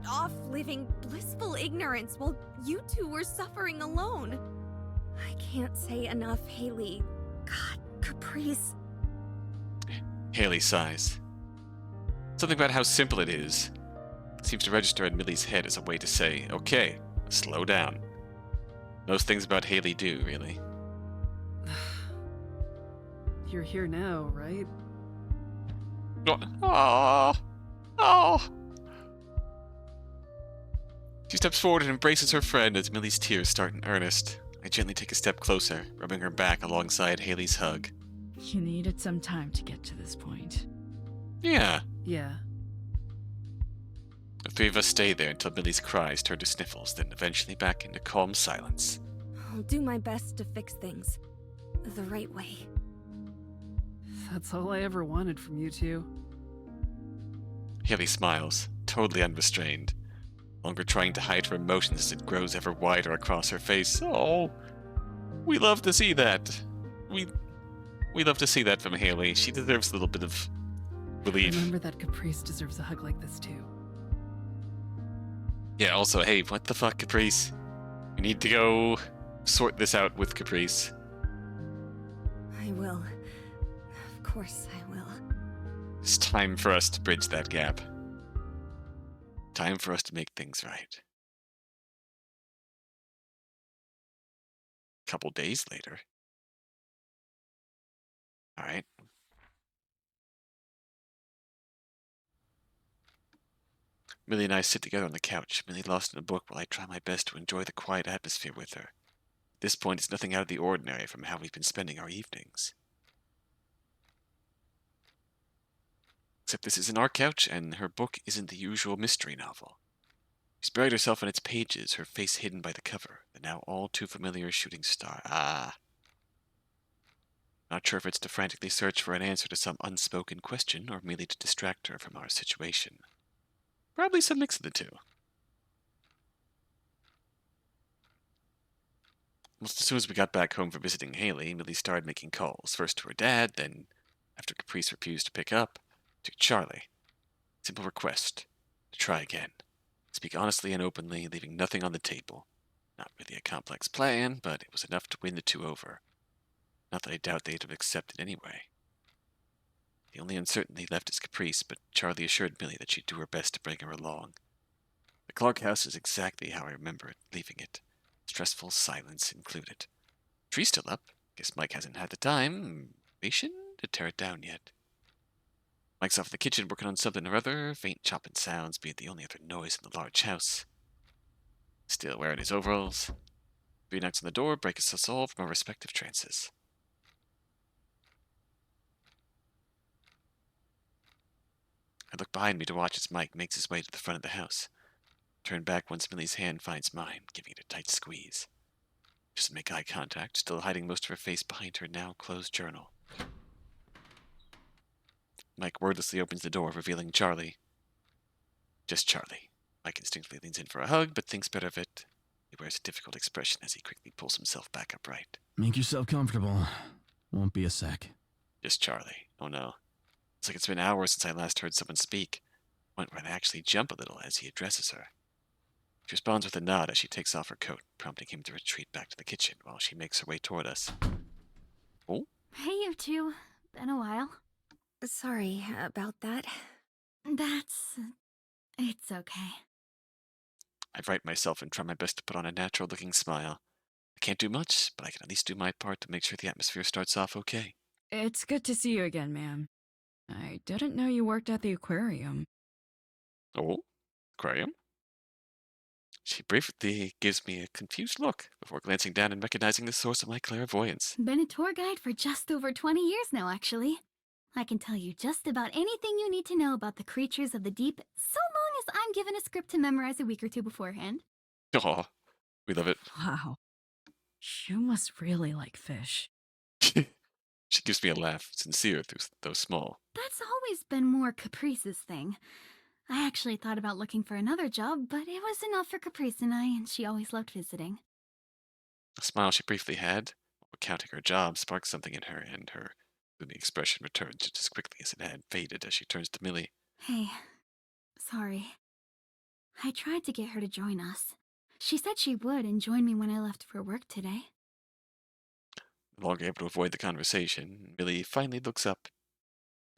off living blissful ignorance while you two were suffering alone. I can't say enough, Haley. God, Caprice. Haley sighs. Something about how simple it is seems to register in Millie's head as a way to say, okay, slow down. Most things about Haley do, really. You're here now, right? Oh. She steps forward and embraces her friend as Millie's tears start in earnest. I gently take a step closer, rubbing her back alongside Haley's hug. You needed some time to get to this point. Yeah. Yeah. The three of us stay there until Millie's cries turn to sniffles, then eventually back into calm silence. I'll do my best to fix things the right way. That's all I ever wanted from you two. Haley smiles, totally unrestrained, longer trying to hide her emotions as it grows ever wider across her face. Oh, we love to see that. We love to see that from Haley. She deserves a little bit of relief. Remember that Caprice deserves a hug like this too. Yeah, also, hey, what the fuck, Caprice? We need to go sort this out with Caprice. I will. Of course I will. It's time for us to bridge that gap. Time for us to make things right. A couple days later. Alright. Millie and I sit together on the couch, Millie lost in a book while I try my best to enjoy the quiet atmosphere with her. At this point, it's nothing out of the ordinary from how we've been spending our evenings. Except this isn't our couch, and her book isn't the usual mystery novel. She's buried herself in its pages, her face hidden by the cover, the now all too familiar shooting star. Ah. Not sure if it's to frantically search for an answer to some unspoken question or merely to distract her from our situation. Probably some mix of the two. Almost as soon as we got back home from visiting Haley, Millie started making calls, first to her dad, then, after Caprice refused to pick up, to Charlie. Simple request to try again. Speak honestly and openly, leaving nothing on the table. Not really a complex plan, but it was enough to win the two over. Not that I doubt they'd have accepted anyway. The only uncertainty left is Caprice, but Charlie assured Millie that she'd do her best to bring her along. The Clark house is exactly how I remember it, leaving it. Stressful silence included. Tree's still up. Guess Mike hasn't had the time, patient, to tear it down yet. Mike's off in the kitchen working on something or other, faint chopping sounds being the only other noise in the large house. Still wearing his overalls. 3 knocks on the door break us all from our respective trances. I look behind me to watch as Mike makes his way to the front of the house. Turn back once Millie's hand finds mine, giving it a tight squeeze. Just make eye contact, still hiding most of her face behind her now closed journal. Mike wordlessly opens the door, revealing Charlie. Just Charlie. Mike instinctively leans in for a hug, but thinks better of it. He wears a difficult expression as he quickly pulls himself back upright. Make yourself comfortable. Won't be a sec. Just Charlie. Oh no. It's like it's been hours since I last heard someone speak. Point where I actually jump a little as he addresses her. She responds with a nod as she takes off her coat, prompting him to retreat back to the kitchen while she makes her way toward us. Oh? Hey, you two. Been a while. Sorry about that. It's okay. I right myself and try my best to put on a natural-looking smile. I can't do much, but I can at least do my part to make sure the atmosphere starts off okay. It's good to see you again, ma'am. I didn't know you worked at the aquarium. Oh? Aquarium? She briefly gives me a confused look before glancing down and recognizing the source of my clairvoyance. Been a tour guide for just over 20 years now, actually. I can tell you just about anything you need to know about the creatures of the deep, so long as I'm given a script to memorize a week or two beforehand. Aw, we love it. Wow. You must really like fish. She gives me a laugh, sincere though small. That's always been more Caprice's thing. I actually thought about looking for another job, but it was enough for Caprice and she always loved visiting. The smile she briefly had, while recounting her job, sparked something in her, and her gloomy expression returns just as quickly as it had faded as she turns to Millie. Hey, sorry. I tried to get her to join us. She said she would and join me when I left for work today. No longer able to avoid the conversation, Millie finally looks up,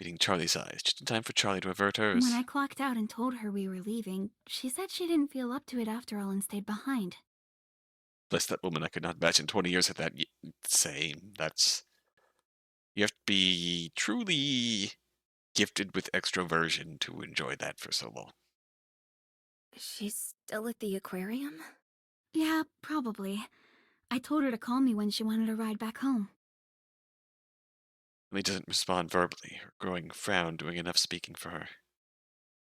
meeting Charlie's eyes, just in time for Charlie to avert hers. When I clocked out and told her we were leaving, she said she didn't feel up to it after all and stayed behind. Bless that woman, I could not imagine 20 years of that. Same. That's... You have to be truly gifted with extroversion to enjoy that for so long. She's still at the aquarium? Yeah, probably. I told her to call me when she wanted a ride back home. Millie doesn't respond verbally, her growing frown doing enough speaking for her.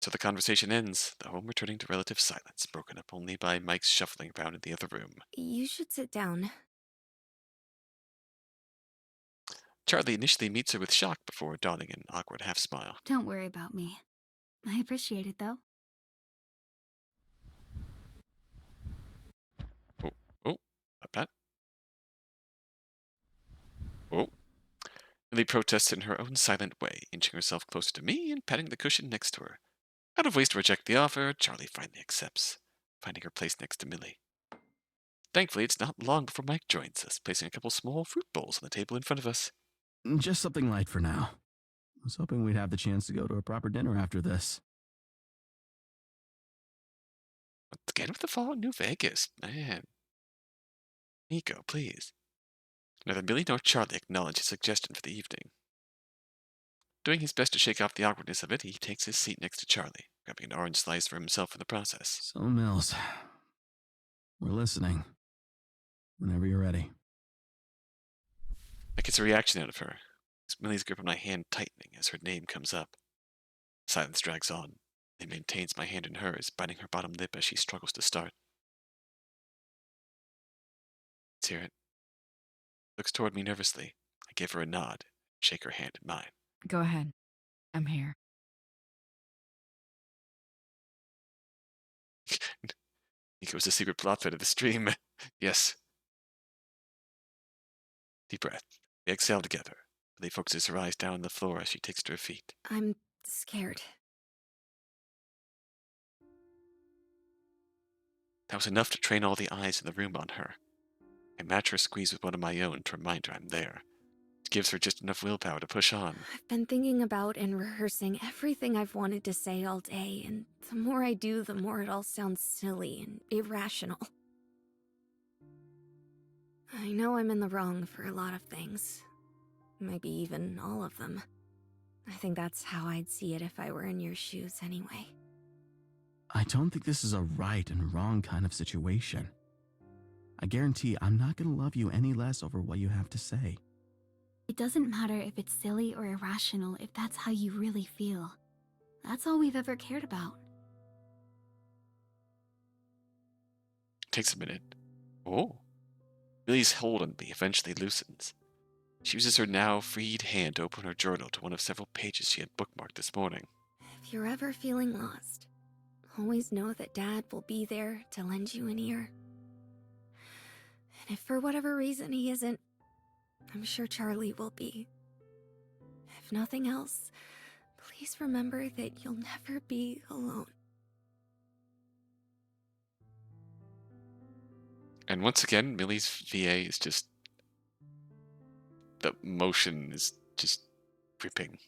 So the conversation ends, the home returning to relative silence, broken up only by Mike's shuffling around in the other room. You should sit down. Charlie initially meets her with shock before donning an awkward half-smile. Don't worry about me. I appreciate it, though. Oh, up that. Oh. Millie protests in her own silent way, inching herself closer to me and patting the cushion next to her. Out of ways to reject the offer, Charlie finally accepts, finding her place next to Millie. Thankfully, it's not long before Mike joins us, placing a couple small fruit bowls on the table in front of us. Just something light for now. I was hoping we'd have the chance to go to a proper dinner after this. Again with the fall in New Vegas, man. Nico, please. Neither Millie nor Charlie acknowledge his suggestion for the evening. Doing his best to shake off the awkwardness of it, he takes his seat next to Charlie, grabbing an orange slice for himself in the process. So, Mills, we're listening. Whenever you're ready. I get a reaction out of her, Millie's grip on my hand tightening as her name comes up. Silence drags on. He maintains my hand in hers, biting her bottom lip as she struggles to start. Let's hear it. Looks toward me nervously. I give her a nod, shake her hand in mine. Go ahead. I'm here. It was the secret plot thread of the stream. Yes. Deep breath. We exhale together. Millie focuses her eyes down on the floor as she takes to her feet. I'm scared. That was enough to train all the eyes in the room on her. I match her squeeze with one of my own to remind her I'm there. It gives her just enough willpower to push on. I've been thinking about and rehearsing everything I've wanted to say all day, and the more I do, the more it all sounds silly and irrational. I know I'm in the wrong for a lot of things. Maybe even all of them. I think that's how I'd see it if I were in your shoes anyway. I don't think this is a right and wrong kind of situation. I guarantee I'm not gonna love you any less over what you have to say. It doesn't matter if it's silly or irrational if that's how you really feel. That's all we've ever cared about. Takes a minute. Oh. Millie's hold on me eventually loosens. She uses her now freed hand to open her journal to one of several pages she had bookmarked this morning. If you're ever feeling lost, always know that Dad will be there to lend you an ear. And if for whatever reason he isn't, I'm sure Charlie will be. If nothing else, please remember that you'll never be alone. And once again, Millie's VA is just... the motion is just gripping.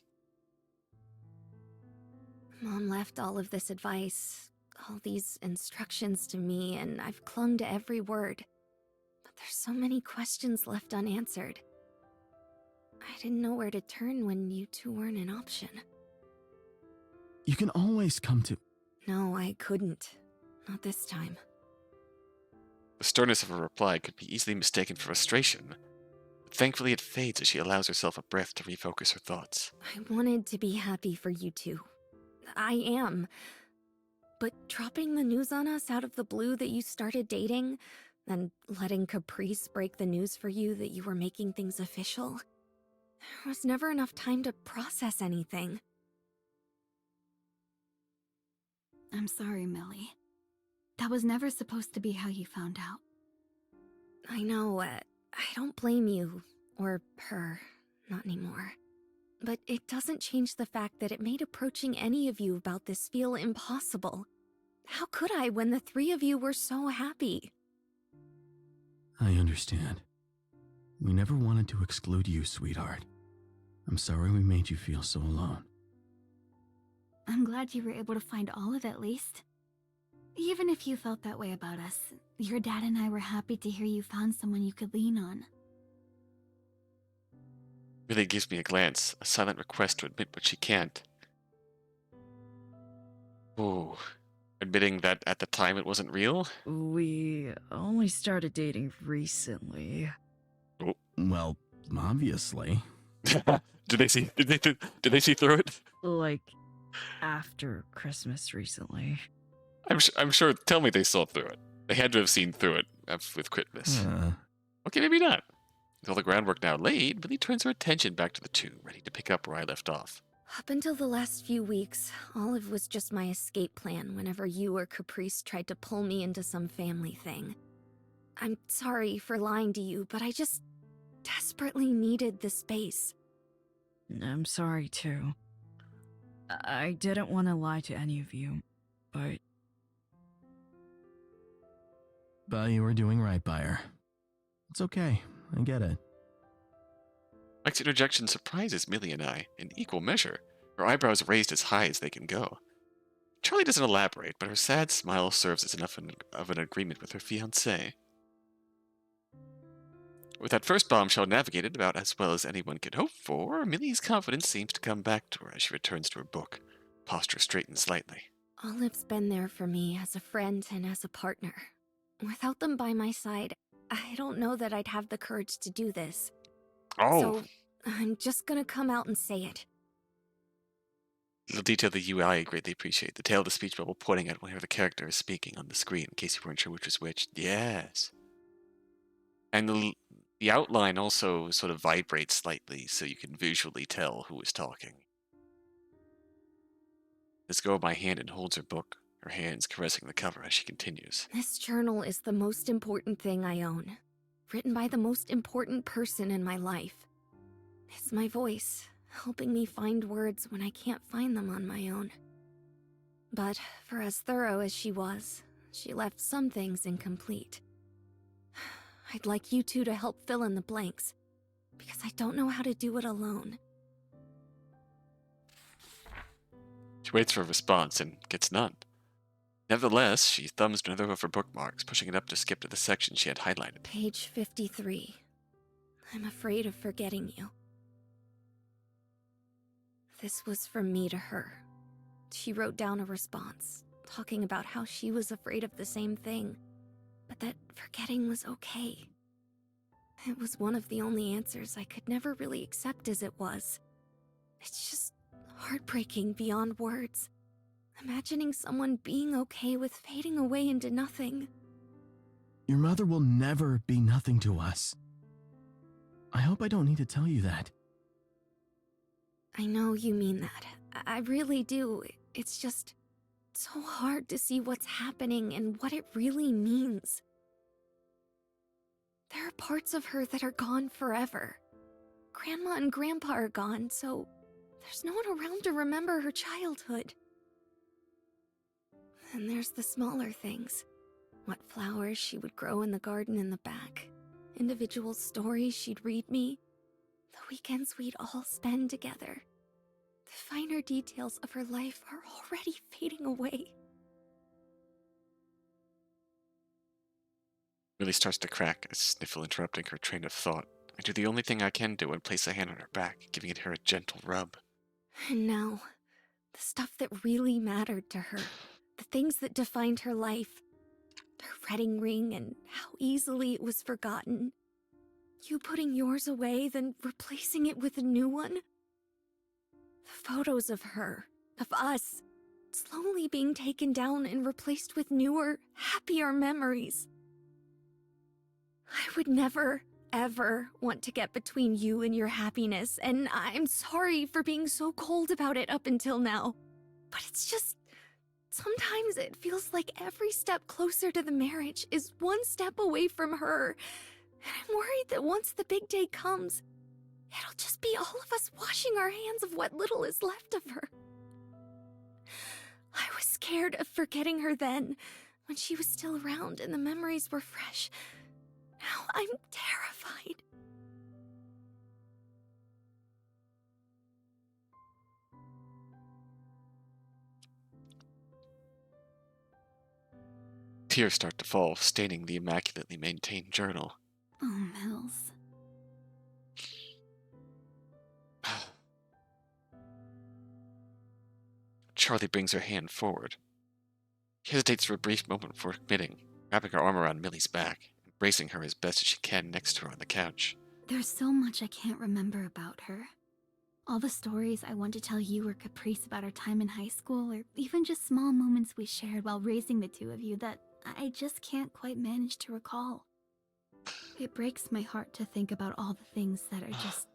Mom left all of this advice, all these instructions to me, and I've clung to every word. But there's so many questions left unanswered. I didn't know where to turn when you two weren't an option. You can always come to... No, I couldn't. Not this time. The sternness of her reply could be easily mistaken for frustration. But thankfully it fades as she allows herself a breath to refocus her thoughts. I wanted to be happy for you two. I am. But dropping the news on us out of the blue that you started dating, and letting Caprice break the news for you that you were making things official, there was never enough time to process anything. I'm sorry, Millie. That was never supposed to be how you found out. I know, I don't blame you, or her, not anymore. But it doesn't change the fact that it made approaching any of you about this feel impossible. How could I when the three of you were so happy? I understand. We never wanted to exclude you, sweetheart. I'm sorry we made you feel so alone. I'm glad you were able to find Olive at least. Even if you felt that way about us, your dad and I were happy to hear you found someone you could lean on. Millie gives me a glance, a silent request to admit what she can't. Ooh. Admitting that at the time it wasn't real? We only started dating recently. Oh. Well, obviously. Did they see through it? Like, after Christmas recently. I'm sure. Tell me they saw through it. They had to have seen through it with Christmas. Okay, maybe not. With all the groundwork now laid, Millie turns her attention back to the two, ready to pick up where I left off. Up until the last few weeks, Olive was just my escape plan whenever you or Caprice tried to pull me into some family thing. I'm sorry for lying to you, but I just desperately needed the space. I'm sorry, too. I didn't want to lie to any of you, but... But you were doing right by her. It's okay. I get it. Mike's interjection surprises Millie and I in equal measure, her eyebrows raised as high as they can go. Charlie doesn't elaborate, but her sad smile serves as enough of an agreement with her fiancé. With that first bombshell navigated about as well as anyone could hope for, Millie's confidence seems to come back to her as she returns to her book, posture straightened slightly. Olive's been there for me as a friend and as a partner. Without them by my side, I don't know that I'd have the courage to do this. Oh! So, I'm just gonna come out and say it. Little detail the UI I greatly appreciate. The tail of the speech bubble pointing at whenever the character is speaking on the screen, in case you weren't sure which was which. Yes. And the outline also sort of vibrates slightly, so you can visually tell who is talking. Let's go of my hand and holds her book, her hands caressing the cover as she continues. This journal is the most important thing I own. Written by the most important person in my life. It's my voice, helping me find words when I can't find them on my own. But for as thorough as she was, she left some things incomplete. I'd like you two to help fill in the blanks, because I don't know how to do it alone. She waits for a response and gets none. Nevertheless, she thumbs another of her bookmarks, pushing it up to skip to the section she had highlighted. Page 53. I'm afraid of forgetting you. This was from me to her. She wrote down a response, talking about how she was afraid of the same thing, but that forgetting was okay. It was one of the only answers I could never really accept as it was. It's just heartbreaking beyond words. Imagining someone being okay with fading away into nothing. Your mother will never be nothing to us. I hope I don't need to tell you that. I know you mean that. I really do. It's just so hard to see what's happening and what it really means. There are parts of her that are gone forever. Grandma and Grandpa are gone, so there's no one around to remember her childhood. And there's the smaller things. What flowers she would grow in the garden in the back. Individual stories she'd read me. The weekends we'd all spend together. The finer details of her life are already fading away. Millie starts to crack, a sniffle interrupting her train of thought. I do the only thing I can do and place a hand on her back, giving it her a gentle rub. And now, the stuff that really mattered to her. The things that defined her life. Her wedding ring and how easily it was forgotten. You putting yours away, then replacing it with a new one. The photos of her, of us, slowly being taken down and replaced with newer, happier memories. I would never, ever want to get between you and your happiness, and I'm sorry for being so cold about it up until now. But it's just, sometimes it feels like every step closer to the marriage is one step away from her. And I'm worried that once the big day comes, it'll just be all of us washing our hands of what little is left of her. I was scared of forgetting her then, when she was still around and the memories were fresh. Now I'm terrified. Tears start to fall, staining the immaculately maintained journal. Oh, Mills. Charlie brings her hand forward. She hesitates for a brief moment before committing, wrapping her arm around Millie's back, embracing her as best as she can next to her on the couch. There's so much I can't remember about her. All the stories I want to tell you or Caprice about our time in high school, or even just small moments we shared while raising the two of you that I just can't quite manage to recall. It breaks my heart to think about all the things that are just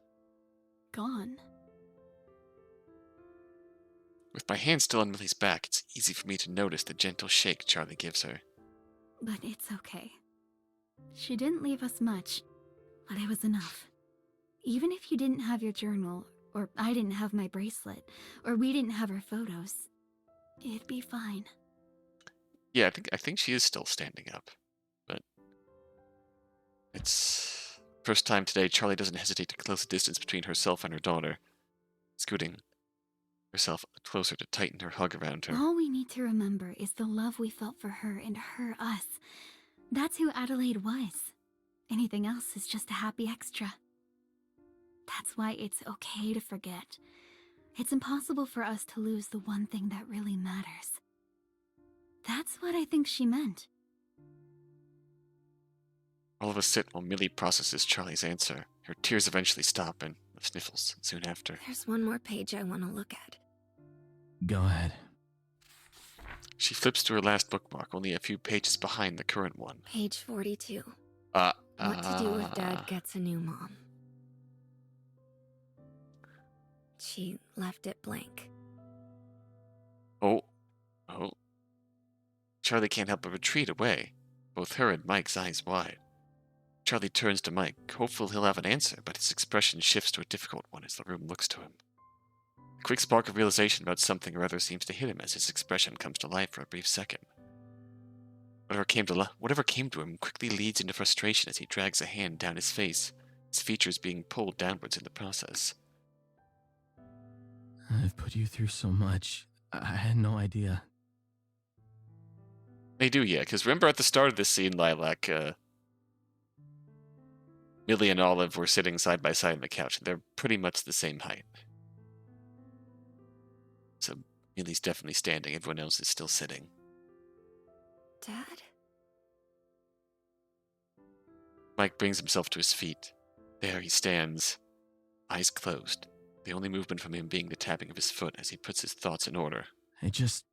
gone. With my hand still on Millie's back, it's easy for me to notice the gentle shake Charlie gives her. But it's okay. She didn't leave us much, but it was enough. Even if you didn't have your journal, or I didn't have my bracelet, or we didn't have our photos, it'd be fine. Yeah, I think she is still standing up. But it's first time today Charlie doesn't hesitate to close the distance between herself and her daughter, scooting herself closer to tighten her hug around her. All we need to remember is the love we felt for her and her us. That's who Adelaide was. Anything else is just a happy extra. That's why it's okay to forget. It's impossible for us to lose the one thing that really matters. That's what I think she meant. All of us sit while Millie processes Charlie's answer. Her tears eventually stop and the sniffles soon after. There's one more page I want to look at. Go ahead. She flips to her last bookmark, only a few pages behind the current one. Page 42. What to do if Dad gets a new mom. She left it blank. Oh. Charlie can't help but retreat away, both her and Mike's eyes wide. Charlie turns to Mike, hopeful he'll have an answer, but his expression shifts to a difficult one as the room looks to him. A quick spark of realization about something or other seems to hit him as his expression comes to life for a brief second. Whatever came to him quickly leads into frustration as he drags a hand down his face, his features being pulled downwards in the process. I've put you through so much. I had no idea. They do, yeah, because remember at the start of this scene, Lilac, Millie and Olive were sitting side by side on the couch. They're pretty much the same height. So Millie's definitely standing, everyone else is still sitting. Dad? Mike brings himself to his feet. There he stands, eyes closed, the only movement from him being the tapping of his foot as he puts his thoughts in order. I just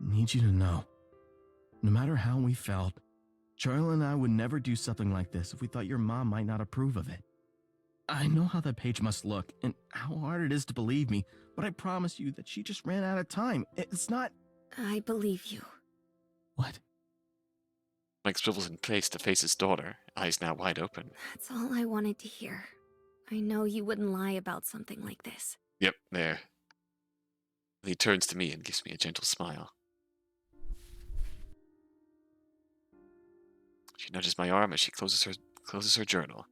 need you to know, no matter how we felt, Charlie and I would never do something like this if we thought your mom might not approve of it. I know how that page must look and how hard it is to believe me, but I promise you that she just ran out of time. It's not... I believe you. What? Mike swivels in place to face his daughter, eyes now wide open. That's all I wanted to hear. I know you wouldn't lie about something like this. Yep, there. He turns to me and gives me a gentle smile. She nudges my arm as she closes her journal.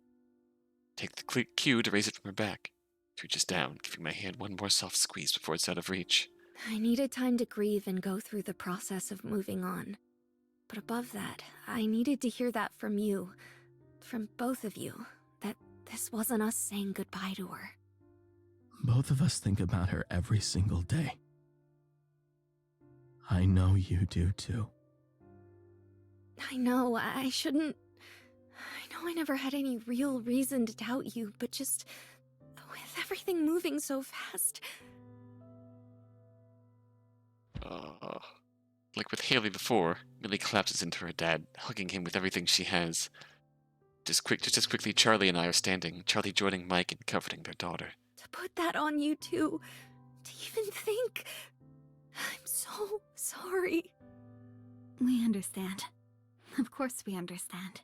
Take the cue to raise it from her back. She reaches down, giving my hand one more soft squeeze before it's out of reach. I needed time to grieve and go through the process of moving on. But above that, I needed to hear that from you, from both of you, that this wasn't us saying goodbye to her. Both of us think about her every single day. I know you do too. I know, I shouldn't... I know I never had any real reason to doubt you, but just... with everything moving so fast... Like with Haley before, Millie collapses into her dad, hugging him with everything she has. Just as quickly, Charlie and I are standing, Charlie joining Mike and comforting their daughter. To put that on you too, to even think... I'm so sorry. We understand. Of course we understand.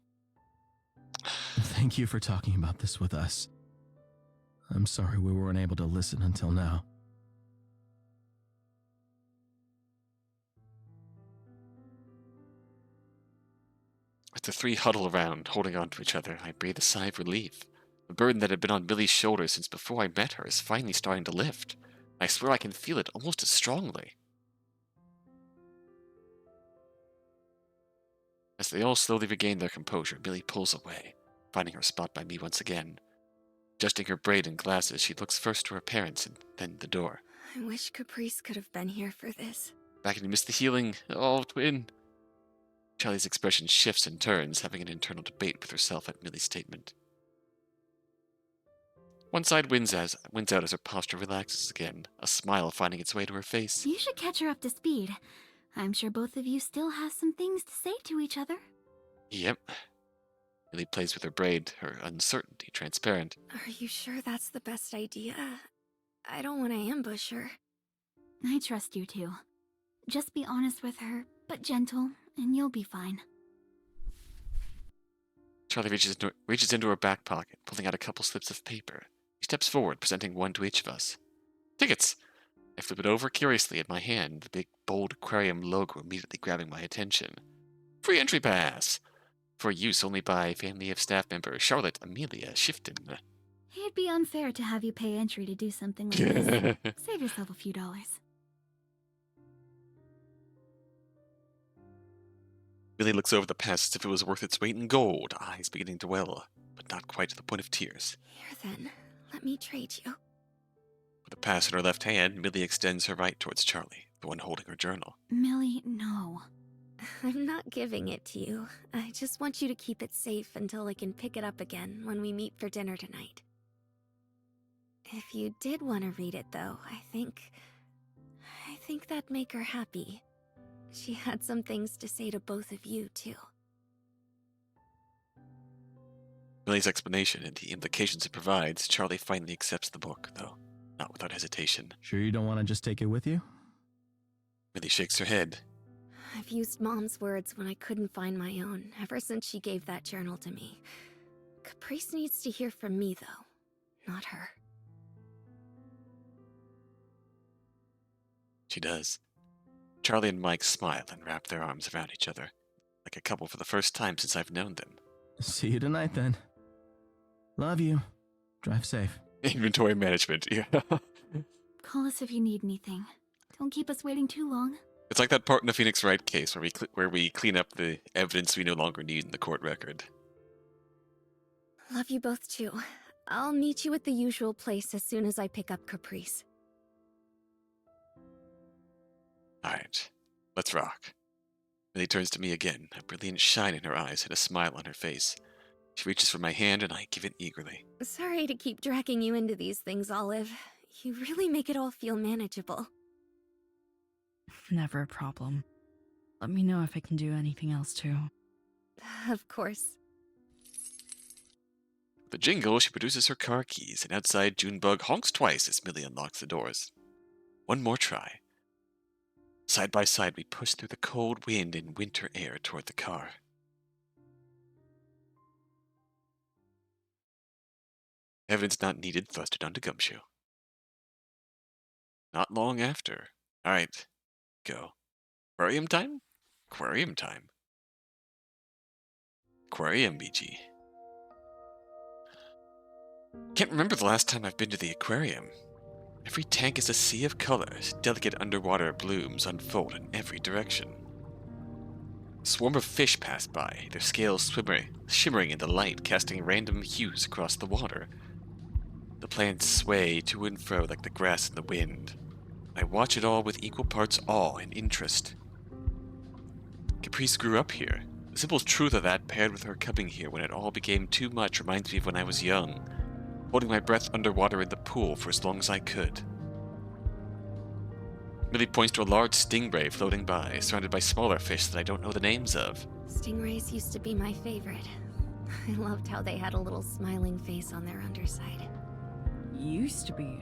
Thank you for talking about this with us. I'm sorry we weren't able to listen until now. As the three huddle around, holding on to each other, I breathe a sigh of relief. The burden that had been on Millie's shoulders since before I met her is finally starting to lift. I swear I can feel it almost as strongly. As they all slowly regain their composure, Millie pulls away, finding her spot by me once again. Adjusting her braid and glasses, she looks first to her parents and then the door. I wish Caprice could have been here for this. Back and miss the healing. Oh, twin. Charlie's expression shifts and turns, having an internal debate with herself at Millie's statement. One side wins out as her posture relaxes again, a smile finding its way to her face. You should catch her up to speed. I'm sure both of you still have some things to say to each other. Yep. Millie plays with her braid, her uncertainty transparent. Are you sure that's the best idea? I don't want to ambush her. I trust you too. Just be honest with her, but gentle, and you'll be fine. Charlie reaches into her back pocket, pulling out a couple slips of paper. He steps forward, presenting one to each of us. Tickets! I flip it over curiously in my hand, the big, bold aquarium logo immediately grabbing my attention. Free entry pass! For use only by family of staff member Charlotte Amelia Shifton. It'd be unfair to have you pay entry to do something like this. Save yourself a few dollars. Millie looks over the pass as if it was worth its weight in gold, eyes beginning to well, but not quite to the point of tears. Here then, let me trade you. With the pass in her left hand, Millie extends her right towards Charlie, the one holding her journal. Millie, no. I'm not giving it to you. I just want you to keep it safe until I can pick it up again when we meet for dinner tonight. If you did want to read it, though, I think think that'd make her happy. She had some things to say to both of you, too. Millie's explanation and the implications it provides, Charlie finally accepts the book, though not without hesitation. Sure you don't want to just take it with you? Millie shakes her head. I've used Mom's words when I couldn't find my own, ever since she gave that journal to me. Caprice needs to hear from me, though, not her. She does. Charlie and Mike smile and wrap their arms around each other, like a couple for the first time since I've known them. See you tonight, then. Love you. Drive safe. Inventory management, yeah. Call us if you need anything. Don't keep us waiting too long. It's like that part in the Phoenix Wright case where we clean up the evidence we no longer need in the court record. Love you both, too. I'll meet you at the usual place as soon as I pick up Caprice. Alright, let's rock. Millie turns to me again, a brilliant shine in her eyes and a smile on her face. She reaches for my hand and I give it eagerly. Sorry to keep dragging you into these things, Olive. You really make it all feel manageable. Never a problem. Let me know if I can do anything else too. Of course. The jingle, she produces her car keys, and outside Junebug honks twice as Millie unlocks the doors. One more try. Side by side, we push through the cold wind and winter air toward the car. Evidence not needed thrusted onto Gumshoe. Not long after. Alright, go. Aquarium time? Aquarium time. Aquarium, BG. Can't remember the last time I've been to the aquarium. Every tank is a sea of colors, delicate underwater blooms unfold in every direction. A swarm of fish pass by, their scales shimmering in the light, casting random hues across the water. The plants sway to and fro like the grass in the wind. I watch it all with equal parts awe and interest. Caprice grew up here. The simple truth of that, paired with her coming here when it all became too much, reminds me of when I was young, holding my breath underwater in the pool for as long as I could. Millie points to a large stingray floating by, surrounded by smaller fish that I don't know the names of. Stingrays used to be my favorite. I loved how they had a little smiling face on their underside. Used to be.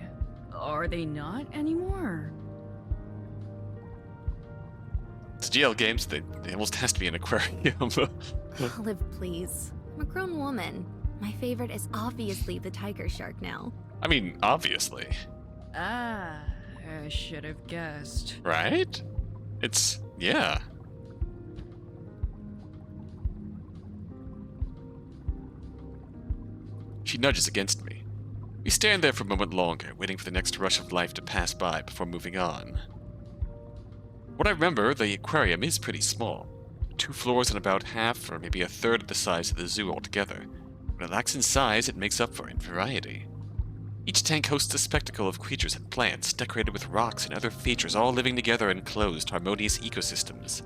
Are they not anymore? It's GL games, they almost has to be an aquarium. Olive, please. I'm a grown woman. My favorite is obviously the tiger shark now. I mean, obviously. Ah, I should have guessed. Right? It's, yeah. She nudges against me. We stand there for a moment longer, waiting for the next rush of life to pass by before moving on. What I remember, the aquarium is pretty small. 2 floors and about half or maybe a third of the size of the zoo altogether. When it lacks in size, it makes up for it in variety. Each tank hosts a spectacle of creatures and plants, decorated with rocks and other features, all living together in closed, harmonious ecosystems.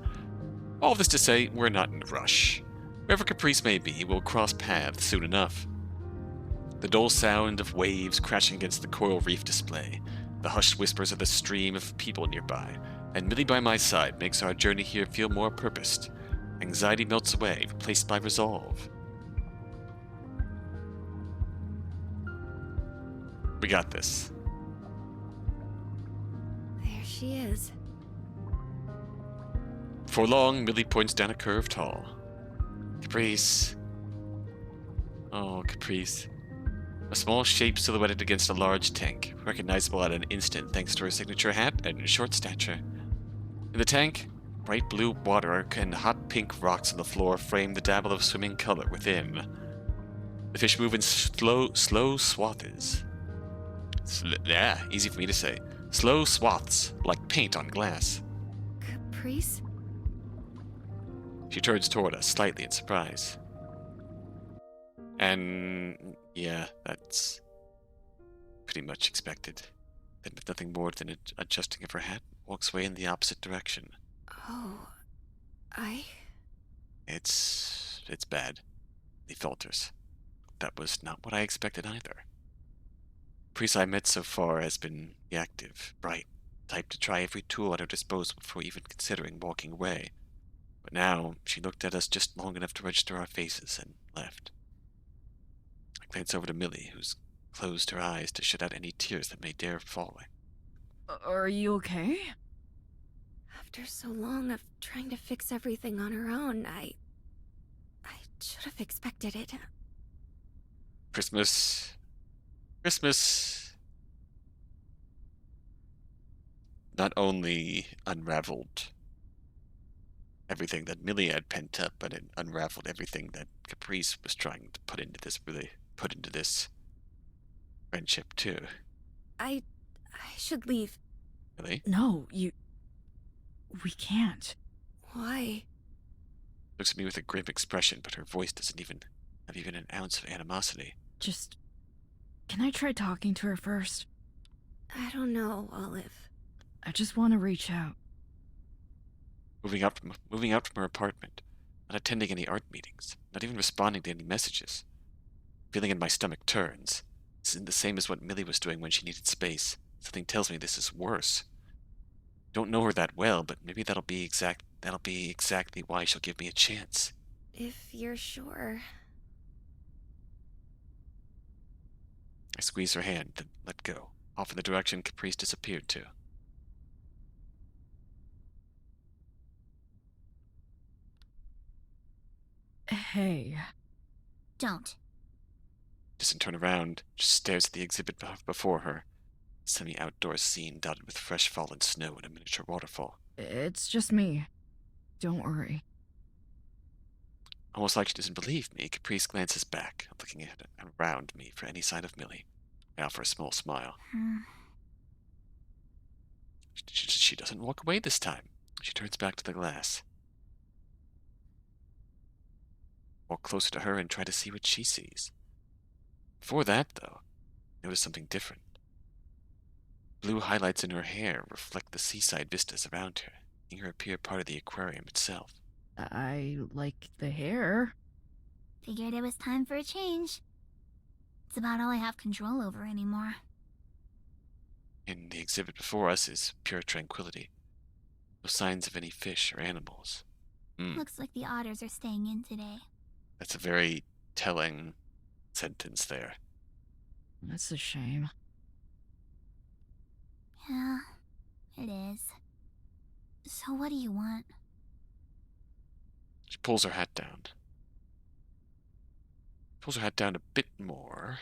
All this to say, we're not in a rush. Wherever Caprice may be, we'll cross paths soon enough. The dull sound of waves crashing against the coral reef display, the hushed whispers of the stream of people nearby, and Millie by my side makes our journey here feel more purposed. Anxiety melts away, replaced by resolve. We got this. There she is. Before long, Millie points down a curved hall. Caprice. Oh, Caprice. A small shape silhouetted against a large tank, recognizable at an instant thanks to her signature hat and short stature. In the tank, bright blue water and hot pink rocks on the floor frame the dabble of swimming color within. The fish move in slow swaths. Yeah, easy for me to say. Slow swaths, like paint on glass. Caprice? She turns toward us, slightly in surprise. And yeah, that's pretty much expected. Then with nothing more than an adjusting of her hat, walks away in the opposite direction. Oh, It's bad. He falters. That was not what I expected either. The priest I met so far has been active, bright, type to try every tool at her disposal before even considering walking away. But now, she looked at us just long enough to register our faces and left. I glanced over to Millie, who's closed her eyes to shut out any tears that may dare falling. Are you okay? After so long of trying to fix everything on her own, I should have expected it. Christmas. Not only unraveled everything that Millie had pent up, but it unraveled everything that Caprice was trying to put into this friendship too. I should leave. Really? No, we can't. Why? Looks at me with a grim expression, but her voice doesn't even have an ounce of animosity. Just... Can I try talking to her first? I don't know, Olive. I just want to reach out. Moving out from her apartment, not attending any art meetings, not even responding to any messages. Feeling in my stomach turns. This isn't the same as what Millie was doing when she needed space. Something tells me this is worse. Don't know her that well, but maybe that'll be exactly why she'll give me a chance. If you're sure. I squeeze her hand, then let go, off in the direction Caprice disappeared to. Hey. Don't. Doesn't turn around, just stares at the exhibit before her. A semi-outdoor scene dotted with fresh fallen snow and a miniature waterfall. It's just me. Don't worry. Almost like she doesn't believe me, Caprice glances back, looking at and around me for any sign of Millie. I offer a small smile. She doesn't walk away this time. She turns back to the glass. Walk closer to her and try to see what she sees. Before that, though, I notice something different. Blue highlights in her hair reflect the seaside vistas around her, making her appear part of the aquarium itself. I like the hair. Figured it was time for a change. It's about all I have control over anymore. In the exhibit before us is pure tranquility. No signs of any fish or animals. Looks like the otters are staying in today. That's a very telling sentence there. That's a shame. Yeah, it is. So what do you want? She pulls her hat down. Pulls her hat down a bit more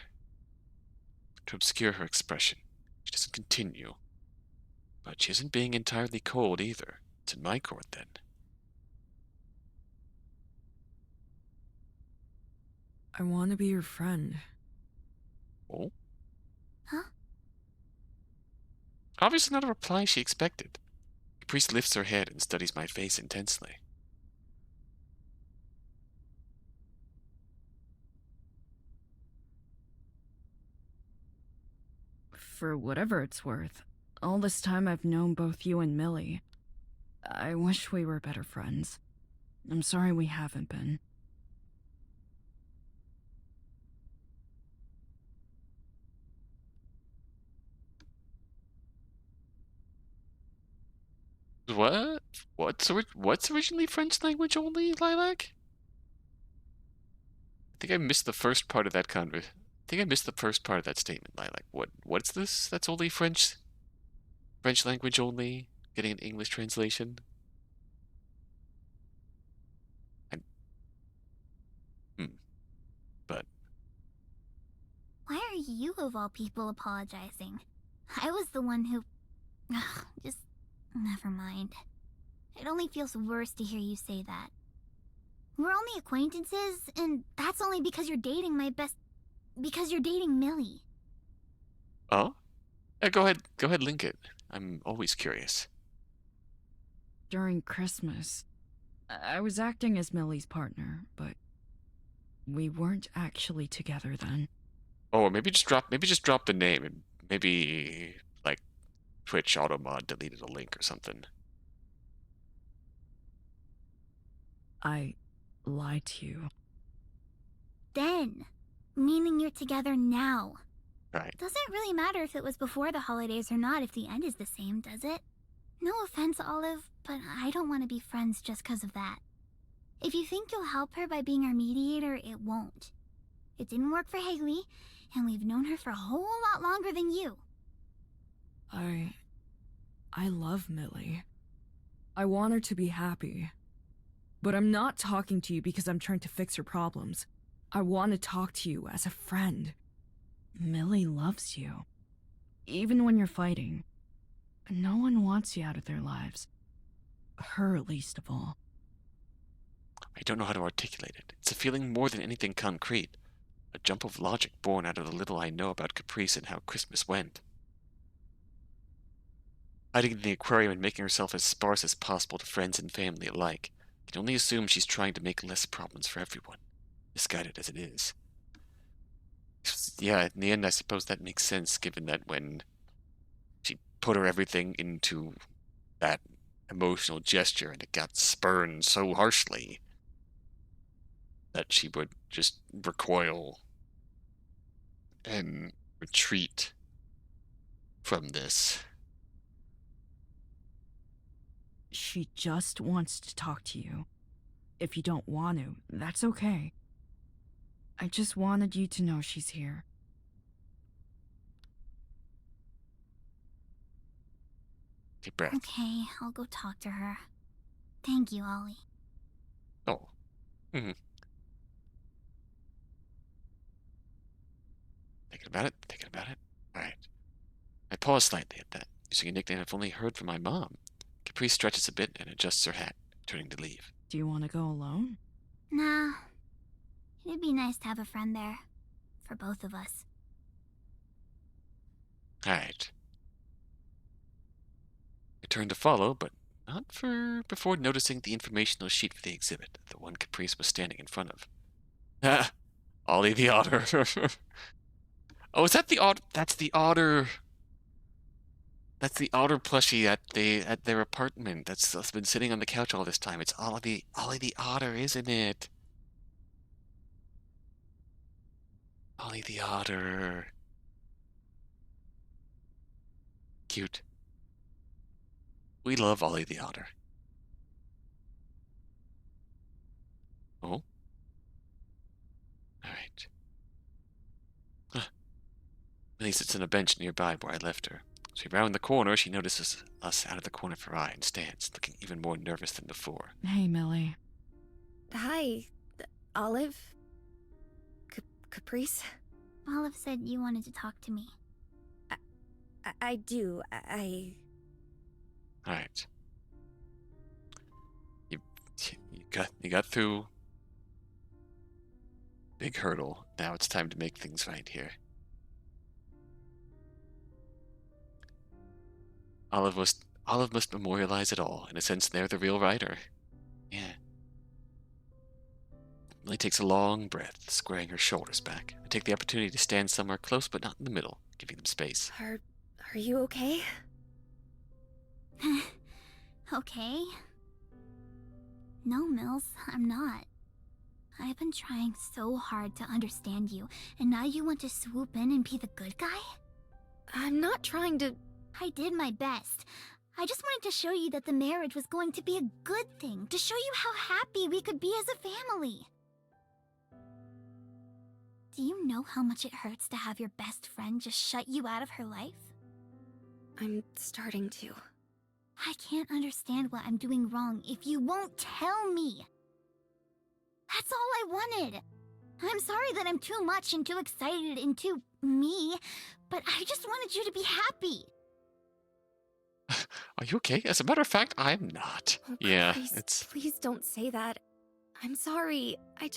to obscure her expression. She doesn't continue. But she isn't being entirely cold either. It's in my court then. I want to be your friend. Oh? Huh? Obviously not a reply she expected. Caprice lifts her head and studies my face intensely. For whatever it's worth, all this time I've known both you and Millie. I wish we were better friends. I'm sorry we haven't been. What? What's originally French language only, Lilac? I think I missed the first part of that statement, Lilac. What's this? That's only French language only? Getting an English translation? But Why are you, of all people, apologizing? I was the one who... Just... never mind. It only feels worse to hear you say that. We're only acquaintances, and that's only because you're dating because you're dating Millie. oh? Yeah, go ahead, link it. I'm always curious. During Christmas, I was acting as Millie's partner, but we weren't actually together then. Oh, maybe just drop the name and maybe like Twitch Automod deleted a link or something. I lied to you. Then, meaning you're together now. Right. Doesn't really matter if it was before the holidays or not if the end is the same, does it? No offense, Olive, but I don't want to be friends just because of that. If you think you'll help her by being our mediator, it won't. It didn't work for Haley, and we've known her for a whole lot longer than you. I love Millie. I want her to be happy. But I'm not talking to you because I'm trying to fix her problems. I want to talk to you as a friend. Millie loves you. Even when you're fighting. No one wants you out of their lives. Her least of all. I don't know how to articulate it. It's a feeling more than anything concrete. A jump of logic born out of the little I know about Caprice and how Christmas went. Hiding in the aquarium and making herself as sparse as possible to friends and family alike. You can only assume she's trying to make less problems for everyone, misguided as it is. Yeah, in the end, I suppose that makes sense, given that when she put her everything into that emotional gesture and it got spurned so harshly, that she would just recoil and retreat from this. She just wants to talk to you. If you don't want to, that's okay. I just wanted you to know she's here. Deep breath. Okay, I'll go talk to her. Thank you, Ollie. Oh. Mm-hmm. Thinking about it. Alright. I pause slightly at that, using a nickname I've only heard from my mom. Caprice stretches a bit and adjusts her hat, turning to leave. Do you want to go alone? Nah. It'd be nice to have a friend there. For both of us. Alright. I turn to follow, but not for before noticing the informational sheet for the exhibit, the one Caprice was standing in front of. Ah! Ollie the Otter. Oh, is that the otter? That's the otter. That's the otter plushie at their apartment. That's been sitting on the couch all this time. It's Ollie the Otter, isn't it? Ollie the Otter. Cute. We love Ollie the Otter. Oh? Alright. Millie sits on a bench nearby where I left her. As we round the corner, she notices us out of the corner of her eye and stands, looking even more nervous than before. Hey, Millie. Hi, Olive? Caprice? Olive said you wanted to talk to me. I do. Alright. You got through big hurdle. Now it's time to make things right here. Olive must memorialize it all. In a sense, they're the real writer. Yeah. Millie takes a long breath, squaring her shoulders back. I take the opportunity to stand somewhere close but not in the middle, giving them space. Are you okay? Okay. No, Mills, I'm not. I've been trying so hard to understand you, and now you want to swoop in and be the good guy? I'm not trying to... I did my best. I just wanted to show you that the marriage was going to be a good thing, to show you how happy we could be as a family. Do you know how much it hurts to have your best friend just shut you out of her life? I'm starting to. I can't understand what I'm doing wrong if you won't tell me. That's all I wanted. I'm sorry that I'm too much and too excited and too me, but I just wanted you to be happy. Are you okay? As a matter of fact, I'm not. Oh, Yeah, Christ, it's... Please don't say that. I'm sorry. I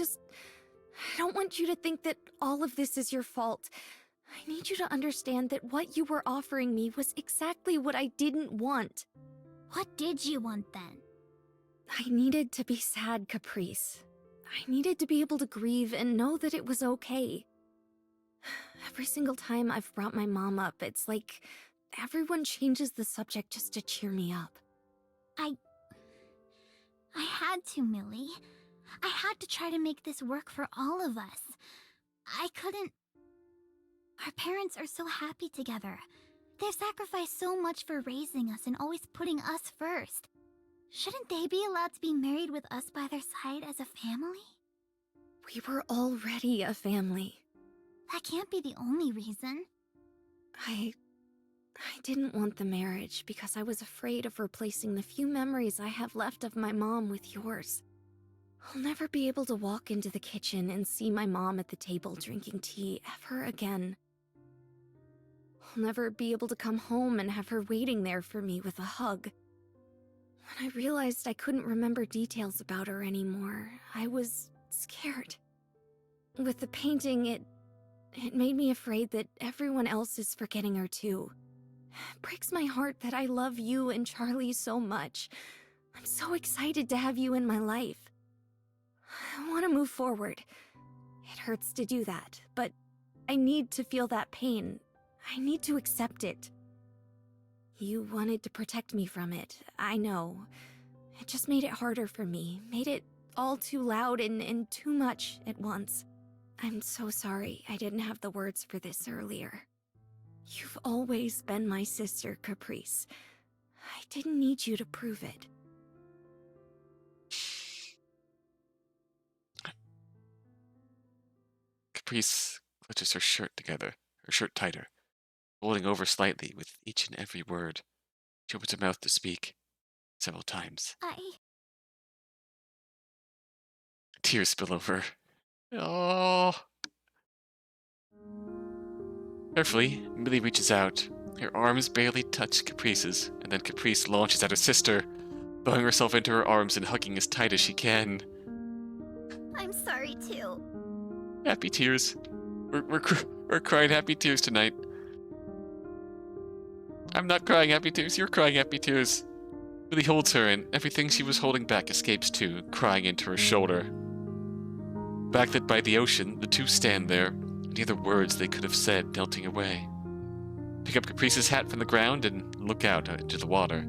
don't want you to think that all of this is your fault. I need you to understand that what you were offering me was exactly what I didn't want. What did you want then? I needed to be sad, Caprice. I needed to be able to grieve and know that it was okay. Every single time I've brought my mom up, it's like everyone changes the subject just to cheer me up. I had to, Millie. I had to try to make this work for all of us. I couldn't... Our parents are so happy together. They've sacrificed so much for raising us and always putting us first. Shouldn't they be allowed to be married with us by their side as a family? We were already a family. That can't be the only reason. I didn't want the marriage because I was afraid of replacing the few memories I have left of my mom with yours. I'll never be able to walk into the kitchen and see my mom at the table drinking tea ever again. I'll never be able to come home and have her waiting there for me with a hug. When I realized I couldn't remember details about her anymore, I was scared. With the painting, it made me afraid that everyone else is forgetting her too. It breaks my heart that I love you and Charlie so much. I'm so excited to have you in my life. I want to move forward. It hurts to do that, but I need to feel that pain. I need to accept it. You wanted to protect me from it, I know. It just made it harder for me, made it all too loud and too much at once. I'm so sorry I didn't have the words for this earlier. You've always been my sister, Caprice. I didn't need you to prove it. Caprice clutches her shirt together, her shirt tighter, folding over slightly with each and every word. She opens her mouth to speak several times. Tears spill over. Oh. Carefully, Millie reaches out. Her arms barely touch Caprice's, and then Caprice launches at her sister, throwing herself into her arms and hugging as tight as she can. I'm sorry too. Happy tears. We're crying happy tears tonight. I'm not crying happy tears, you're crying happy tears. Millie holds her, and everything she was holding back escapes too, crying into her shoulder. Backlit by the ocean, the two stand there, any other words they could have said melting away. Pick up Caprice's hat from the ground and look out into the water.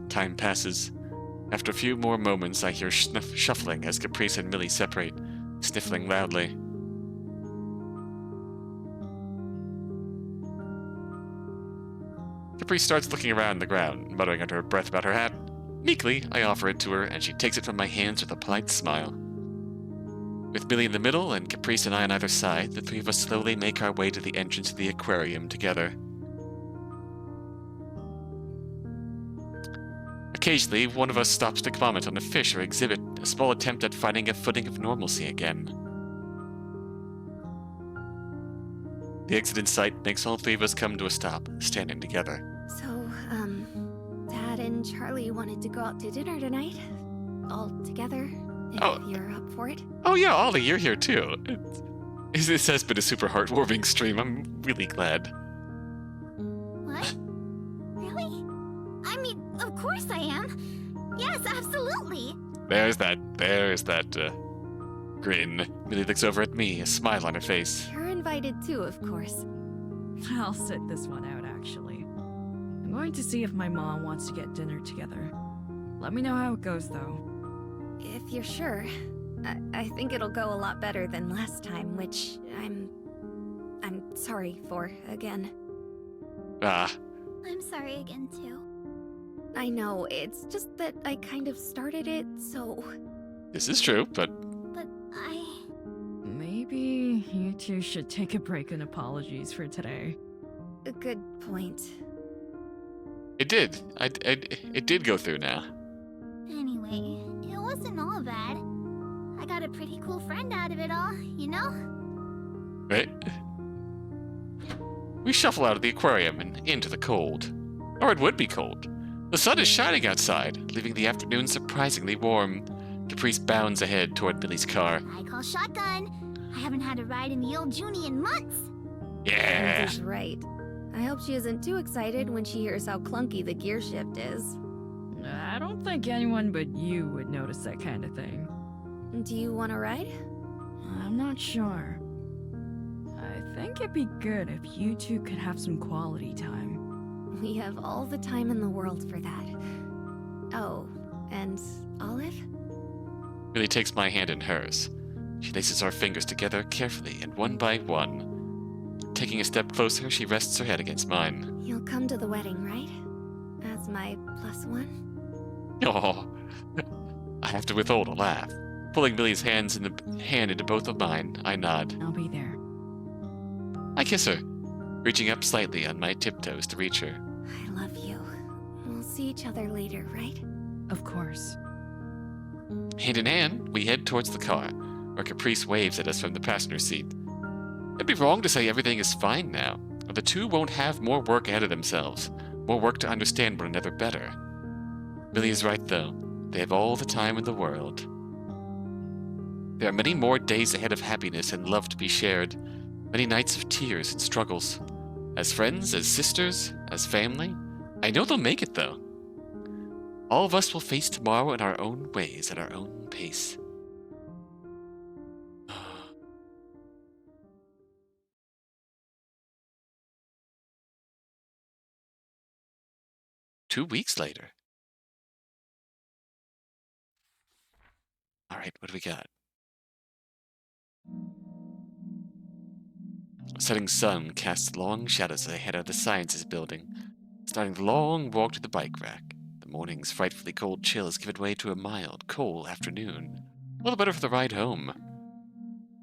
Time passes. After a few more moments, I hear shuffling as Caprice and Millie separate, sniffling loudly. Caprice starts looking around the ground, muttering under her breath about her hat. Meekly, I offer it to her, and she takes it from my hands with a polite smile. With Millie in the middle and Caprice and I on either side, the three of us slowly make our way to the entrance of the aquarium together. Occasionally, one of us stops to comment on a fish or exhibit, a small attempt at finding a footing of normalcy again. The exit in sight makes all three of us come to a stop, standing together. So, Dad and Charlie wanted to go out to dinner tonight. All together, if you're up for it. Oh yeah, Ollie, you're here too. This has been a super heartwarming stream. I'm really glad. What? Really? I mean, of course I am. Yes, absolutely. There's that grin. Millie looks over at me, a smile on her face. You're invited too, of course. I'll sit this one out, actually. I'm going to see if my mom wants to get dinner together. Let me know how it goes, though. If you're sure. I think it'll go a lot better than last time, which I'm sorry for again. Ah. I'm sorry again, too. I know, it's just that I kind of started it, so... This is true, but... But Maybe you two should take a break on apologies for today. A good point. It did. It did go through now. Anyway, it wasn't all bad. I got a pretty cool friend out of it all, you know? Right? We shuffle out of the aquarium and into the cold. Or it would be cold. The sun is shining outside, leaving the afternoon surprisingly warm. Caprice bounds ahead toward Millie's car. I call shotgun. I haven't had a ride in the old Junie in months. Yeah! She's right. I hope she isn't too excited when she hears how clunky the gear shift is. I don't think anyone but you would notice that kind of thing. Do you want to ride? I'm not sure. I think it'd be good if you two could have some quality time. We have all the time in the world for that. Oh, And Olive? Millie takes my hand in hers. She laces our fingers together carefully, and one by one. Taking a step closer, she rests her head against mine. You'll come to the wedding, right? As my +1? Oh, I have to withhold a laugh. Pulling Millie's hand into both of mine, I nod. I'll be there. I kiss her, reaching up slightly on my tiptoes to reach her. I love you. We'll see each other later, right? Of course. Hand in hand, we head towards the car, where Caprice waves at us from the passenger seat. It'd be wrong to say everything is fine now. The two won't have more work ahead of themselves, more work to understand one another better. Millie is right, though. They have all the time in the world. There are many more days ahead of happiness and love to be shared, many nights of tears and struggles. As friends, as sisters, as family, I know they'll make it, though. All of us will face tomorrow in our own ways, at our own pace. 2 weeks later. All right, what do we got? A setting sun casts long shadows as I head out of the sciences building, starting the long walk to the bike rack. The morning's frightfully cold chill has given way to a mild, cool afternoon. A little better for the ride home.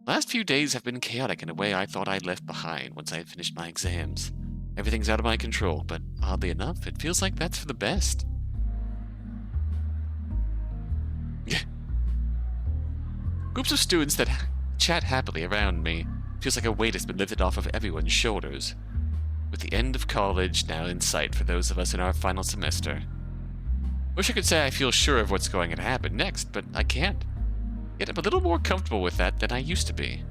Last few days have been chaotic in a way I thought I'd left behind once I had finished my exams. Everything's out of my control, but oddly enough, it feels like that's for the best. Groups of students that chat happily around me. Feels like a weight has been lifted off of everyone's shoulders. With the end of college now in sight for those of us in our final semester. Wish I could say I feel sure of what's going to happen next, but I can't. Yet I'm a little more comfortable with that than I used to be.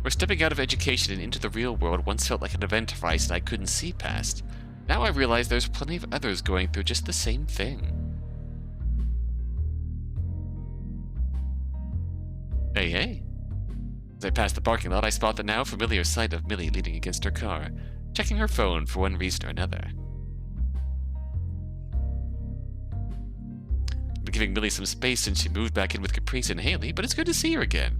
Where stepping out of education and into the real world once felt like an event horizon I couldn't see past. Now I realize there's plenty of others going through just the same thing. Hey, hey. As I pass the parking lot, I spot the now familiar sight of Millie leaning against her car, checking her phone for one reason or another. I've been giving Millie some space since she moved back in with Caprice and Haley, but it's good to see her again.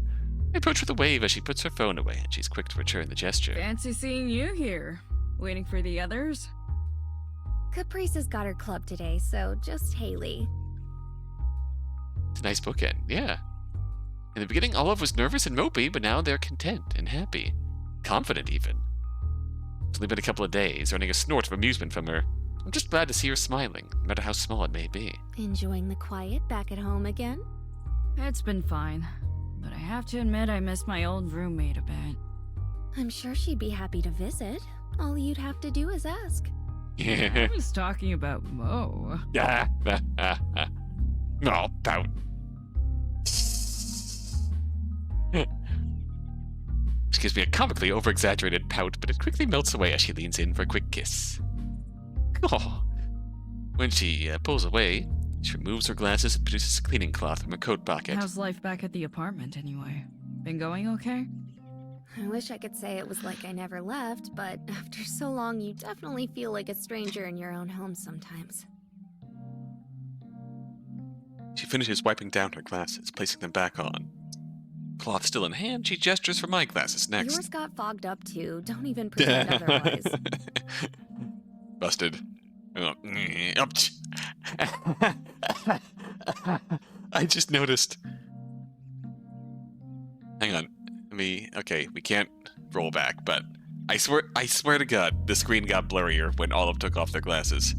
I approach with a wave as she puts her phone away, and she's quick to return the gesture. Fancy seeing you here. Waiting for the others? Caprice has got her club today, so just Haley. It's a nice bookend, yeah. In the beginning, Olive was nervous and mopey, but now they're content and happy. Confident, even. It's only been a couple of days, earning a snort of amusement from her. I'm just glad to see her smiling, no matter how small it may be. Enjoying the quiet back at home again? It's been fine, but I have to admit I miss my old roommate a bit. I'm sure she'd be happy to visit. All you'd have to do is ask. I was talking about Mo. Yeah. Oh, pout. She gives me a comically over-exaggerated pout, but it quickly melts away as she leans in for a quick kiss. Oh. When she pulls away, she removes her glasses and produces a cleaning cloth from her coat pocket. How's life back at the apartment, anyway? Been going okay? I wish I could say it was like I never left, but after so long, you definitely feel like a stranger in your own home sometimes. She finishes wiping down her glasses, placing them back on. Cloth still in hand, she gestures for my glasses next. Yours got fogged up too. Don't even pretend otherwise. Busted. Oh, I just noticed. Hang on. Okay, we can't roll back, but I swear to God, the screen got blurrier when Olive took off their glasses.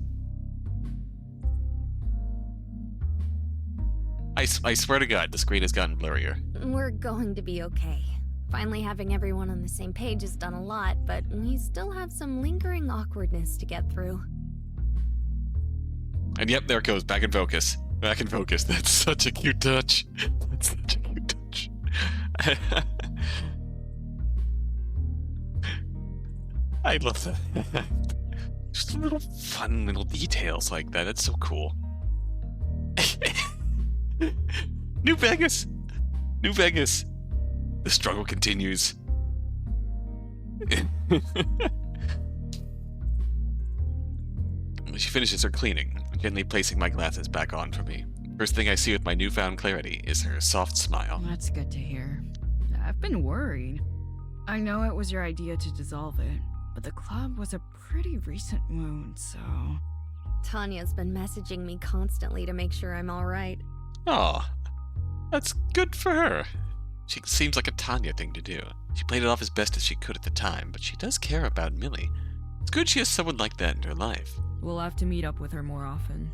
I swear to God, the screen has gotten blurrier. We're going to be okay. Finally having everyone on the same page has done a lot, but we still have some lingering awkwardness to get through. And yep, there it goes, back in focus. Back in focus. That's such a cute touch. That's such a cute touch. I love that. Just little fun little details like that. That's so cool. New Vegas! New Vegas! The struggle continues. She finishes her cleaning, and gently placing my glasses back on for me. First thing I see with my newfound clarity is her soft smile. That's good to hear. I've been worried. I know it was your idea to dissolve it, but the club was a pretty recent wound, so... Tanya's been messaging me constantly to make sure I'm alright. Aw, that's good for her. She seems like a Tanya thing to do. She played it off as best as she could at the time, but she does care about Millie. It's good she has someone like that in her life. We'll have to meet up with her more often.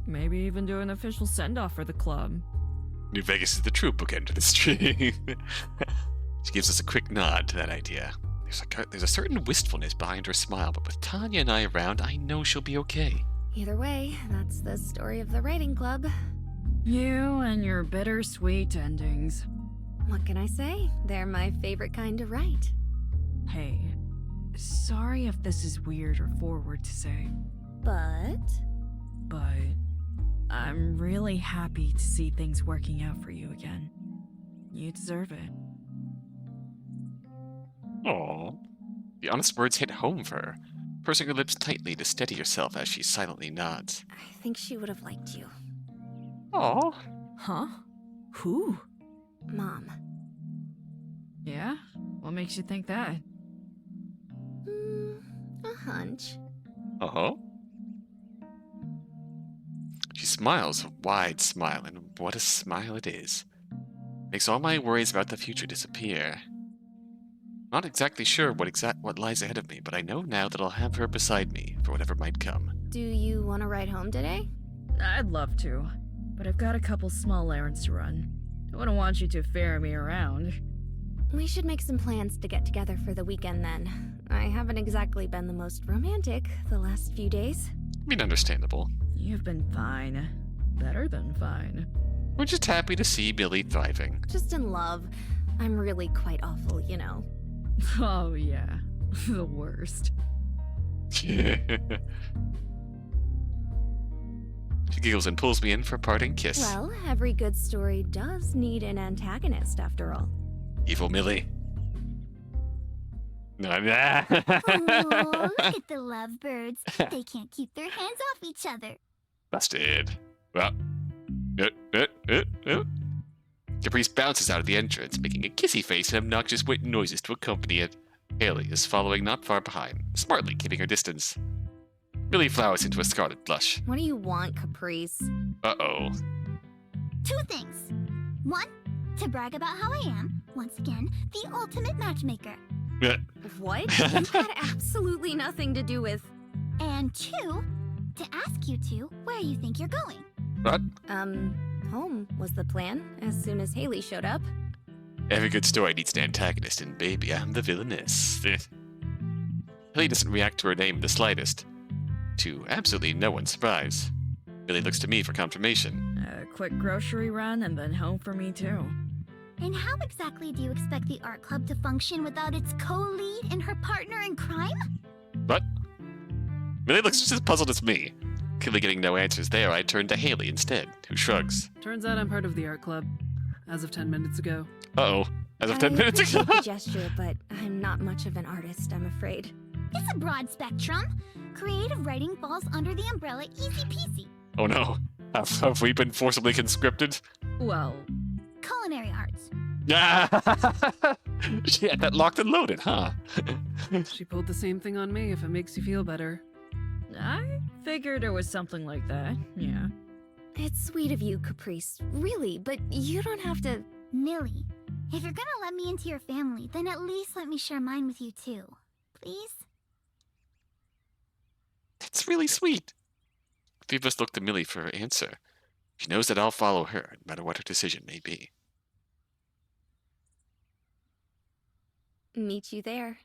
Maybe even do an official send-off for the club. New Vegas is the true bookend to the stream. She gives us a quick nod to that idea. There's a certain wistfulness behind her smile, but with Tanya and I around, I know she'll be okay. Either way, that's the story of the writing club. You and your bittersweet endings. What can I say? They're my favorite kind to write. Hey, sorry if this is weird or forward to say, But I'm really happy to see things working out for you again. You deserve it. Aw. The honest words hit home for her, pursing her lips tightly to steady herself as she silently nods. I think she would have liked you. Aw. Huh? Who? Mom. Yeah? What makes you think that? A hunch. Uh-huh. She smiles a wide smile, and what a smile it is. Makes all my worries about the future disappear. Not exactly sure what lies ahead of me, but I know now that I'll have her beside me for whatever might come. Do you want to ride home today? I'd love to, but I've got a couple small errands to run. I wouldn't want you to ferry me around. We should make some plans to get together for the weekend then. I haven't exactly been the most romantic the last few days. I mean, understandable. You've been fine. Better than fine. We're just happy to see Millie thriving. Just in love. I'm really quite awful, you know. Oh yeah, the worst. She giggles and pulls me in for a parting kiss. Well, every good story does need an antagonist after all. Evil Millie. No, Oh, look at the lovebirds. They can't keep their hands off each other. Busted. Well, Caprice bounces out of the entrance, making a kissy face and obnoxious white noises to accompany it. Haley is following not far behind, smartly keeping her distance. Millie flowers into a scarlet blush. What do you want, Caprice? Uh-oh. 2 things. 1, to brag about how I am, once again, the ultimate matchmaker. What? You had absolutely nothing to do with... And 2, to ask you two where you think you're going. What? Home was the plan, as soon as Haley showed up. Every good story needs an antagonist, and baby, I'm the villainess. Haley doesn't react to her name the slightest. To absolutely no one's surprise. Millie looks to me for confirmation. A quick grocery run and then home for me too. And how exactly do you expect the art club to function without its co-lead and her partner in crime? What? Millie looks just as puzzled as me. Clearly getting no answers there, I turn to Haley instead, who shrugs. Turns out I'm part of the art club. As of 10 minutes ago. Uh-oh. As of 10 I minutes ago? appreciate the gesture, but I'm not much of an artist, I'm afraid. It's a broad spectrum. Creative writing falls under the umbrella easy peasy. Oh no. Have we been forcibly conscripted? Well, Culinary arts. Yeah. She had that locked and loaded, huh? She pulled the same thing on me if it makes you feel better. I figured it was something like that, yeah. It's sweet of you, Caprice, really, but you don't have to... Millie, if you're gonna let me into your family, then at least let me share mine with you too. Please? That's really sweet. The three of us look to Millie for her answer. She knows that I'll follow her, no matter what her decision may be. Meet you there.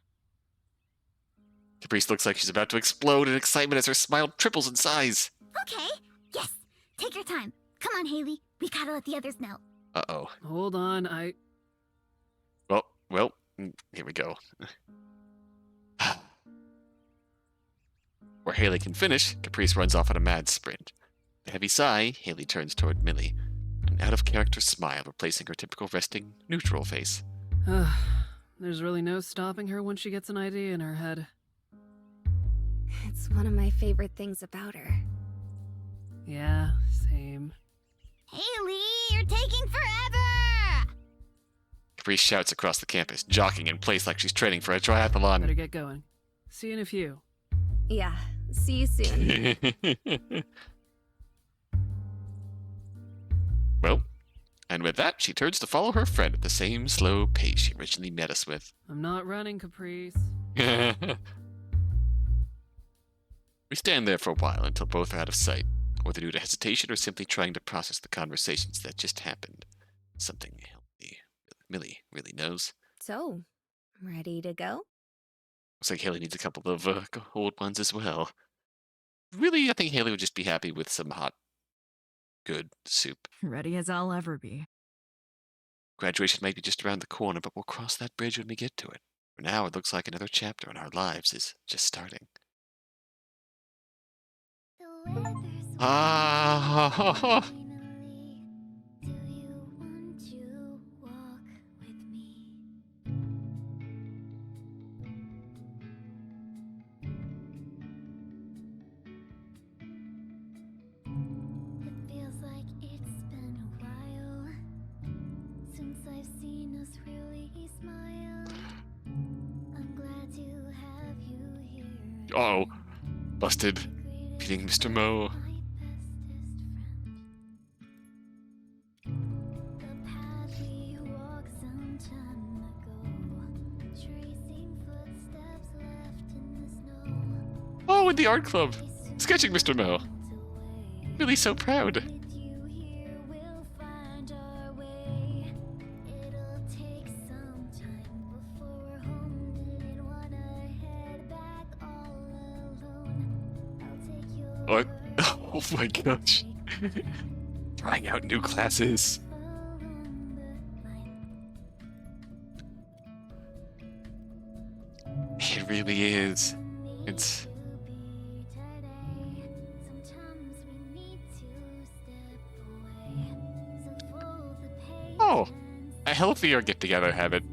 Caprice looks like she's about to explode in excitement as her smile triples in size. Okay, yes. Take your time. Come on, Haley. We gotta let the others know. Uh-oh. Hold on, Well, here we go. Where Haley can finish, Caprice runs off on a mad sprint. With a heavy sigh, Haley turns toward Millie, an out-of-character smile replacing her typical resting, neutral face. There's really no stopping her when she gets an idea in her head. It's one of my favorite things about her. Yeah, same. Haley, you're taking forever! Caprice shouts across the campus, jockeying in place like she's training for a Better triathlon. get going. See you in a few. Yeah, see you soon. Well, and with that, she turns to follow her friend at the same slow pace she originally met us with. I'm not running, Caprice. We stand there for a while until both are out of sight, whether due to hesitation or simply trying to process the conversations that just happened. Something healthy. Millie really knows. So, ready to go? Looks like Haley needs a couple of old ones as well. Really, I think Haley would just be happy with some hot, good soup. Ready as I'll ever be. Graduation might be just around the corner, but we'll cross that bridge when we get to it. For now, it looks like another chapter in our lives is just starting. The weather's Ah! finally. Do you want to walk with me? It feels like it's been a while since I've seen us really smile. I'm glad to have you here. Oh, busted. Beating Mr. Mo. My bestest friend. The path we walked some time ago, tracing footsteps left in the snow. Oh, in the art club. Sketching Mr. Mo. Really so proud. With you here, we'll find our way. It'll take some time before we're home. Didn't wanna head back all alone. I'll take your What? word. Oh my gosh. Trying out new classes. Along the line. It really is. It's... Oh, a healthier get-together habit.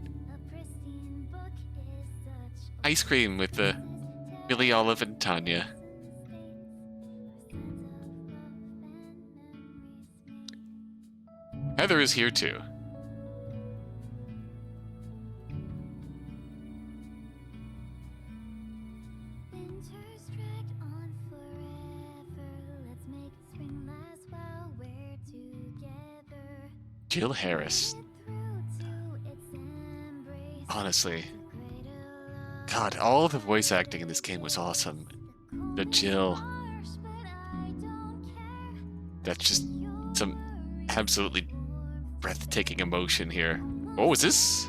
Ice cream with the Millie, Olive, and Tanya. Heather is here too. Winter's dragged on forever. Let's make spring last while we're together. Jill Harris. Honestly. God, all of the voice acting in this game was awesome. The Jill. That's just some absolutely breathtaking emotion here. Oh, is this?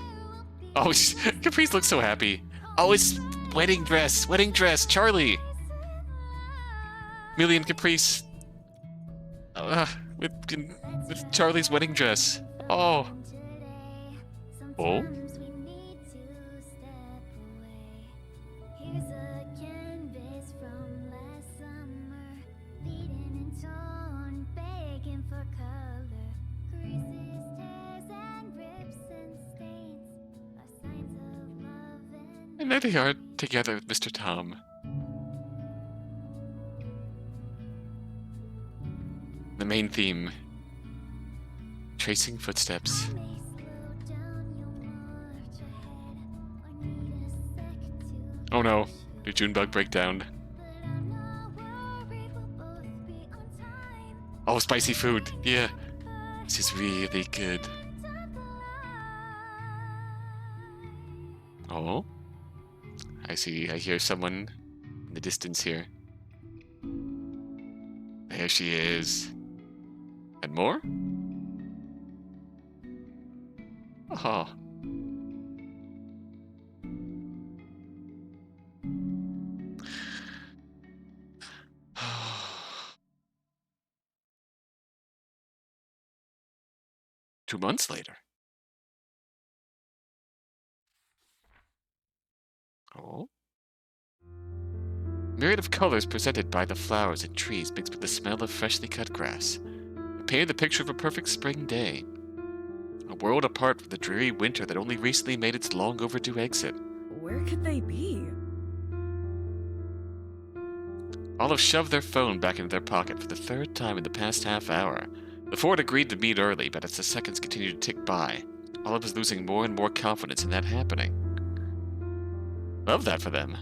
Oh, Caprice looks so happy. Oh, it's wedding dress, Charlie. Millie and Caprice. With Charlie's wedding dress. Oh. Oh? And there they are, together with Mr. Tom. The main theme. Tracing footsteps. Oh no, did Junebug break down? Oh, spicy food, yeah. This is really good. Oh? I hear someone in the distance here. There she is. And more? Oh. Two months later. Oh. Myriad of colors presented by the flowers and trees mixed with the smell of freshly cut grass. It painted the picture of a perfect spring day. A world apart from the dreary winter that only recently made its long overdue exit. Where could they be? Olive shoved their phone back into their pocket for the third time in the past half hour. The four had agreed to meet early, but as the seconds continued to tick by, Olive was losing more and more confidence in that happening. Love that for them.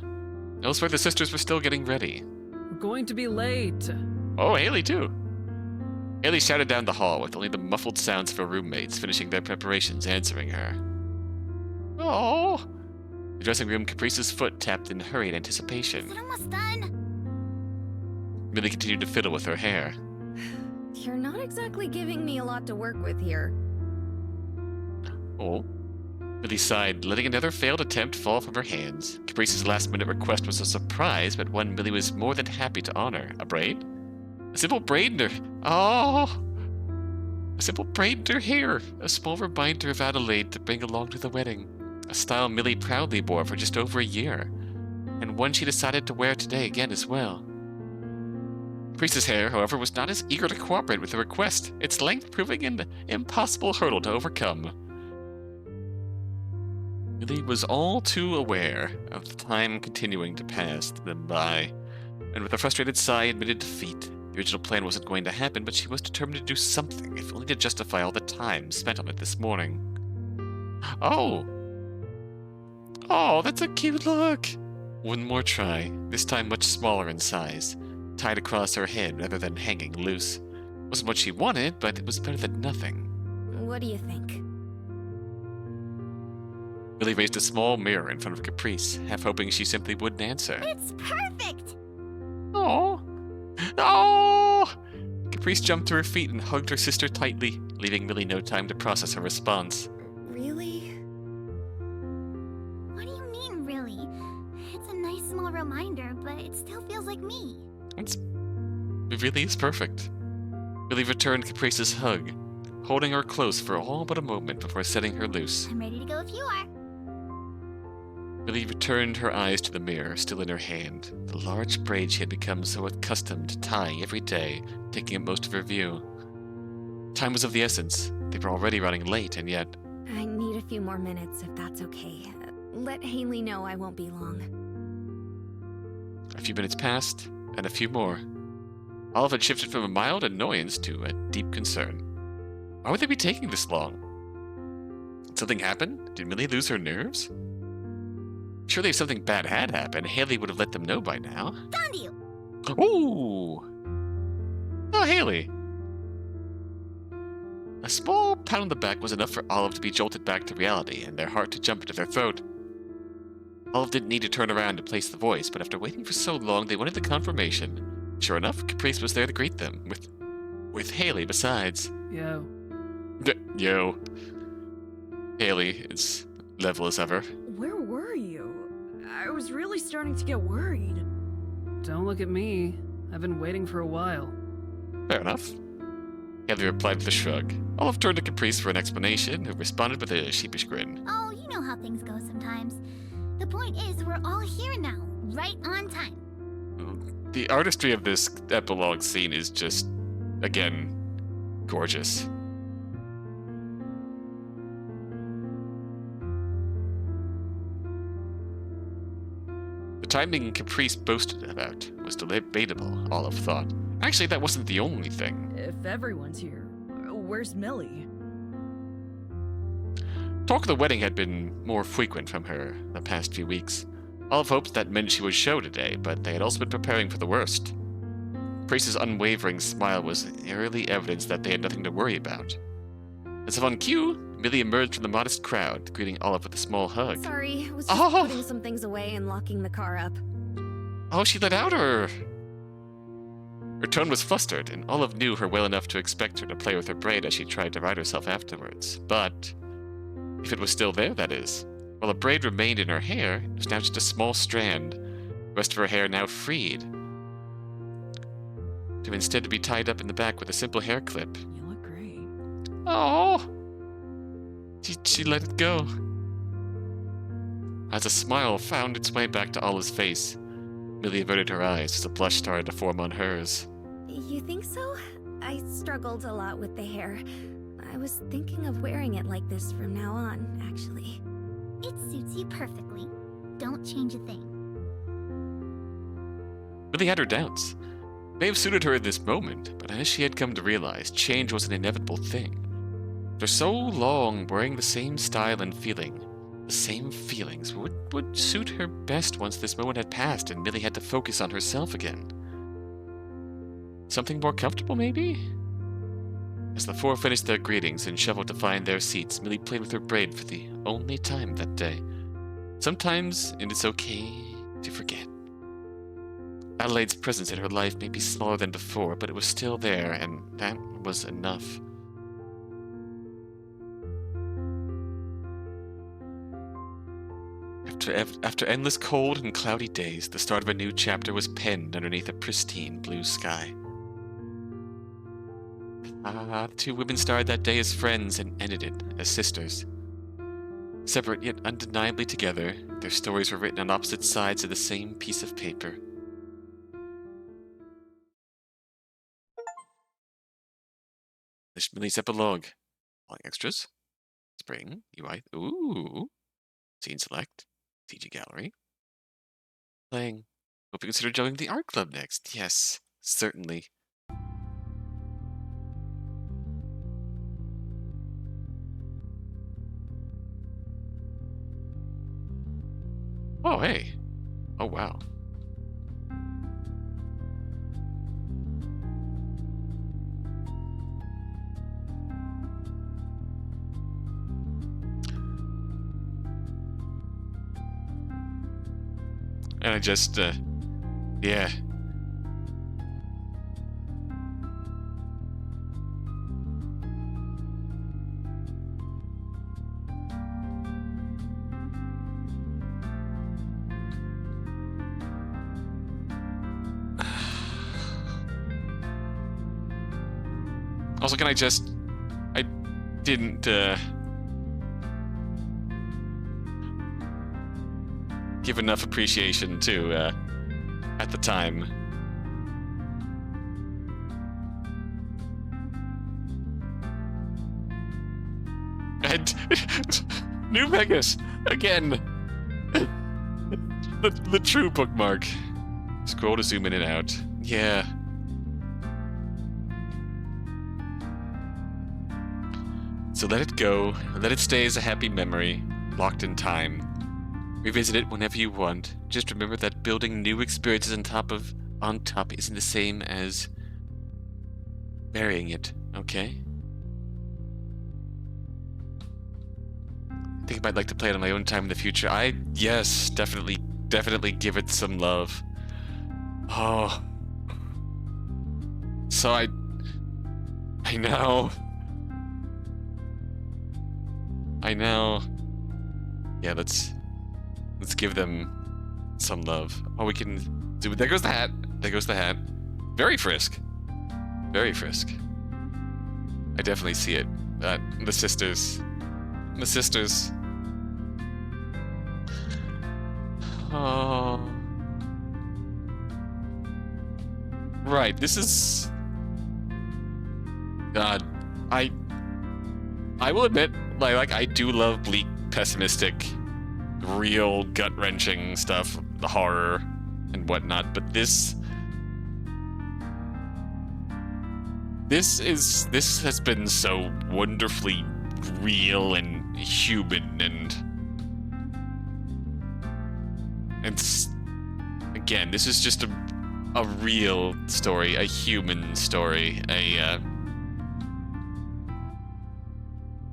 Elsewhere, the sisters were still getting ready. We're going to be late. Oh, Haley too. Haley shouted down the hall with only the muffled sounds of her roommates finishing their preparations answering her. Oh! The dressing room Caprice's foot tapped in hurried anticipation. Is it almost done? Millie continued to fiddle with her hair. You're not exactly giving me a lot to work with here. Oh. Millie sighed, letting another failed attempt fall from her hands. Caprice's last-minute request was a surprise, but one Millie was more than happy to honor. A braid? A simple braid in her... Oh! A simple braid in her hair. A small reminder of Adelaide to bring along to the wedding. A style Millie proudly bore for just over a year. And one she decided to wear today again as well. Caprice's hair, however, was not as eager to cooperate with the request, its length proving an impossible hurdle to overcome. Millie was all too aware of the time continuing to pass them by, and with a frustrated sigh admitted defeat. The original plan wasn't going to happen, but she was determined to do something, if only to justify all the time spent on it this morning. Oh! Oh, that's a cute look! One more try, this time much smaller in size, tied across her head rather than hanging loose. Wasn't what she wanted, but it was better than nothing. What do you think? Millie raised a small mirror in front of Caprice, half hoping she simply wouldn't answer. It's perfect! Oh! Oh! Caprice jumped to her feet and hugged her sister tightly, leaving Millie no time to process her response. Really? What do you mean, really? It's a nice small reminder, but it still feels like me. It really is perfect. Millie returned Caprice's hug, holding her close for all but a moment before setting her loose. I'm ready to go if you are. Millie returned her eyes to the mirror, still in her hand, the large braid she had become so accustomed to tying every day, taking up most of her view. Time was of the essence. They were already running late, and yet... I need a few more minutes, if that's okay. Let Haley know I won't be long. A few minutes passed, and a few more. Olive had shifted from a mild annoyance to a deep concern. Why would they be taking this long? Did something happen? Did Millie lose her nerves? Surely if something bad had happened, Haley would have let them know by now. Found you! Ooh! Oh, Haley! A small pat on the back was enough for Olive to be jolted back to reality and their heart to jump into their throat. Olive didn't need to turn around to place the voice, but after waiting for so long, they wanted the confirmation. Sure enough, Caprice was there to greet them, with Haley besides. Yo. Yo. Haley is level as ever. Where were you? I was really starting to get worried. Don't look at me. I've been waiting for a while. Fair enough. Haley replied with a shrug. Olive turned to Caprice for an explanation, who responded with a sheepish grin. Oh, you know how things go sometimes. The point is, we're all here now, right on time. The artistry of this epilogue scene is just, again, gorgeous. The timing Caprice boasted about was debatable, Olive thought. Actually, that wasn't the only thing. If everyone's here, where's Millie? Talk of the wedding had been more frequent from her the past few weeks. Olive hoped that meant she would show today, but they had also been preparing for the worst. Caprice's unwavering smile was early evidence that they had nothing to worry about. As if on cue, Millie emerged from the modest crowd, greeting Olive with a small hug. Sorry, I was just putting some things away and locking the car up. Oh, she let out her... Her tone was flustered, and Olive knew her well enough to expect her to play with her braid as she tried to right herself afterwards. But if it was still there, that is. While a braid remained in her hair, it was now just a small strand, the rest of her hair now freed, to instead be tied up in the back with a simple hair clip. You look great. Oh! She let it go. As a smile found its way back to Olive's face, Millie averted her eyes as a blush started to form on hers. You think so? I struggled a lot with the hair. I was thinking of wearing it like this from now on, actually. It suits you perfectly. Don't change a thing. Millie had her doubts. It may have suited her in this moment, but as she had come to realize, change was an inevitable thing. For so long, wearing the same style and feeling, the same feelings, would suit her best once this moment had passed and Millie had to focus on herself again. Something more comfortable, maybe? As the four finished their greetings and shuffled to find their seats, Millie played with her braid for the only time that day. Sometimes it is okay to forget. Adelaide's presence in her life may be smaller than before, but it was still there, and that was enough. After endless cold and cloudy days, the start of a new chapter was penned underneath a pristine blue sky. The two women started that day as friends and ended it as sisters. Separate yet undeniably together, their stories were written on opposite sides of the same piece of paper. Millie's epilogue. All extras. Spring. UI. Ooh. Scene select. CG gallery. Playing. Hope you consider joining the art club next. Yes, certainly. Oh, hey. Oh, wow. And I just, yeah. Also, can I just... I didn't, give enough appreciation to, at the time. And... New Vegas! Again! the true bookmark. Scroll to zoom in and out. Yeah. So let it go, let it stay as a happy memory, locked in time. Revisit it whenever you want. Just remember that building new experiences on top isn't the same as burying it, okay? I think I might like to play it on my own time in the future. Yes, definitely give it some love. Oh. So I know. Yeah, let's give them some love. Oh, we can do. There goes the hat. Very Frisk. I definitely see it. The sisters. Oh. Right. This is. God. I will admit, like I do love bleak, pessimistic, real gut-wrenching stuff, the horror and whatnot, but this has been so wonderfully real and human, and again, this is just a real story, a human story,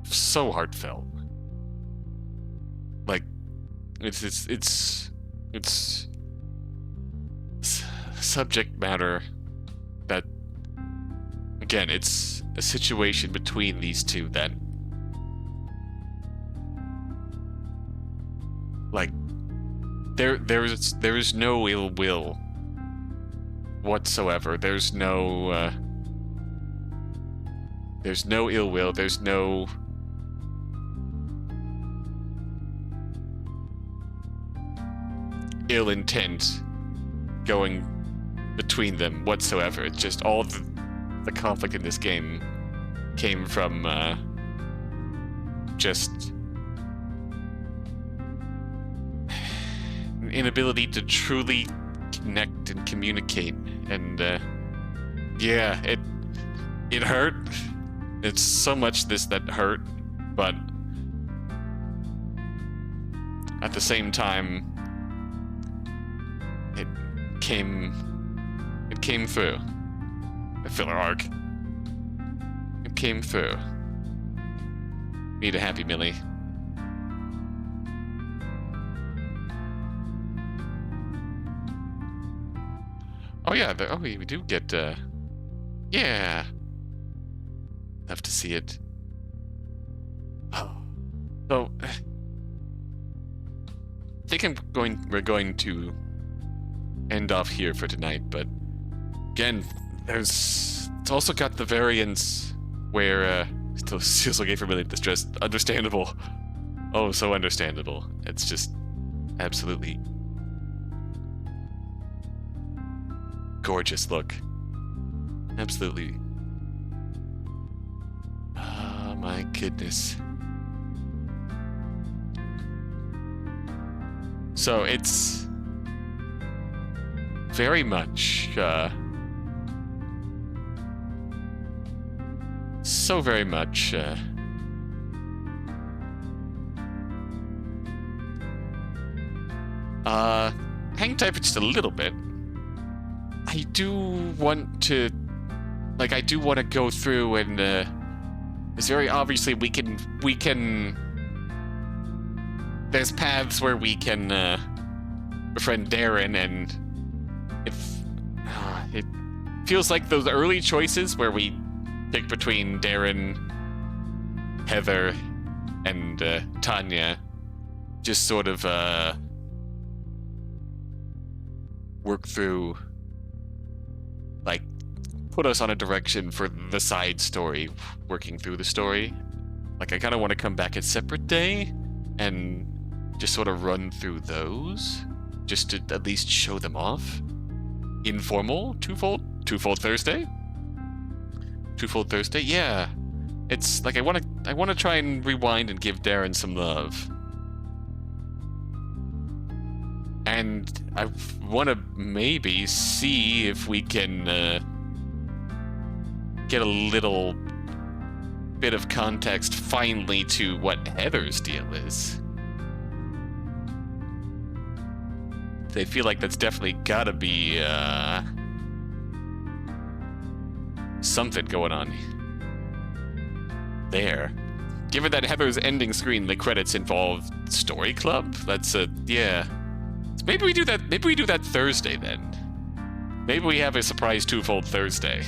so heartfelt. Like, it's subject matter that, again, it's a situation between these two that, like, there is no ill will whatsoever. There's no ill will. There's no ill intent going between them whatsoever. It's just all the conflict in this game came from just an inability to truly connect and communicate. And yeah, it hurt. It's so much this that hurt, but at the same time, it came through. The filler arc. It came through. Need a happy Millie. Oh yeah, we do get, yeah. Love to see it. Oh. So, I think we're going to end off here for tonight, but again, it's also got the variants where, still feels okay for Millie distress. Understandable. Oh, so understandable. It's just absolutely gorgeous look. Absolutely. Oh my goodness. So it's very much, so very much, hang tight for just a little bit. I do want to go through and, it's very obviously we can, there's paths where we can, befriend Darren, and it feels like those early choices where we pick between Darren, Heather, and, Tanya, just sort of, work through, like, put us on a direction for the side story, working through the story. Like, I kind of want to come back a separate day and just sort of run through those, just to at least show them off. Informal, Twofold Thursday? Twofold Thursday, yeah. It's like I want to try and rewind and give Darren some love. And I want to maybe see if we can get a little bit of context finally to what Heather's deal is. They feel like that's definitely gotta be something going on there. Given that Heather's ending screen, the credits involve Story Club, that's yeah. So maybe we do that Thursday then. Maybe we have a surprise Twofold Thursday.